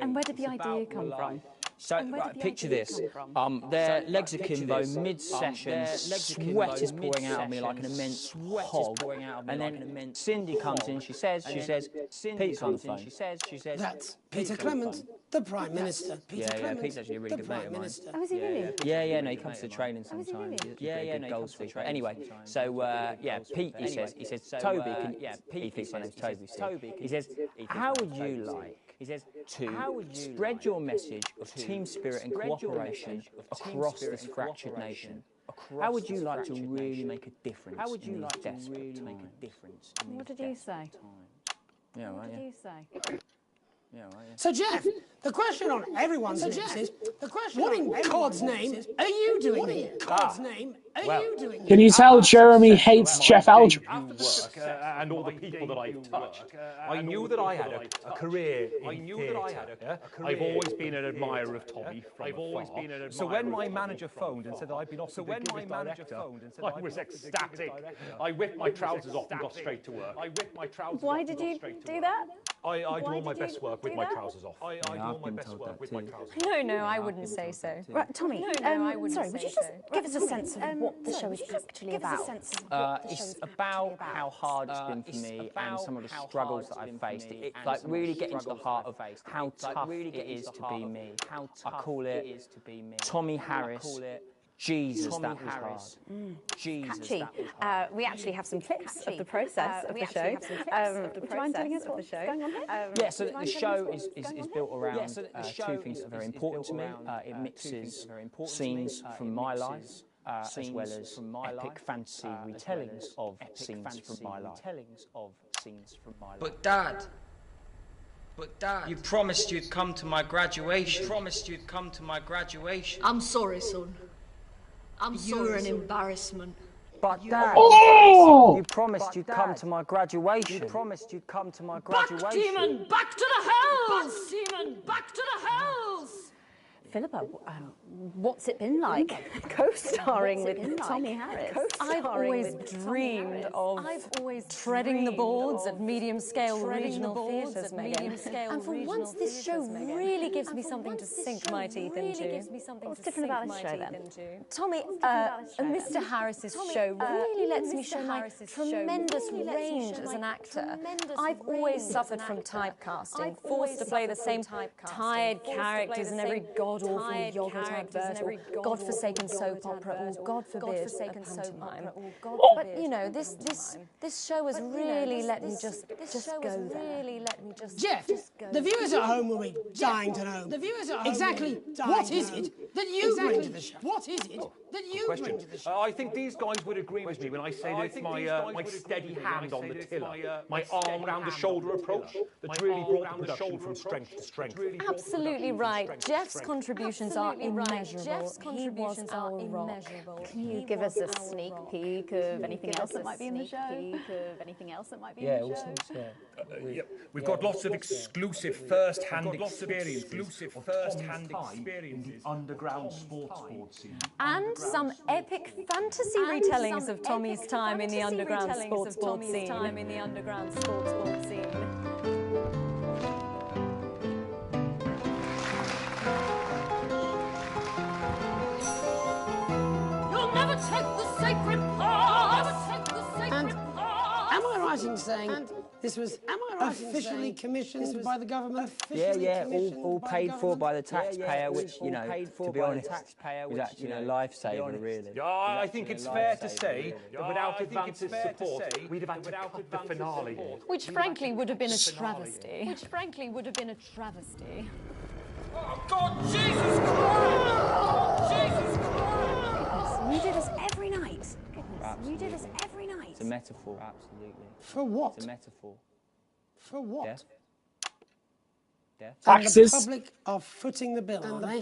And where did the idea come from? So, right, picture this. Their legs are akimbo, mid-session, sweat is pouring out of me like an immense hog. And then Cindy comes in, she says, Pete's on the phone. That's Peter Clement, the Prime Minister. Yeah, Pete's actually a really good mate of mine. Oh, is he really? Yeah, no, he comes to the training sometimes. Yeah, no, he comes to the training. Anyway, so, Pete, he says, Toby, he thinks my name's Toby. He says, how would you like to spread your message of team spirit and cooperation across this fractured nation? How would you like to really make a difference in these desperate times? What did you say? Yeah, right, What did you say? Yeah, right, yeah. So, Jeff, the question on everyone's lips is, what in God's name are you doing here? God's name are you doing here? Can you tell Jeremy hates Jeff Algebra? And all the people that I've touched. I knew that I had a career in theatre. I've always been an admirer of Tommy from afar. So when my manager phoned and said that I'd been offered the gig as director, I was ecstatic. I whipped my trousers off and got straight to work. Why did you do that? I do all my best work with my trousers off. I do all my best work with my trousers off. No, I wouldn't say so. Right, Tommy, sorry, would you just give us a sense of what the show is actually about? It's about how hard it's been for me and some of the struggles that I've faced. It's like really getting to the heart of how tough it is to be me. I call it Tommy Harris. Jesus, that was hard. Jesus, Catchy. that was hard. We actually have some clips of the process of the show. Do you mind telling us what's going on here? Yeah, so the show is built around two things that are very important to me. It mixes scenes from my life as well as epic fantasy retellings of scenes from my life. But Dad, But Dad, you promised you'd come to my graduation. I'm sorry, son. You're an embarrassment. But Dad, Oh! you promised you'd come to my graduation. Back, demon! Back to the hells! Demon! Back to the hells! Philippa, what's it been like co-starring with Tommy Harris? I've always dreamed of treading the boards at medium-scale regional theatres, Megan. And for once, this show really gives me something to sink my teeth into. What's different about this show, then? Tommy, Mr. Harris's show really lets me show my tremendous range as an actor. I've always suffered from typecasting, forced to play the same tired characters in every god-awful yogurt advert or godforsaken soap opera or, God forbid, a pantomime. But, you know, this show has really let me just go there. Jeff, the viewers at home will be dying to know exactly what is it that you bring to the show? What is it that you bring to the show? I think these guys would agree with me when I say that it's my steady hand on the tiller, my arm round the shoulder approach that's really brought the production from strength to strength. Absolutely right. Jeff's contributions are immeasurable. He was our rock. Can you give us a sneak peek of anything else that might be in the show? We've got lots of exclusive first-hand experiences of in the underground sports board scene. And some epic fantasy retellings of Tommy's time in the underground sports board scene. You'll never take the sacred path! Am I right in saying this was officially commissioned by the government? Yeah, all paid for by the taxpayer, which, you know, to be honest, was actually a lifesaver, really. Yeah, I think it's fair to say that without Advance's support, we'd have had to cut the finale. Which frankly would have been a travesty. Oh, God, Jesus Christ! Jesus Christ! You do this every night. You do this every night. It's a metaphor, absolutely. For what? It's a metaphor. For what? Death. And the public are footing the bill, are they?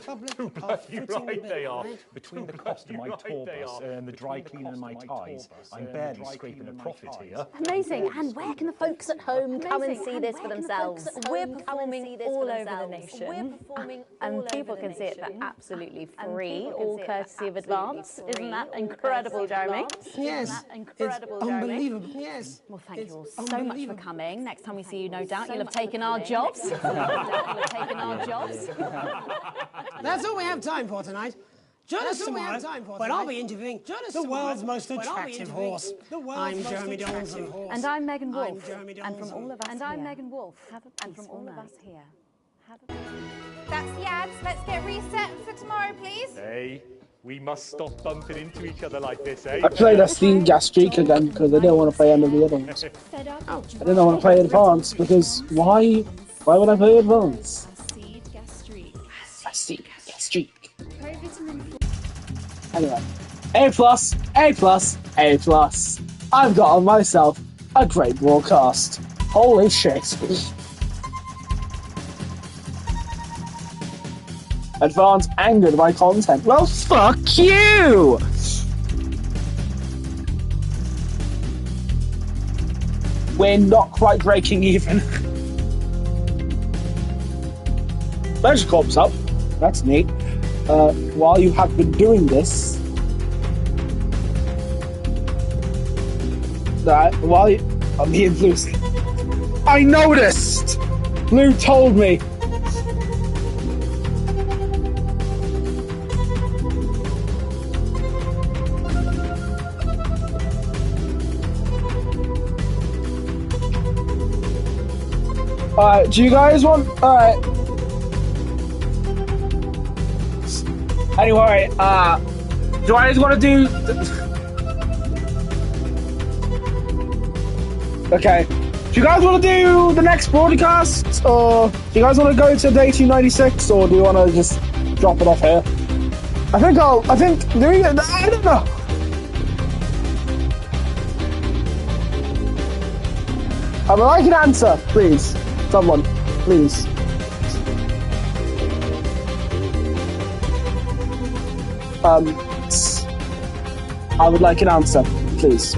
You're right, they are. Between the cost of my tour bus and the dry cleaner and my ties, I'm barely scraping a profit here. Amazing. And where can the folks at home come and see this for themselves? We're performing all over the nation. And people can see it for absolutely free, all courtesy of Advance. Isn't that incredible, Jeremy? Yes. It's unbelievable. Yes. Well, thank you all so much for coming. Next time we see you, no doubt, you'll have taken our jobs. That's all we have time for tonight. Join us tomorrow when I'll be interviewing the world's most attractive horse. I'm Jeremy Donaldson. And I'm Megan Wolf. And from all of us here. That's the ads. Let's get reset for tomorrow, please. Hey, we must stop bumping into each other like this, eh? I played a Steam Gas Streak again because I didn't want to play any of the other ones. I didn't want to play Advance because why would I play Advance? A Steam Gas Streak. Anyway, A+, I've got on myself a great broadcast. Holy shit. Advance angered by content. Well, fuck you! We're not quite breaking even. There's a corpse up. That's neat. While you have been doing this... me and Blue... I noticed! Blue told me! Alright, do you guys want... Alright. Anyway, do you guys want to do... Okay. Do you guys want to do the next broadcast? Or do you guys want to go to day 296? Or do you want to just drop it off here? I don't know. I would like an answer, please. Someone. please. I would like an answer, please.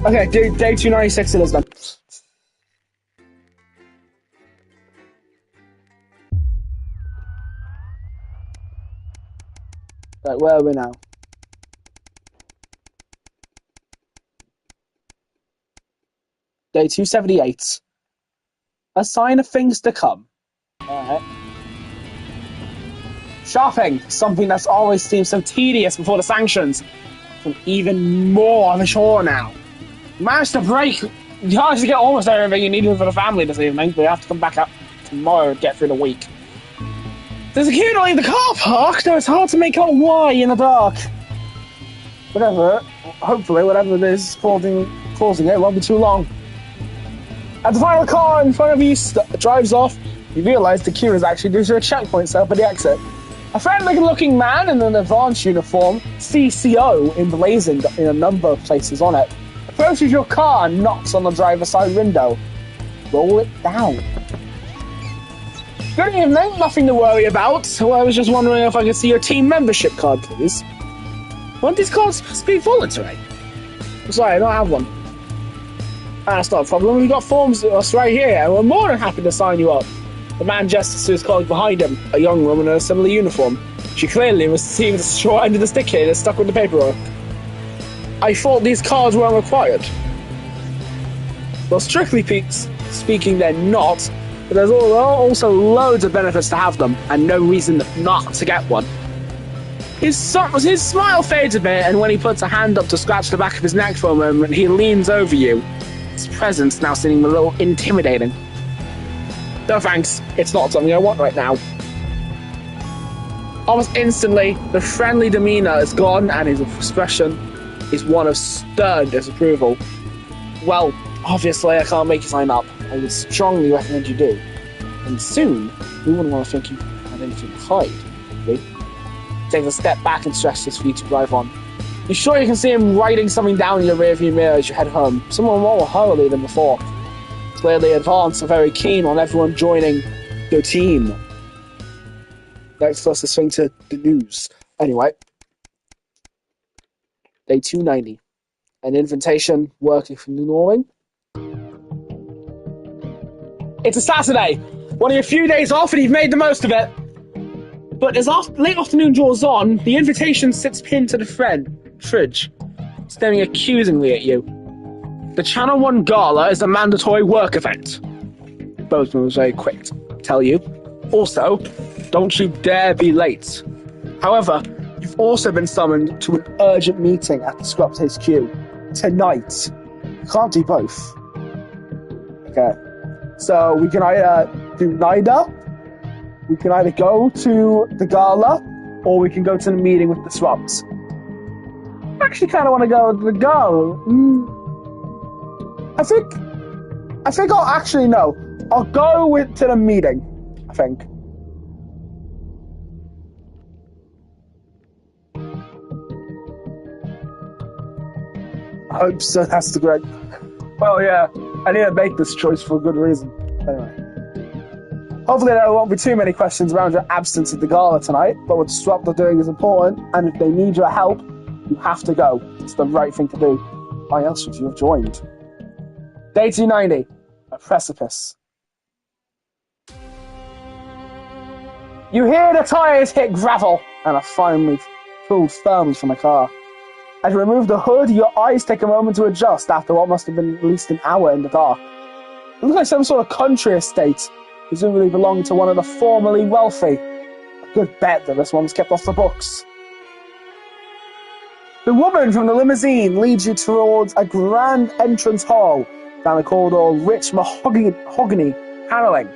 Okay, day 296 it is then. Right, where are we now? Day 278. A sign of things to come. Alright. Shopping, something that's always seemed so tedious before the sanctions. From even more of a chore now. You managed to break. You managed to get almost everything you needed for the family this evening, but you have to come back up tomorrow to get through the week. There's a queue to leave the car park, though it's hard to make out why in the dark. Whatever, hopefully, whatever it is causing it won't be too long. As the final car in front of you drives off, you realise the queue is actually due to a checkpoint set up at the exit. A friendly-looking man in an advanced uniform, CCO emblazoned in a number of places on it, approaches your car and knocks on the driver's side window. Roll it down. Good evening, nothing to worry about. So I was just wondering if I could see your team membership card, please. Weren't these cards supposed to be voluntary? Sorry, I don't have one. That's not a problem. We've got forms right here, and we're more than happy to sign you up. The man gestures to his colleague behind him, a young woman in a similar uniform. She clearly was receiving the straw end of the stick here that's stuck with the paperwork. I thought these cards weren't required. Well, strictly speaking, they're not, but there's also loads of benefits to have them, and no reason not to get one. His smile fades a bit, and when he puts a hand up to scratch the back of his neck for a moment, he leans over you. His presence now seeming a little intimidating. No thanks, it's not something I want right now. Almost instantly, the friendly demeanour is gone and his expression is one of stern disapproval. Well, obviously I can't make you sign up. I would strongly recommend you do. And soon, we wouldn't want to think you had anything to hide, would we? Takes a step back and stretches for you to drive on. You sure you can see him writing something down in your rearview mirror as you head home? Someone more hurriedly than before. Clearly Advance are very keen on everyone joining their team. Next, let's swing to the news. Anyway. Day 290. An invitation working from the Norway. It's a Saturday! One of your few days off and you've made the most of it! But as late afternoon draws on, the invitation sits pinned to the fridge, staring accusingly at you. The Channel 1 Gala is a mandatory work event. Bozeman was very quick to tell you. Also, don't you dare be late. However, you've also been summoned to an urgent meeting at the Scrubs HQ tonight. You can't do both. Okay. So we can either do neither. We can either go to the gala, or we can go to the meeting with the Scrubs. I actually kind of want to go to the gala. I think I'll actually no. I'll go to the meeting, I think. I hope so, that's the great. Well, yeah, I need to make this choice for a good reason. Anyway. Hopefully there won't be too many questions around your absence at the gala tonight, but what Swap are doing is important, and if they need your help, you have to go. It's the right thing to do. Why else would you have joined? Day 290. A precipice. You hear the tyres hit gravel and are finally pulled firmly from the car. As you remove the hood, your eyes take a moment to adjust after what must have been at least an hour in the dark. It looks like some sort of country estate, presumably belonging to one of the formerly wealthy. A good bet that this one was kept off the books. The woman from the limousine leads you towards a grand entrance hall, down a corridor of rich mahogany paneling,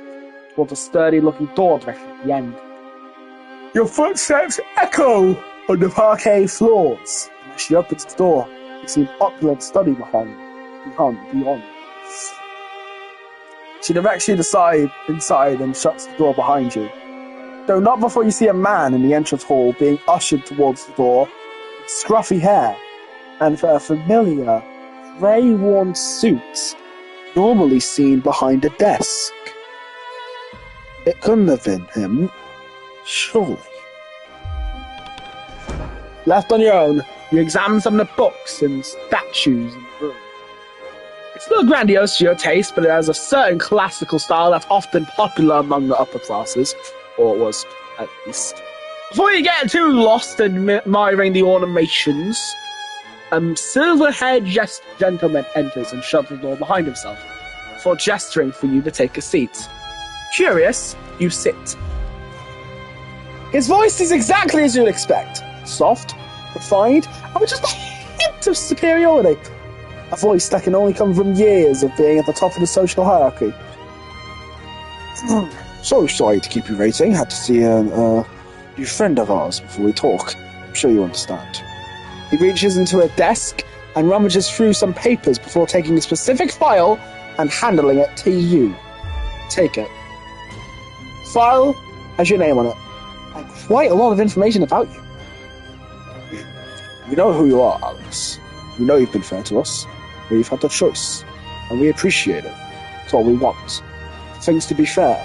towards a sturdy-looking door directly at the end. Your footsteps echo on the parquet floors, and as she opens the door, you see an opulent study beyond. She directs you inside and shuts the door behind you. Though not before you see a man in the entrance hall being ushered towards the door, scruffy hair, and a familiar, grey-worn suit, normally seen behind a desk. It couldn't have been him, surely. Left on your own, you examine some of the books and statues in the room. It's still grandiose to your taste, but it has a certain classical style that's often popular among the upper classes, or it was, at least. Before you get too lost in admiring the ornamentations, a silver-haired gentleman enters and shuts the door behind himself, before gesturing for you to take a seat. Curious, you sit. His voice is exactly as you'd expect. Soft, refined, and with just a hint of superiority. A voice that can only come from years of being at the top of the social hierarchy. So sorry to keep you waiting. Had to see a new friend of ours before we talk. I'm sure you understand. He reaches into a desk and rummages through some papers before taking a specific file and handling it to you. Take it. File has your name on it, and quite a lot of information about you. We know who you are, Alex. We know you've been fair to us, but you've had the choice, and we appreciate it. It's all we want. For things to be fair,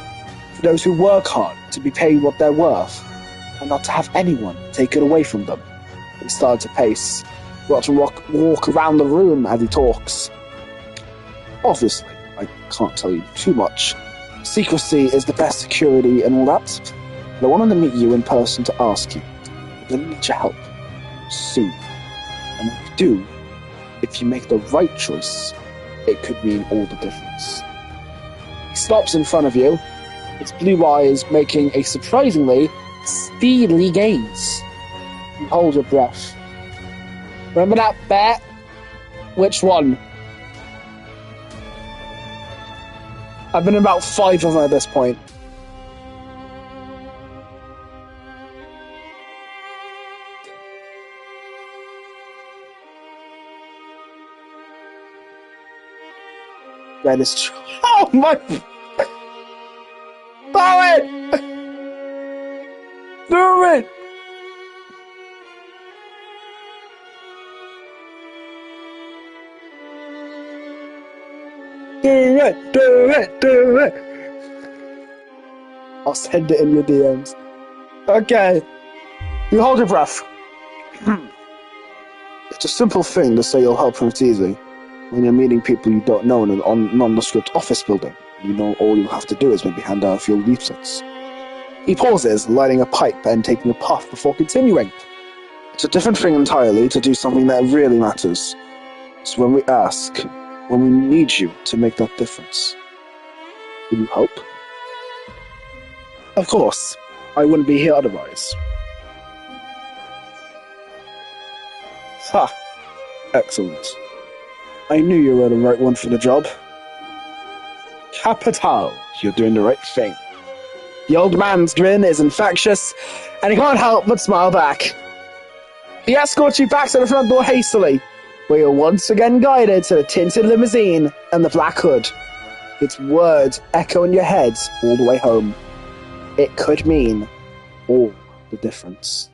for those who work hard to be paid what they're worth, and not to have anyone take it away from them. He started to pace, got to walk around the room as he talks. Obviously, I can't tell you too much. Secrecy is the best security and all that, but I wanted to meet you in person to ask you. I'm going to need your help. Soon. And when you do, if you make the right choice, it could mean all the difference. He stops in front of you, his blue eyes making a surprisingly steely gaze. You hold your breath. Remember that bet? Which one? I've been in about 5 of them at this point. That is true. Oh my! Do it! Do it! Do it! Do it! Do it! I'll send it in your DMs. Okay. You hold your breath. It's a simple thing to say you'll help when it's easy. When you're meeting people you don't know in a nondescript office building, you know all you have to do is maybe hand out a few leaflets. He pauses, lighting a pipe and taking a puff before continuing. It's a different thing entirely to do something that really matters. It's when we ask, when we need you to make that difference. Will you help? Of course. I wouldn't be here otherwise. Ha! Excellent. I knew you were the right one for the job. Capital! You're doing the right thing. The old man's grin is infectious, and he can't help but smile back. He escorts you back to the front door hastily, where you're once again guided to the tinted limousine and the black hood. Its words echo in your heads all the way home. It could mean all the difference.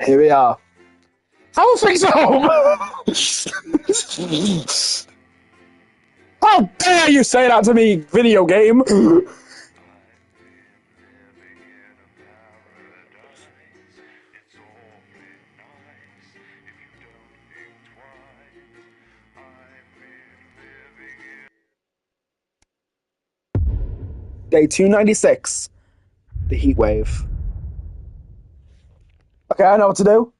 Here we are. How things at home? How dare you say that to me, video game? Day 296. The heat wave. Okay, I know what to do.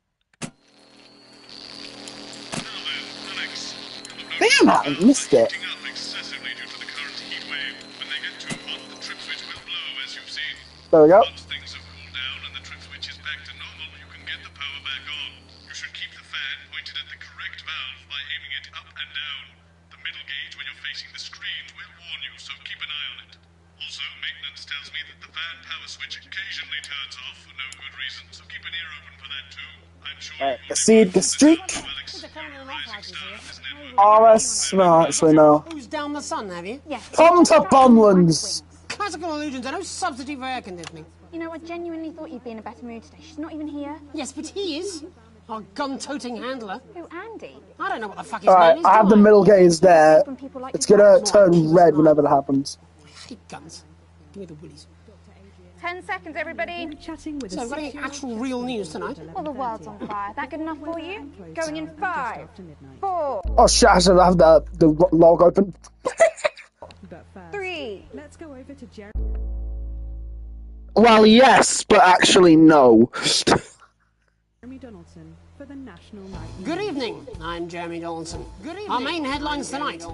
Damn, I missed it. There we go. Once things have cooled down and the trip switch is back to normal, you can get the power back on. You should keep the fan pointed at the correct valve by aiming it up and down. The middle gauge when you're facing the screen will warn you, so keep an eye on it. Also, maintenance tells me that the fan power switch occasionally turns off for no good reason, so keep an ear open for that too. I'm sure Exceed the streak. RS, no, actually no. Who's down the sun, have you? Yes. Come to Bumlands. Classical illusions are no substitute for air conditioning. You know, I genuinely thought you'd be in a better mood today. She's not even here. Yes, but he is. Our gun-toting handler. Who, Andy? I don't know what the fuck his Alright, name is. I have the middle gaze there. Like It's gonna turn red whenever that happens. I hate guns. Give me the willies. 10 seconds, everybody. Chatting with so, got any actual real news tonight? Well, the world's on fire. That good enough for you? Going in 5, 4. Oh shit, I should have the log open. 3. Let's go over to Jeremy. Well, yes, but actually no. Donaldson for the National Night. Good evening, I'm Jeremy Donaldson. Good evening. Our main headlines tonight.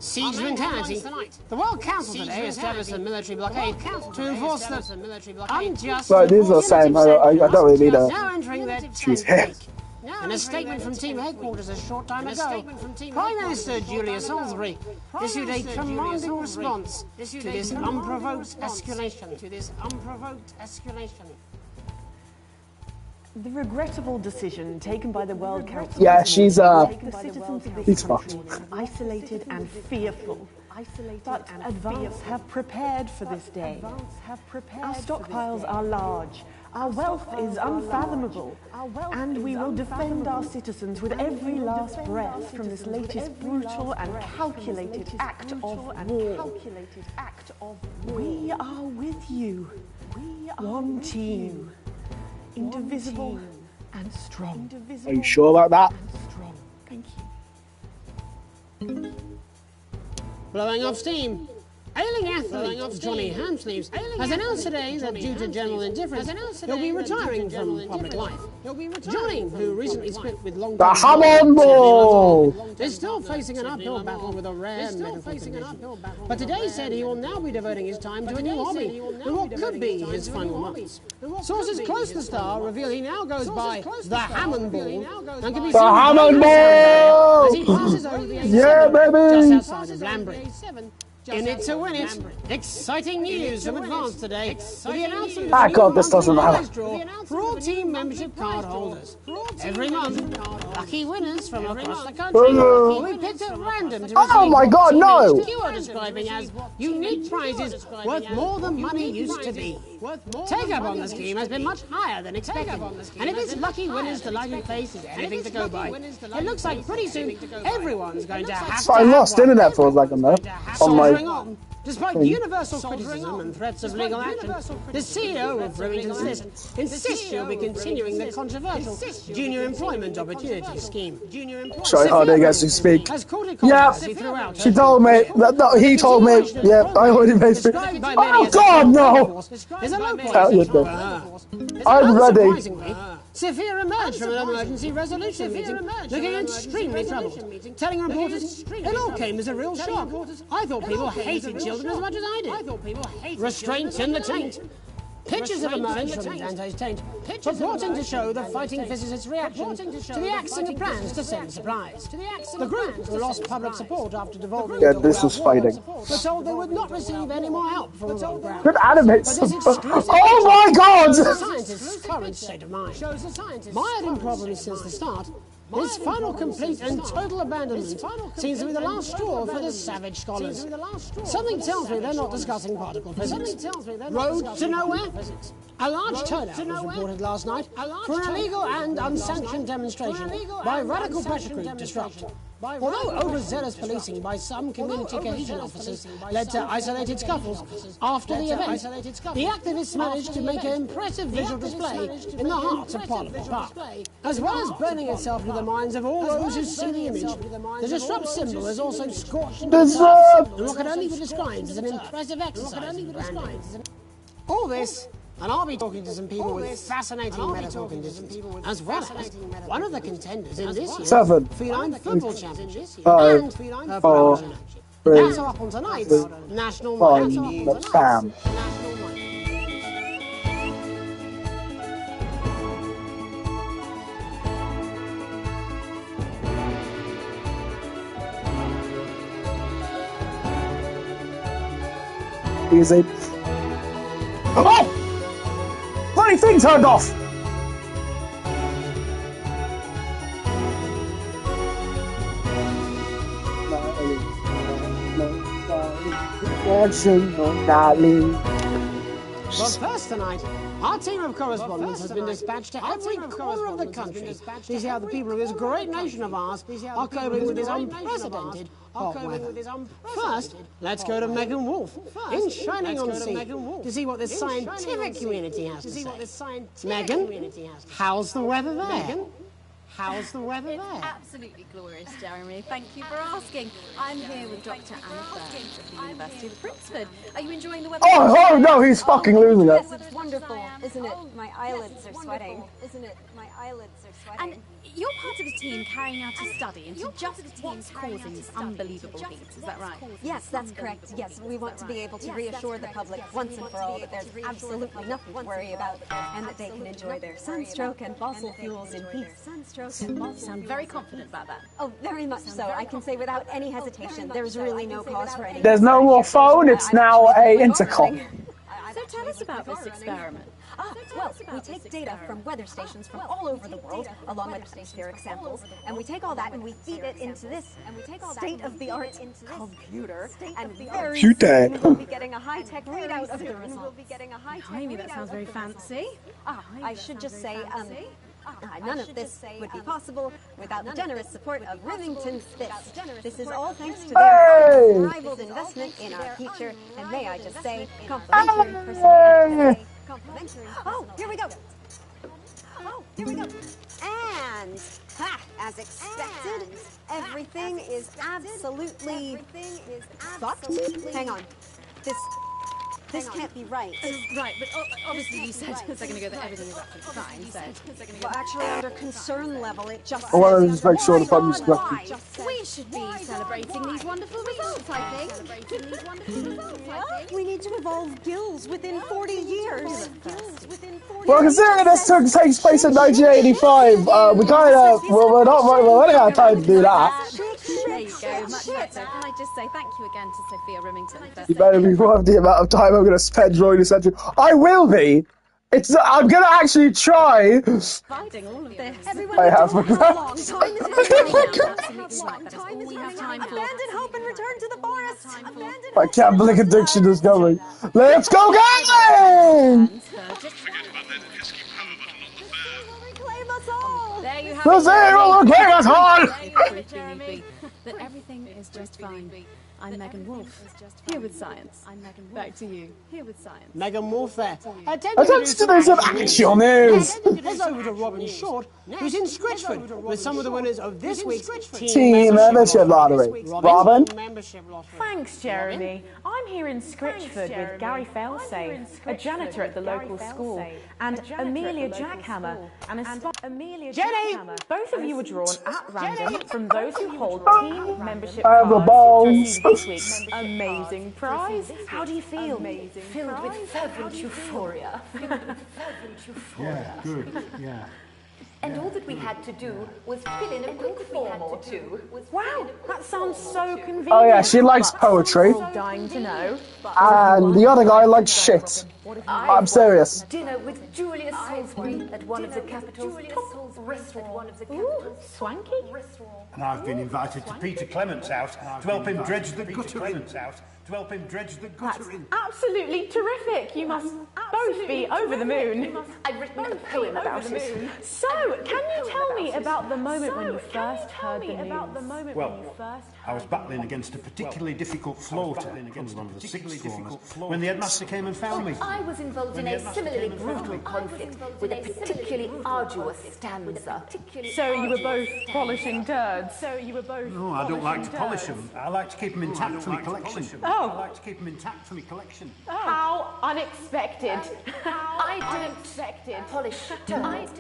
Siege mentality. The World Council today established a military blockade to enforce the unjust... Right, these are the same. I don't really need a... Now entering their 10th week. In a statement from team headquarters a short time ago, Prime Minister Julia Salisbury issued a commanding response to this unprovoked escalation. The regrettable decision taken by the World Council. Yeah, she's the citizens of this he's country fucked. isolated and fearful. But Advance have prepared for this day. Our stockpiles are large. Our wealth is unfathomable, and we will defend our citizens with every last breath from this latest brutal and calculated act of war. We are with you. One team. Indivisible and strong. Are you sure about that? Thank you. Blowing off steam. Ailing athlete Johnny Hamsleeves has announced today that due to general indifference, he'll be retiring from public life. Johnny, who recently split with long-term... The Hammond Ball! is still facing an uphill battle with a rare medical condition. But today said he will now be devoting his time to a new hobby in what could be his final months. Sources close to the star reveal he now goes by the Hammond Ball and can be seen... The Hammond Ball! As he passes over the yeah, baby! Just outside of Lambury. In it to win it. Exciting news from Advance today. With the announcement Ah, God, this doesn't matter. For all team membership card holders. Every month, lucky winners from across the country will be picked at random to receive oh my God, no! you are describing as unique prizes worth more than money used to be. Take-up on the scheme has been much higher than expected. And if it's lucky winners to light face is anything to go by, it looks like pretty soon everyone's going to have to I lost internet for a second there. On my... Despite universal criticism and threats of legal action, the CEO of Remington insists she'll be continuing the controversial junior employment opportunity scheme. Sorry, how do I guess you speak? Yeah, she told me. No, he told me. Yeah, I already made it. Oh God, no! Tell you no. I'm ready. Sophia emerged from an emergency resolution meeting, looking extremely troubled, telling reporters it all came as a real shock. I thought people hated children as much as I did. Restraint in the taint. Pictures have emerged from Dante's taint, purporting to show the fighting physicists' reaction to the acts and the plans to send supplies. The group, who lost public support after devolving yeah, this was fighting. were told they would not receive any more help from the ground. Good animates. Oh my God! The scientists' current state of mind. Mired in problems since the start, this final complete and total abandonment seems to be the last straw for the savage scholars. Something tells me they're not discussing particle physics. Road to nowhere? A large turnout was reported last night for an illegal and unsanctioned demonstration by radical pressure group Disrupt. Although overzealous policing by some community cohesion officers led to isolated scuffles after the event, the activists managed to make an impressive visual display in the heart of Parliament Park. As well as burning itself into the minds of all those who see the image, the Disrupt symbol is also scorched into the sun and what can only be described as an impressive exercise in branding. All this, and I'll be talking to some people with fascinating medical conditions, as well as one of the contenders in this year's Feline Football Championship and her promotion match. That's all up on tonight's National Night. Bam. Easy. Oh! Bloody thing turned off! But first tonight, our team of correspondents has been dispatched to every corner of the country to see how the people of this great nation of ours are coping with this unprecedented hot weather. First, let's go to Megan Wolf in Shining on Sea to see what the scientific community has to say. Megan, how's the weather there? How's the weather there? Absolutely glorious, Jeremy. Thank you for asking. I'm here with Dr. Anna Burns at the University of Brixford. Are you enjoying the weather? Oh no, he's fucking losing it. Yes, it's wonderful, isn't it? My eyelids are sweating. Isn't it? My eyelids are sweating. And you're part of a team carrying out a study into just what's causing this unbelievable heat, is that right? Yes, that's correct. Yes, we want to be able to reassure the public once and for all that there's absolutely nothing to worry about and that they can enjoy their sunstroke and fossil fuels in peace. You sound very confident about that. Oh, very much so. I can say without any hesitation, there's really no cause for any... There's no more phone, it's now a intercom. So tell us about this experiment. Well, we take data from weather stations from all over the world, along with atmospheric samples, and we take all that and we feed it into this state-of-the-art computer, and very soon we'll be getting a high-tech readout of the results. Blimey, that sounds very fancy. I should just say, none of this would be possible without the generous support of Rivington Fist. This is all thanks to their unrivaled investment in our future, and may I just say, complimentary personal. Oh, here we go. And, as expected, everything is absolutely fucked. Hang on. This can't be right. Right, but obviously you said a second ago that everything is absolutely fine, so... Well, actually, under concern level, it just I want to just make sure the phone is working. We should be celebrating these wonderful results, I think. We need to evolve gills within 40 years. Well, considering this takes place in 1985, we kind of, we're not running out of time to do that. There you go, much better. Can I just say thank you again to Sophia Remington? You better be worth the amount of time I'm going to spend drawing this entry. I will be! I'm going to actually try! Fighting all of this. I have my We have time for... Abandon hope and return to the forest! My Catholic addiction is coming. Let's go, gang! Reclaim us all! There you have The zero reclaim us all! That everything is just fine. I'm Megan Wolf, here with science. Back to you, here with science. Megan Wolf there. Attention to this actual news! Here's over to Robin Short, who's in Scritchford with some of the winners of this week's Team Membership Lottery. Robin? Thanks, Jeremy. I'm here in Scritchford with Gary Failsafe, a janitor at the local school, and Amelia Jackhammer, Jenny! Both of you were drawn at random from those who hold team membership I have the balls. this week's amazing prize. How do you feel? Amazing. Filled with fervent euphoria. Yeah, good, yeah. And all that we had to do was fill in a quick form or two. Wow, that sounds so convenient. Oh yeah, she likes poetry. Dying to know. And the other guy likes shit. I'm serious. Dinner with Julius Salisbury at one of the capital's top restaurants. Ooh, swanky. And I've been invited to Peter Clement's house to help him dredge the gutter in. That's absolutely terrific. You must both be over the moon. I've written a poem about it. So, can you tell me about the moment when you first heard the news? Well, I was battling against a particularly difficult floater, one of the sixth formers, when the headmaster came and found me. I was involved in a similarly brutal conflict with a particularly arduous stanza. So you were both polishing turds. No, I don't like to polish them. I like to keep them intact for my collection. Oh. I like to keep them intact for my collection. How unexpected. I don't polish turds.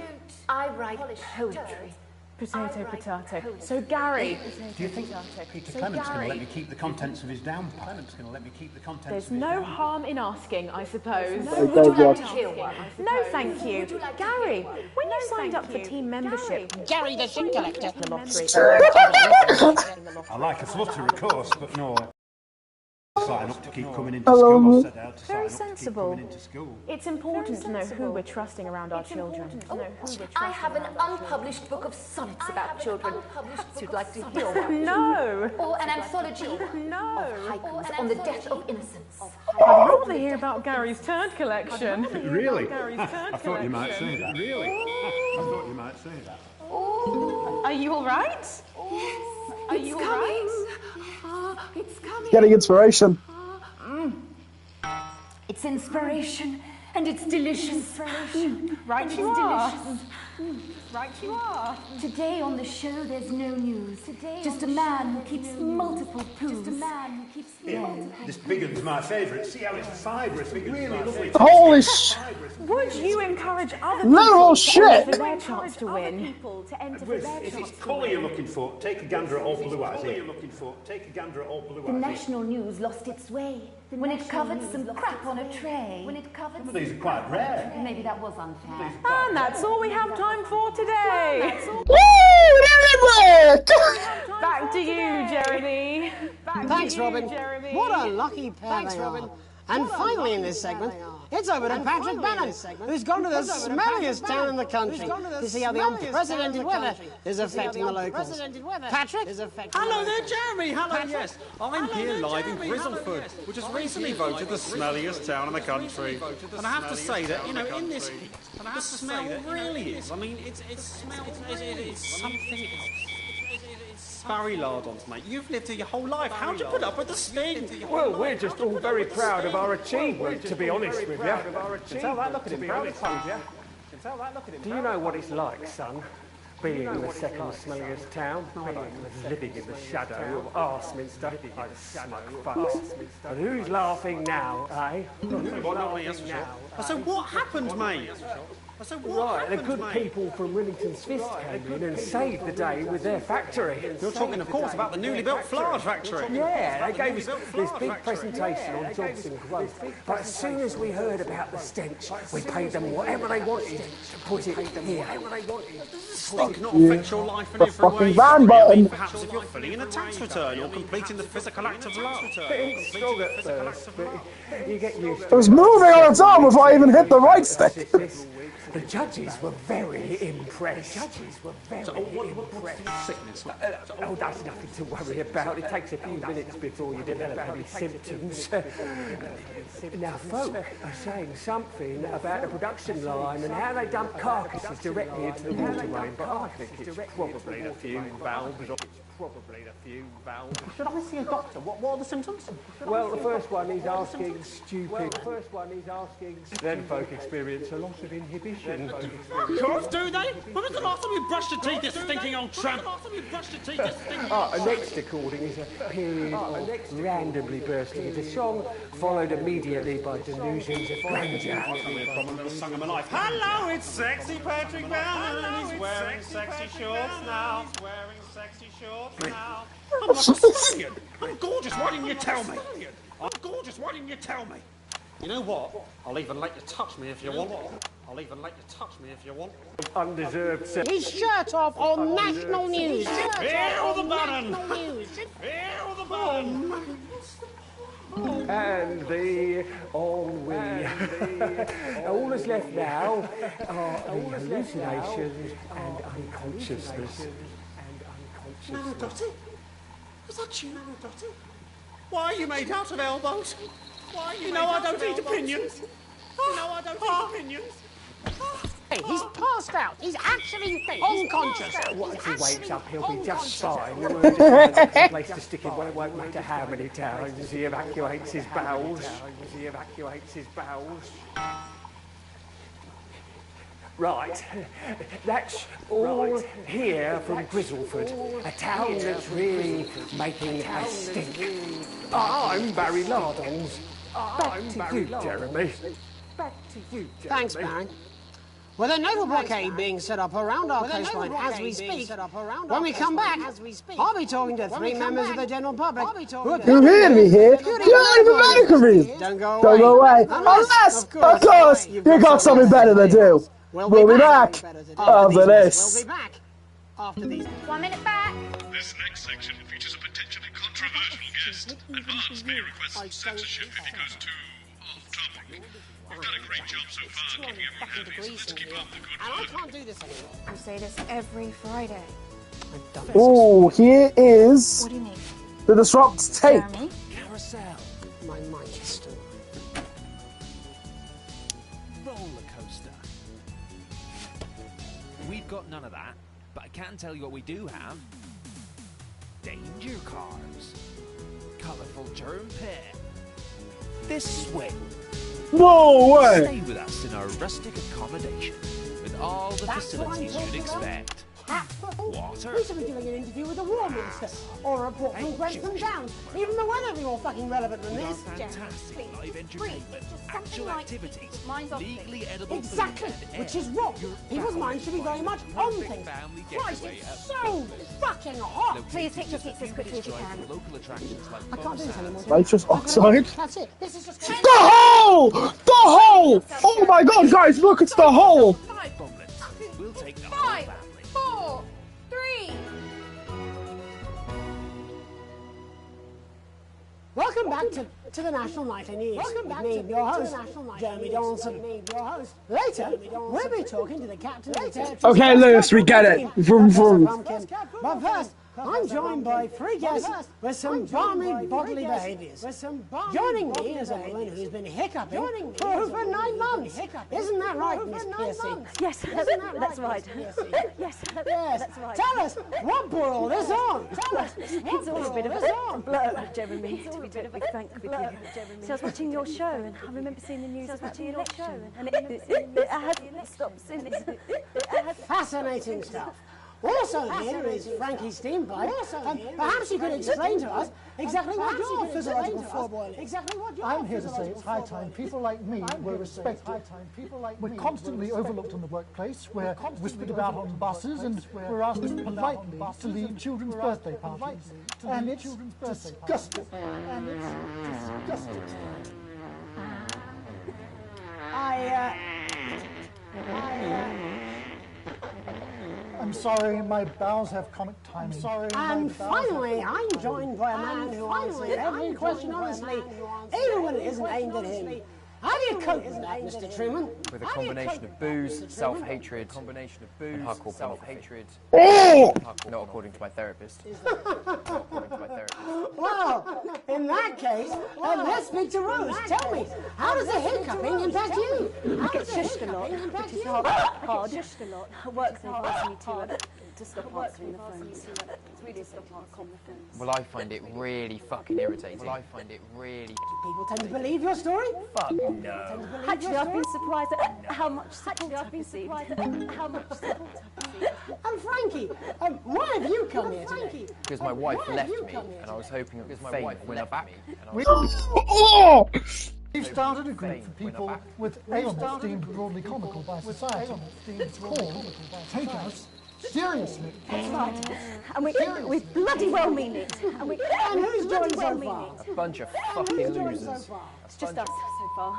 I write poetry. Potato. So Gary. Do you think Peter Clement's going to let me keep the contents of his downpipe? There's no harm in asking, I suppose. Would you like to hear one? No, thank you. Gary, when you signed up for team membership... Gary the shit collector. I like a flutter, of course, but no. Sign up to keep coming into school. Very sensible. It's important to know who we're trusting around our children. I have an unpublished book of sonnets about children. Perhaps you'd like to hear one. No. Or an anthology of haikus on the death of innocence. I'd rather hear about Gary's turd collection. Really? I thought you might say that. Really? I thought you might say that. Are you all right? Yes. Are you all right? It's coming. Getting inspiration. It's inspiration, and it's delicious. Right you are. Right you are. Today on the show, there's no news. Just a man who keeps multiple poos. This big one's my favourite. See how it's fibrous. Really lovely. Holy sh... Would you encourage other Literal people to shit. enter for their chance to win? If it's colour you're looking for, take a gander at old blue eyes. The national news lost its way when it covered some crap on a tray. Some of these are quite rare. Maybe that was unfair. And that's all we have time for today. Back to you, Jeremy. Thanks, Robin. What a lucky pair they are. And finally in this segment, it's over to Patrick Bannon, who's gone to the smelliest town in the country to see how the unprecedented weather is affecting the locals. Patrick? Hello there, Jeremy. Hello, yes. I'm here live in Grizzleford, which has recently voted the smelliest town in the country. And I have to say that, you know, in this, the smell really is. I mean, it's something else. Barry Lardons, mate, you've lived here your whole life. How'd you put up with the stink? Well, we're just all very proud of our achievement, to be honest with you. Can tell that look at him, Do you know what it's like, son? Being the second smelliest town, living in the shadow of Arseminster, like smug fucks. But who's laughing now, eh? So what happened, mate? Right, the good people from Remington's Fist came in and saved the day with their factory. You're talking, of course, about the newly built flour factory. Yeah, they gave us this big presentation on Johnson growth. But as soon as we heard about the stench, we paid them whatever they wanted to put it here. Does the stink not affect your life in every way? I mean, Perhaps if you're filling in a tax return or completing the physical act of love. It's strong at first, but you get used to it. I was moving on its own before I even hit the right stick. The judges were very impressed. Oh, that's nothing to worry about. It takes a few minutes before you develop any symptoms. Now, folk are saying something about the production line and how they dump carcasses directly into the waterway, but I think it's probably the fume valves. Should I see a doctor? What are the symptoms? Well, the first one is asking stupid. Then folk experience a loss of inhibition. Of course, do they? When was the last time you brushed your teeth, you stinking old tramp? Next recording is a period of randomly bursting into song, followed immediately by delusions of grandeur. Hello, it's sexy Patrick Bannon, and he's wearing sexy shorts now. I'm like a stallion. I'm gorgeous, why didn't you tell me? You know what? I'll even let you touch me if you want. Undeserved sex. His shirt off on national news. Hail the Bannon! And the ennui. All that's left now are the hallucinations and unconsciousness. Nanodotti? Was that you, Nanodotti? Why are you made out of elbows? You know I don't eat opinions. Hey, he's passed out. He's actually unconscious. Once he wakes up, he'll be just fine. We'll just find some place to stick him, but it won't matter how many times he evacuates his bowels. Right, that's all here from Grizzleford, a town that's really making a stink. I'm Barry Lardons. Back to you, Jeremy. Thanks, Barry. With a naval blockade being set up around our coastline as we speak, when we come back, I'll be talking to three members of the general public Who here to be here? You're not even medical reason. Don't go away. Unless, of course, you got something better to do. We'll be back after this. We'll be back after these. 1 minute back. This next section features a potentially controversial guest. Advance may request censorship if he goes too off-topic. You've done a great job so far keeping everyone happy, so let's keep up the good And work. I can't do this anymore. We say this every Friday. Oh, here is What do you mean? the Disrupt tape. Jeremy? Carousel. My mind is still. Roller coaster. We've got none of that, but I can tell you what we do have. Danger cars. Colourful germ pit. This swing. No way! Stay with us in our rustic accommodation with all the facilities you'd expect. Water. We should be doing an interview with the War Minister or a report from Grantham Downs. Even the weather be more fucking relevant than this. Fantastic live entertainment, actual activities, legally edible Exactly, food, and which is wrong. People's minds should be very much on things. Christ, it's so fucking hot. Please take your seats as quickly as you can. local attractions like I can't do this anymore. Nitrous oxide. That's it. This is just The hole! The hole! Oh my god, guys, look, it's the hole! We'll take the 5, 4, 3. Welcome back to the National Nightly News. Welcome back to your host, Jeremy Donaldson. Later, we'll be talking to the captain of the territory. Okay, Lewis, we get it. Vroom, vroom. But first, I'm joined by 3 guests with some balmy bodily behaviours. Joining me is a woman who's been hiccuping for over 9 months. Isn't that right, Miss Piercy? Yes, that's right. Yes, that's right. Tell us, what brought all this on? Tell us, It's all a bit of a blur, Jeremy, to be totally frank with you. So I was watching your show, and I remember seeing the news about the election, and it hasn't stopped since. Fascinating stuff. Also here is Frankie Steampipe. Perhaps you could explain to us exactly what your physiological foreboil is. I'm here to say it's high time people like me were respected. We're constantly overlooked in the workplace, we're whispered about on buses, and we're asked politely to leave children's birthday parties. And it's disgusting. I'm sorry, my bowels have comic timing. And finally, I'm joined by a man who answers every question honestly, even when it isn't aimed at him. How do you cope with that, Mr. Truman? With a combination of booze, self-hatred, and hardcore self-hatred. Not according to my therapist. Well, in that case, let's speak to Rose. Tell me, how does the hiccuping impact you? I get shushed a lot, which is hard. Shushed a lot. Work so hard to stop answering the phones. It's really stop answering the phones. Well, I find it really fucking irritating. People tend to believe your story? Fuck no. Actually, I've been surprised at how much support I've received. And Frankie, why have you come here today? Because my wife left me, and I was hoping that fame would win her back. We've started a group for people with ailments deemed broadly comical by society. It's called Take Us Seriously. That's right. And we bloody well mean it. And who's joined so far? A bunch of fucking losers. It's just us so far.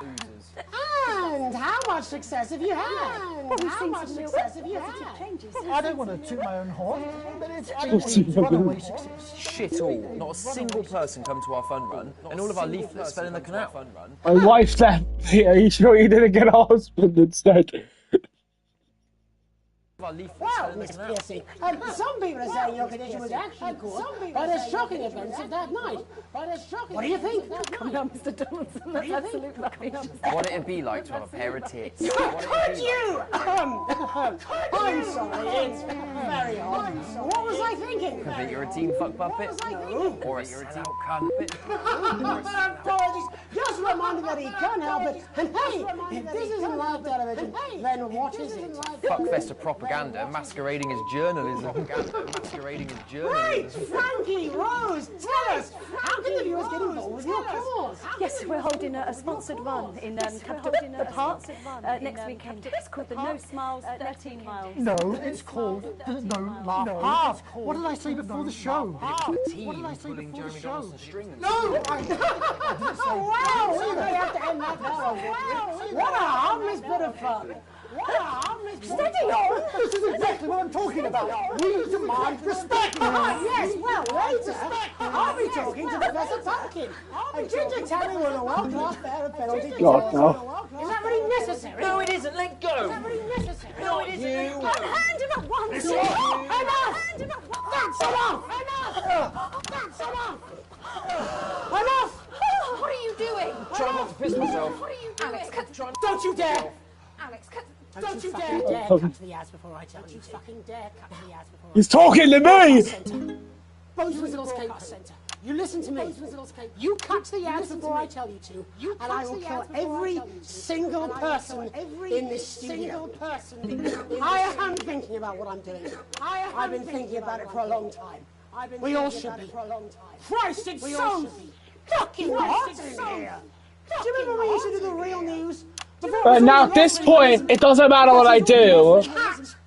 And how much success have you had? How much success have you had? Changes. I don't want to toot my own horn, but it's been a runaway success. Shit all. Not a single person come to our fun run, and all of our leaflets fell in the canal. My wife left me. Are you sure you didn't get a husband instead? Well, Miss Piercy, some people are saying your condition was actually caused by the shocking events of that night. What do you think? Come on, Mr. Donaldson, that's absolute rubbish. What it'd be like to have a pair of tits. Could you? I'm sorry, it's very odd. What was I thinking? That you're a team fuck puppet? Or a sell cunt? Apologies, just reminded that he can't help it. And hey, if this isn't live television, then what is it? Fuckfest of propaganda masquerading as journalism. Right, Frankie, Rose, tell us, how can the viewers get involved with your cause? Yes, we're holding a sponsored run in Capital Park next weekend. It's called the No Smiles 13 Miles. No, it's called the No Laugh Half. What did I say before the show? What did I say before the show? No! Wow, we may have to end that now. What a harmless bit of fun. Steady on! This is exactly what I'm talking about. We demand respect! Yes, well, later, I'll be talking to Professor Pumpkin. And Ginger Tammy with a world-class pair of penalty God, no. Is that really necessary? No, it isn't. Let go. Is that really necessary? No, it isn't. Let go. Hand him at once! Enough! Hand him at once! That's enough! Enough! That's enough! Enough! What are you doing? Trying not to piss myself. What are you doing? Alex, Don't you dare! Alex, Don't you dare cut to the ads before I tell you. Don't you fucking dare cut to the ads before I He's talking to me! Boneswhizzle's Cape Centre. You listen to me. You cut the ads before I tell you to, and I will kill every single person in this studio. I am thinking about what I'm doing. I've been thinking about it for a long time. We all should be. Christ, it's so fucking hot in here. Do you remember we used to do the real news? But now at this point, it doesn't matter what I do.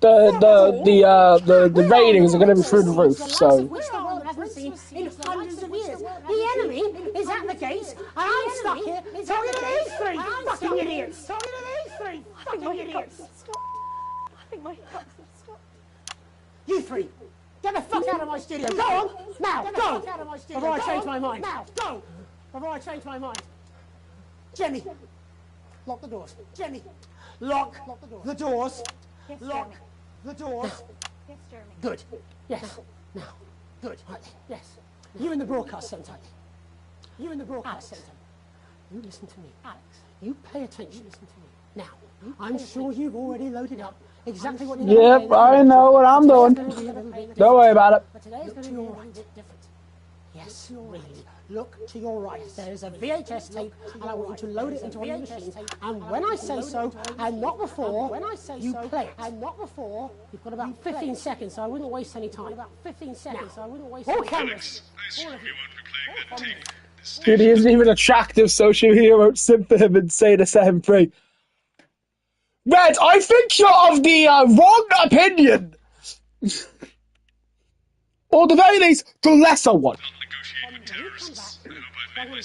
The ratings are going to be through the roof. So. In hundreds of years. The enemy is at the gates, and I'm stuck here talking to these three fucking idiots. Talking to these three fucking idiots. I think my hiccups have stopped. You three, get the fuck out of my studio. Go on, now, go. Before I change my mind. Now, go. Before I change my mind. Jenny, lock the doors. Jenny, lock the doors. Yes, Lock the doors. Yes, Jeremy. Good. Yes. Now. Good. Yes. You in the broadcast centre. You in the broadcast centre. You listen to me. Alex. You pay attention. Listen to me. Now, I'm sure you've already loaded up exactly what you're doing. Yep, I know what I'm doing. Don't worry about it. But today is going to be a bit different. Yes, really. Look to your right. There is a VHS tape, and I want you to load it into one of the machines. And when I say so, and not before, you play it. And not before, you've got about 15 seconds, so I wouldn't waste any time. About 15 seconds, so I wouldn't waste any time. All cameras. Dude, he isn't even attractive, so she won't simp for him and say to set him free. Red, I think you're of the wrong opinion. Or the very least, the lesser one. Every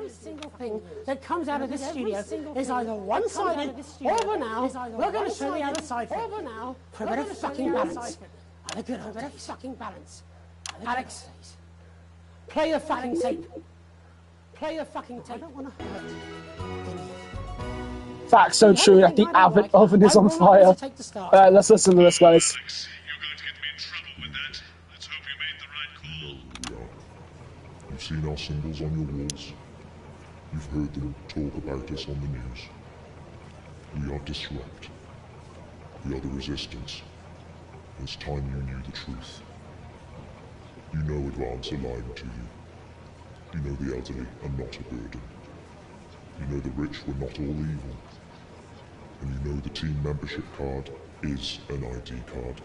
single thing that comes out of this studio is either one-sided or for now, we're going to show the other side for a bit of fucking balance. A good old fucking balance. Alex, play the fucking tape. Play the fucking tape. I don't want to hurt. Facts so true that the oven is on fire. Let's listen to this, guys. You've seen our symbols on your walls. You've heard them talk about us on the news. We are Disrupt. We are the Resistance. It's time you knew the truth. You know Advance are lying to you. You know the elderly are not a burden. You know the rich were not all evil. And you know the team membership card is an ID card,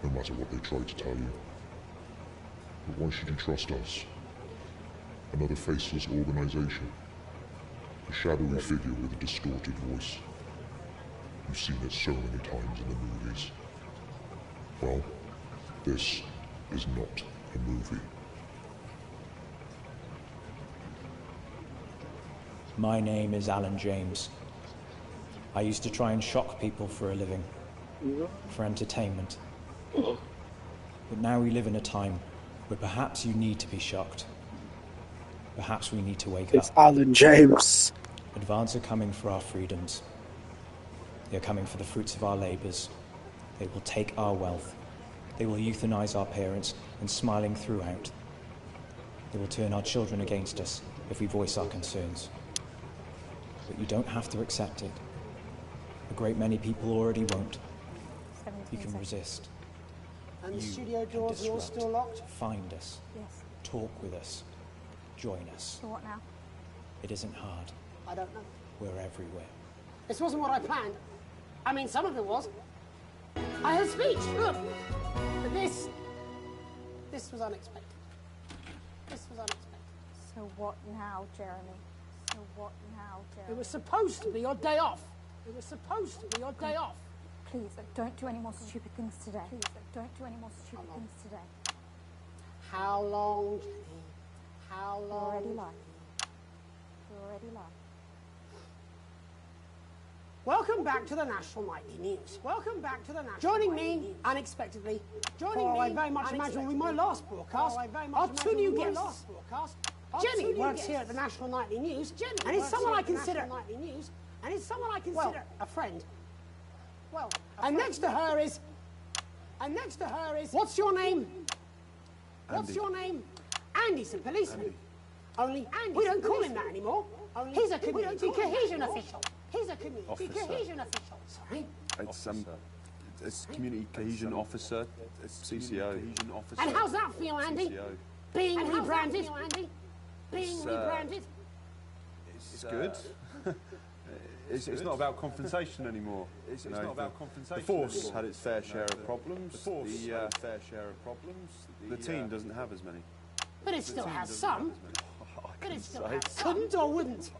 no matter what they try to tell you. But why should you trust us? Another faceless organization. A shadowy figure with a distorted voice. You've seen it so many times in the movies. Well, this is not a movie. My name is Alan James. I used to try and shock people for a living, for entertainment. But now we live in a time where perhaps you need to be shocked. Perhaps we need to wake up. It's Alan James. Advance are coming for our freedoms. They are coming for the fruits of our labours. They will take our wealth. They will euthanize our parents and smiling throughout. They will turn our children against us if we voice our concerns. But you don't have to accept it. A great many people already won't. You can resist. And the studio doors are all still locked? Find us. Yes. Talk with us. Join us. So what now? It isn't hard. I don't know. We're everywhere. This wasn't what I planned. I mean, some of it was. I had a speech, look. But this was unexpected. This was unexpected. So what now, Jeremy? So what now, Jeremy? It was supposed to be your day off. It was supposed to be your day off. Please, don't do any more stupid things today. Please, don't do any more stupid things today. How long, Jenny? How long? You already lied. You already lied. Welcome back to the National Nightly News. Welcome back to the National Joining me unexpectedly. I very much imagine will be my last broadcast. Are two new guests. Jenny works here at the National Nightly News, and is someone I consider a friend. Well, and next to her is. What's your name? What's your name? Andy's a policeman. Only we don't call him that anymore. He's a community cohesion official. He's a community cohesion official. Sorry. It's community cohesion officer. It's CCO. And how's that feel, Andy? Being rebranded. It's good. It's not about confrontation anymore. It's not about confrontation. The force had its fair share of problems. The team doesn't have as many. But it still has some. Couldn't or wouldn't.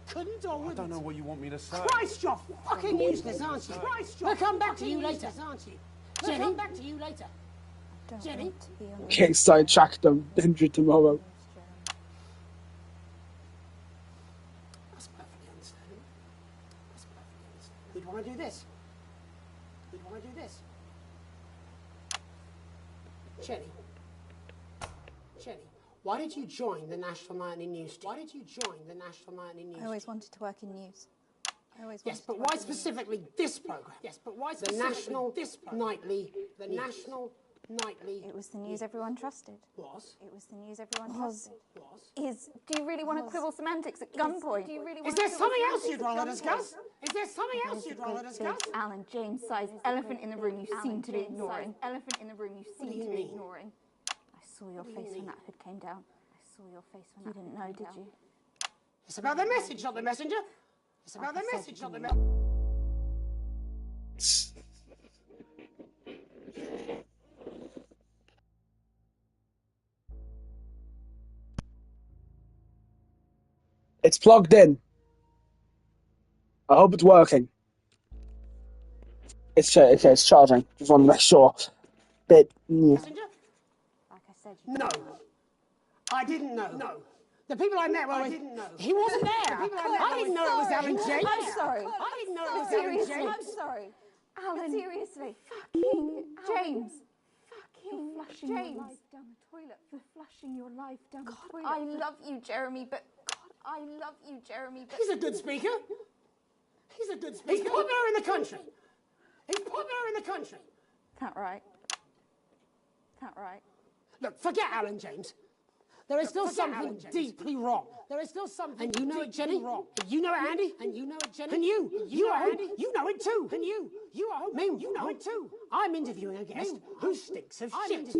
Couldn't or wouldn't. I don't know what you want me to say. Christ, you're fucking useless, aren't you? We'll come back to you later, aren't you? Jenny? We'll come back to you later. Jenny? Okay, sidetrack them. Dinner tomorrow. That's perfectly understandable. We'd want to do this. Jenny, why did you join the National Nightly News? I always wanted to work in news. Yes, but why specifically this program? The National Nightly. It was the news everyone trusted. Do you really want to quibble semantics at gunpoint? Is there something else you'd rather discuss? Alan, James-sized elephant in the room you seem to be ignoring. I saw your face when that hood came down. You didn't know, did you? It's about the message, not the messenger. It's plugged in. I hope it's working. It's charging. Just want to make sure. Messenger? No. I didn't know. No. The people I met, I didn't know. He wasn't there. I didn't know it was Alan James. I'm sorry. I didn't know it was Alan James. I'm sorry. Alan, seriously. Fucking James. Fucking flushing your life down the toilet. For flushing your life down the toilet. I love you, Jeremy, but... He's a good speaker. He's popular in the country. That right? Look, forget Alan James. There is still something deeply wrong. And you know it, Jenny. And you know it, Andy. And you know it, Jenny. And you at home, you know it too. And you at home, you know it too. I'm interviewing a guest who stinks of shit.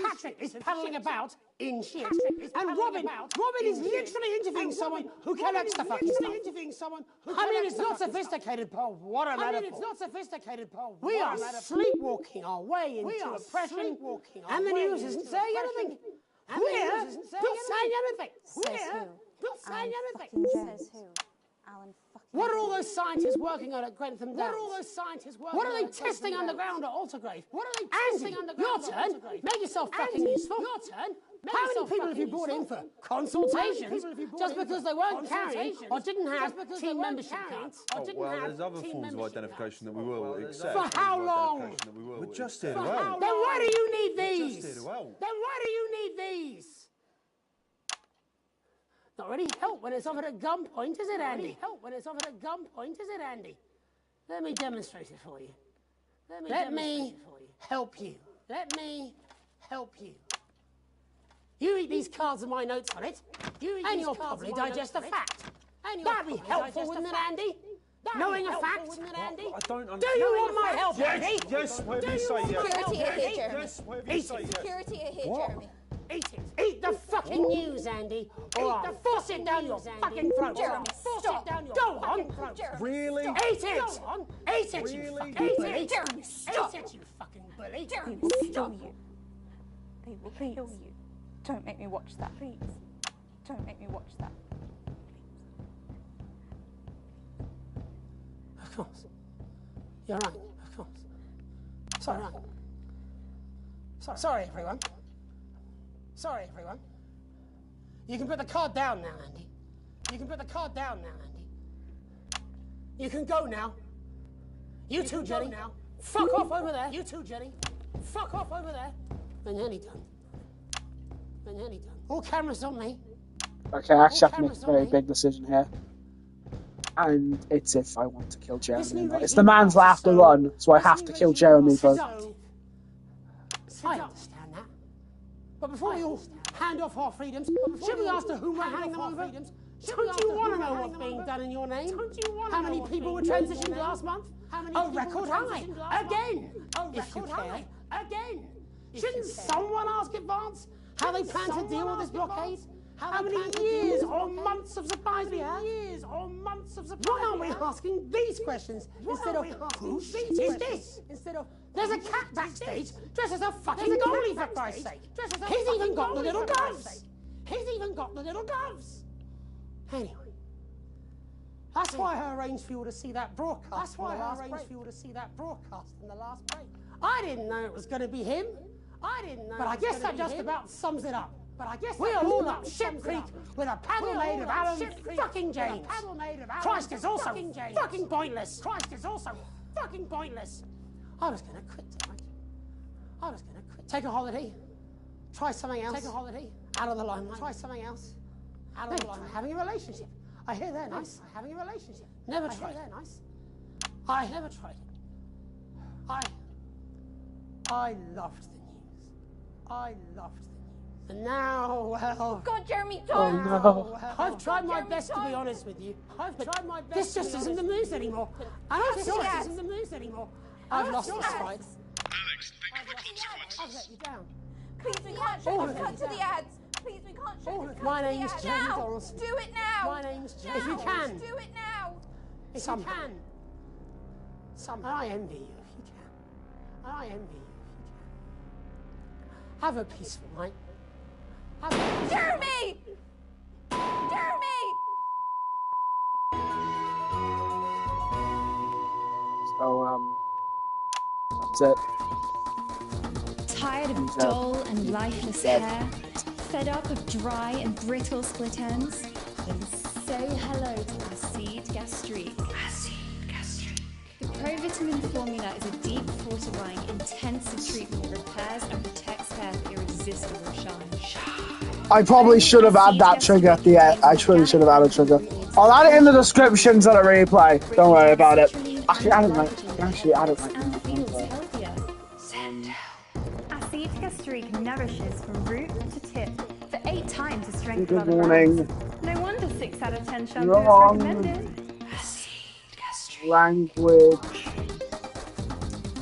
Patrick is paddling about in shit. And Robin is literally interviewing someone who collects the fucking stuff. I mean, it's not sophisticated, Paul. What a metaphor. We are sleepwalking our way into oppression, and the news isn't saying anything. We're not saying anything. Says who? Alan fucking... What are all those scientists working on at Grentham Downs? What are they testing underground at Altergrave? Andy, your turn. Make yourself fucking useful. How many people have you brought in for consultations just because they weren't carrying or didn't have team membership cards? Well, there's other forms of identification that we will accept. For how long? We're just here to help. Then why do you need these? Not really help when it's offered at gunpoint, is it, Andy? Let me demonstrate it for you. Let me help you. You read these cards with my notes on it, and you'll probably digest a fact. That'd be helpful, wouldn't it, Andy? Knowing a fact? I don't understand. Do you want my help, Andy? Yes, whatever you say, yes. Security are here, Jeremy. Yes, whatever you say, yes. Security are here, Jeremy. Eat it. Eat the fucking news, Andy. Or I'll force it down your fucking throat. Jeremy, stop. Go on. Really? Eat it. Eat it, you fucking bully. Jeremy, stop. Eat it, you fucking bully. Jeremy, they will kill you. They will kill you. Don't make me watch that, please. Don't make me watch that. Of course. You're right, of course. Sorry. Sorry, everyone. You can put the card down now, Andy. You can go now. You too, Jenny. Now. Fuck off over there. You too, Jenny. Fuck off over there. We're nearly done. We're nearly done. All cameras on me. Okay, I actually have to make a very big decision here. And it's if I want to kill Jeremy or not. It's the man's laughter run, so I have to kill Jeremy, but... I understand that. But before we all hand off our freedoms, should we ask to whom we're handing them over? Don't you want to know what's being done in your name? How many people were transitioned last month? A record high. Again. If you care. Again. Shouldn't someone ask Advance how they plan to deal with this blockade? How many years or months of supplies we have? Why aren't we asking these questions instead of who is this? Instead of there's a cat backstage dressed as a fucking goalie for Christ's sake. He's even got the little gloves. He's even got the little gloves. Anyway, that's why I arranged for you to see that broadcast. That's why I arranged for you to see that broadcast in the last break. I didn't know it was going to be him. I didn't know. But I guess that just about sums it up. We're all up Ship Creek with a paddle made of Alan fucking James. Christ is also fucking pointless. Christ is also fucking pointless. I was going to quit tonight. I was going to quit. Take a holiday. Try something else. Take a holiday. Out of the limelight. Try something else. Out of the limelight. Having a relationship. I hear they're nice. Having a relationship. Never tried. They're nice. I never tried it. I loved the news. I loved the news. And now, well... Oh, God, Jeremy, oh, don't! No. I've tried my best to be honest with you. This just isn't the news anymore. And I'm sorry, this isn't the news anymore. I've lost this fight. Alex, think of the consequences. I've let you down. Please, we can't show you. Cut to the ads. Please, we can't show you. My name's Jeremy Donaldson. Do it now. My name's Jeremy. If you can. Do it now. If you can. I envy you if you can. I envy you if you can. Have a peaceful night. Jeremy! Jeremy! So, that's it. Tired of dull and lifeless hair? Fed up of dry and brittle split ends? Then say hello to Acid Gastrique. Acid Gastrique. The provitamin formula is a deep fortifying, intensive treatment that repairs and protects hair for irresistible shine. I probably should have had that trigger at the end. I truly should have had a trigger. I'll add it in the descriptions of the replay. Don't worry about it. Actually, I don't like it. Acid Gastrique nourishes from root to tip for 8 times the strength Good of other morning. brands. No wonder 6 out of 10 shampoos Wrong. recommended. Acid Gastrique. Language.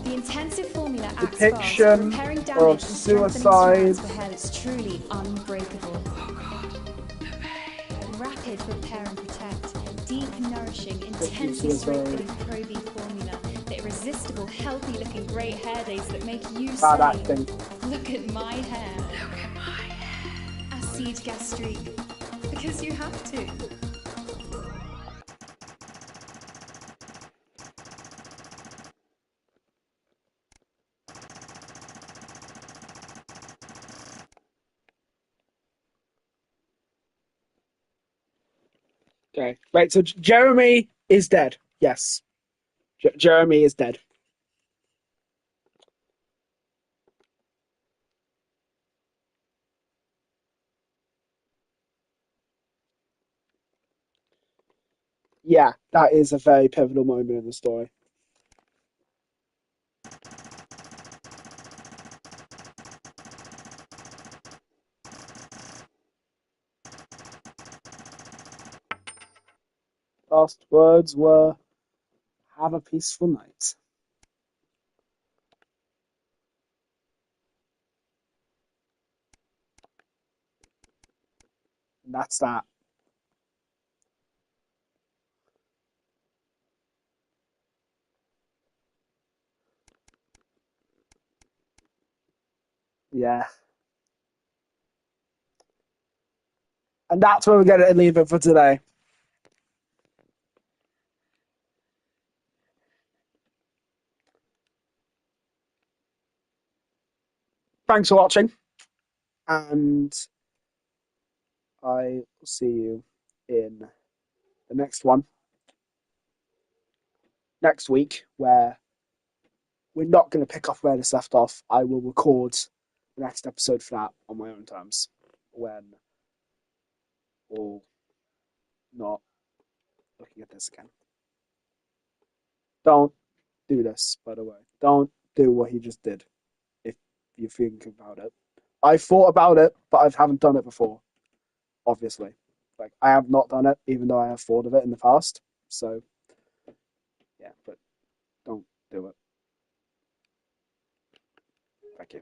The intensive formula acts fast, Depiction repairing damage of and strengthening suicide. strands for hair that's truly unbreakable. Oh God. Rapid repair and protect, deep nourishing, intensely strengthening Pro-V formula, the irresistible, healthy-looking great hair days that make you Bad say, acting. "Look at my hair." Look at my hair. Acid Gastrique, because you have to. Okay. Right, so Jeremy is dead. Yes. Jeremy is dead. Yeah, that is a very pivotal moment in the story. Last words were, "Have a peaceful night." And that's that. Yeah. And that's where we're going to leave it for today. Thanks for watching, and I will see you in the next one. next week, where we're not going to pick up where this left off. I will record the next episode for that on my own terms, when we'll not looking at this again. Don't do this, by the way. Don't do what he just did, if you think about it. I thought about it, but I haven't done it before, obviously. Like, I have not done it, even though I have thought of it in the past. So, yeah, but don't do it. Thank you.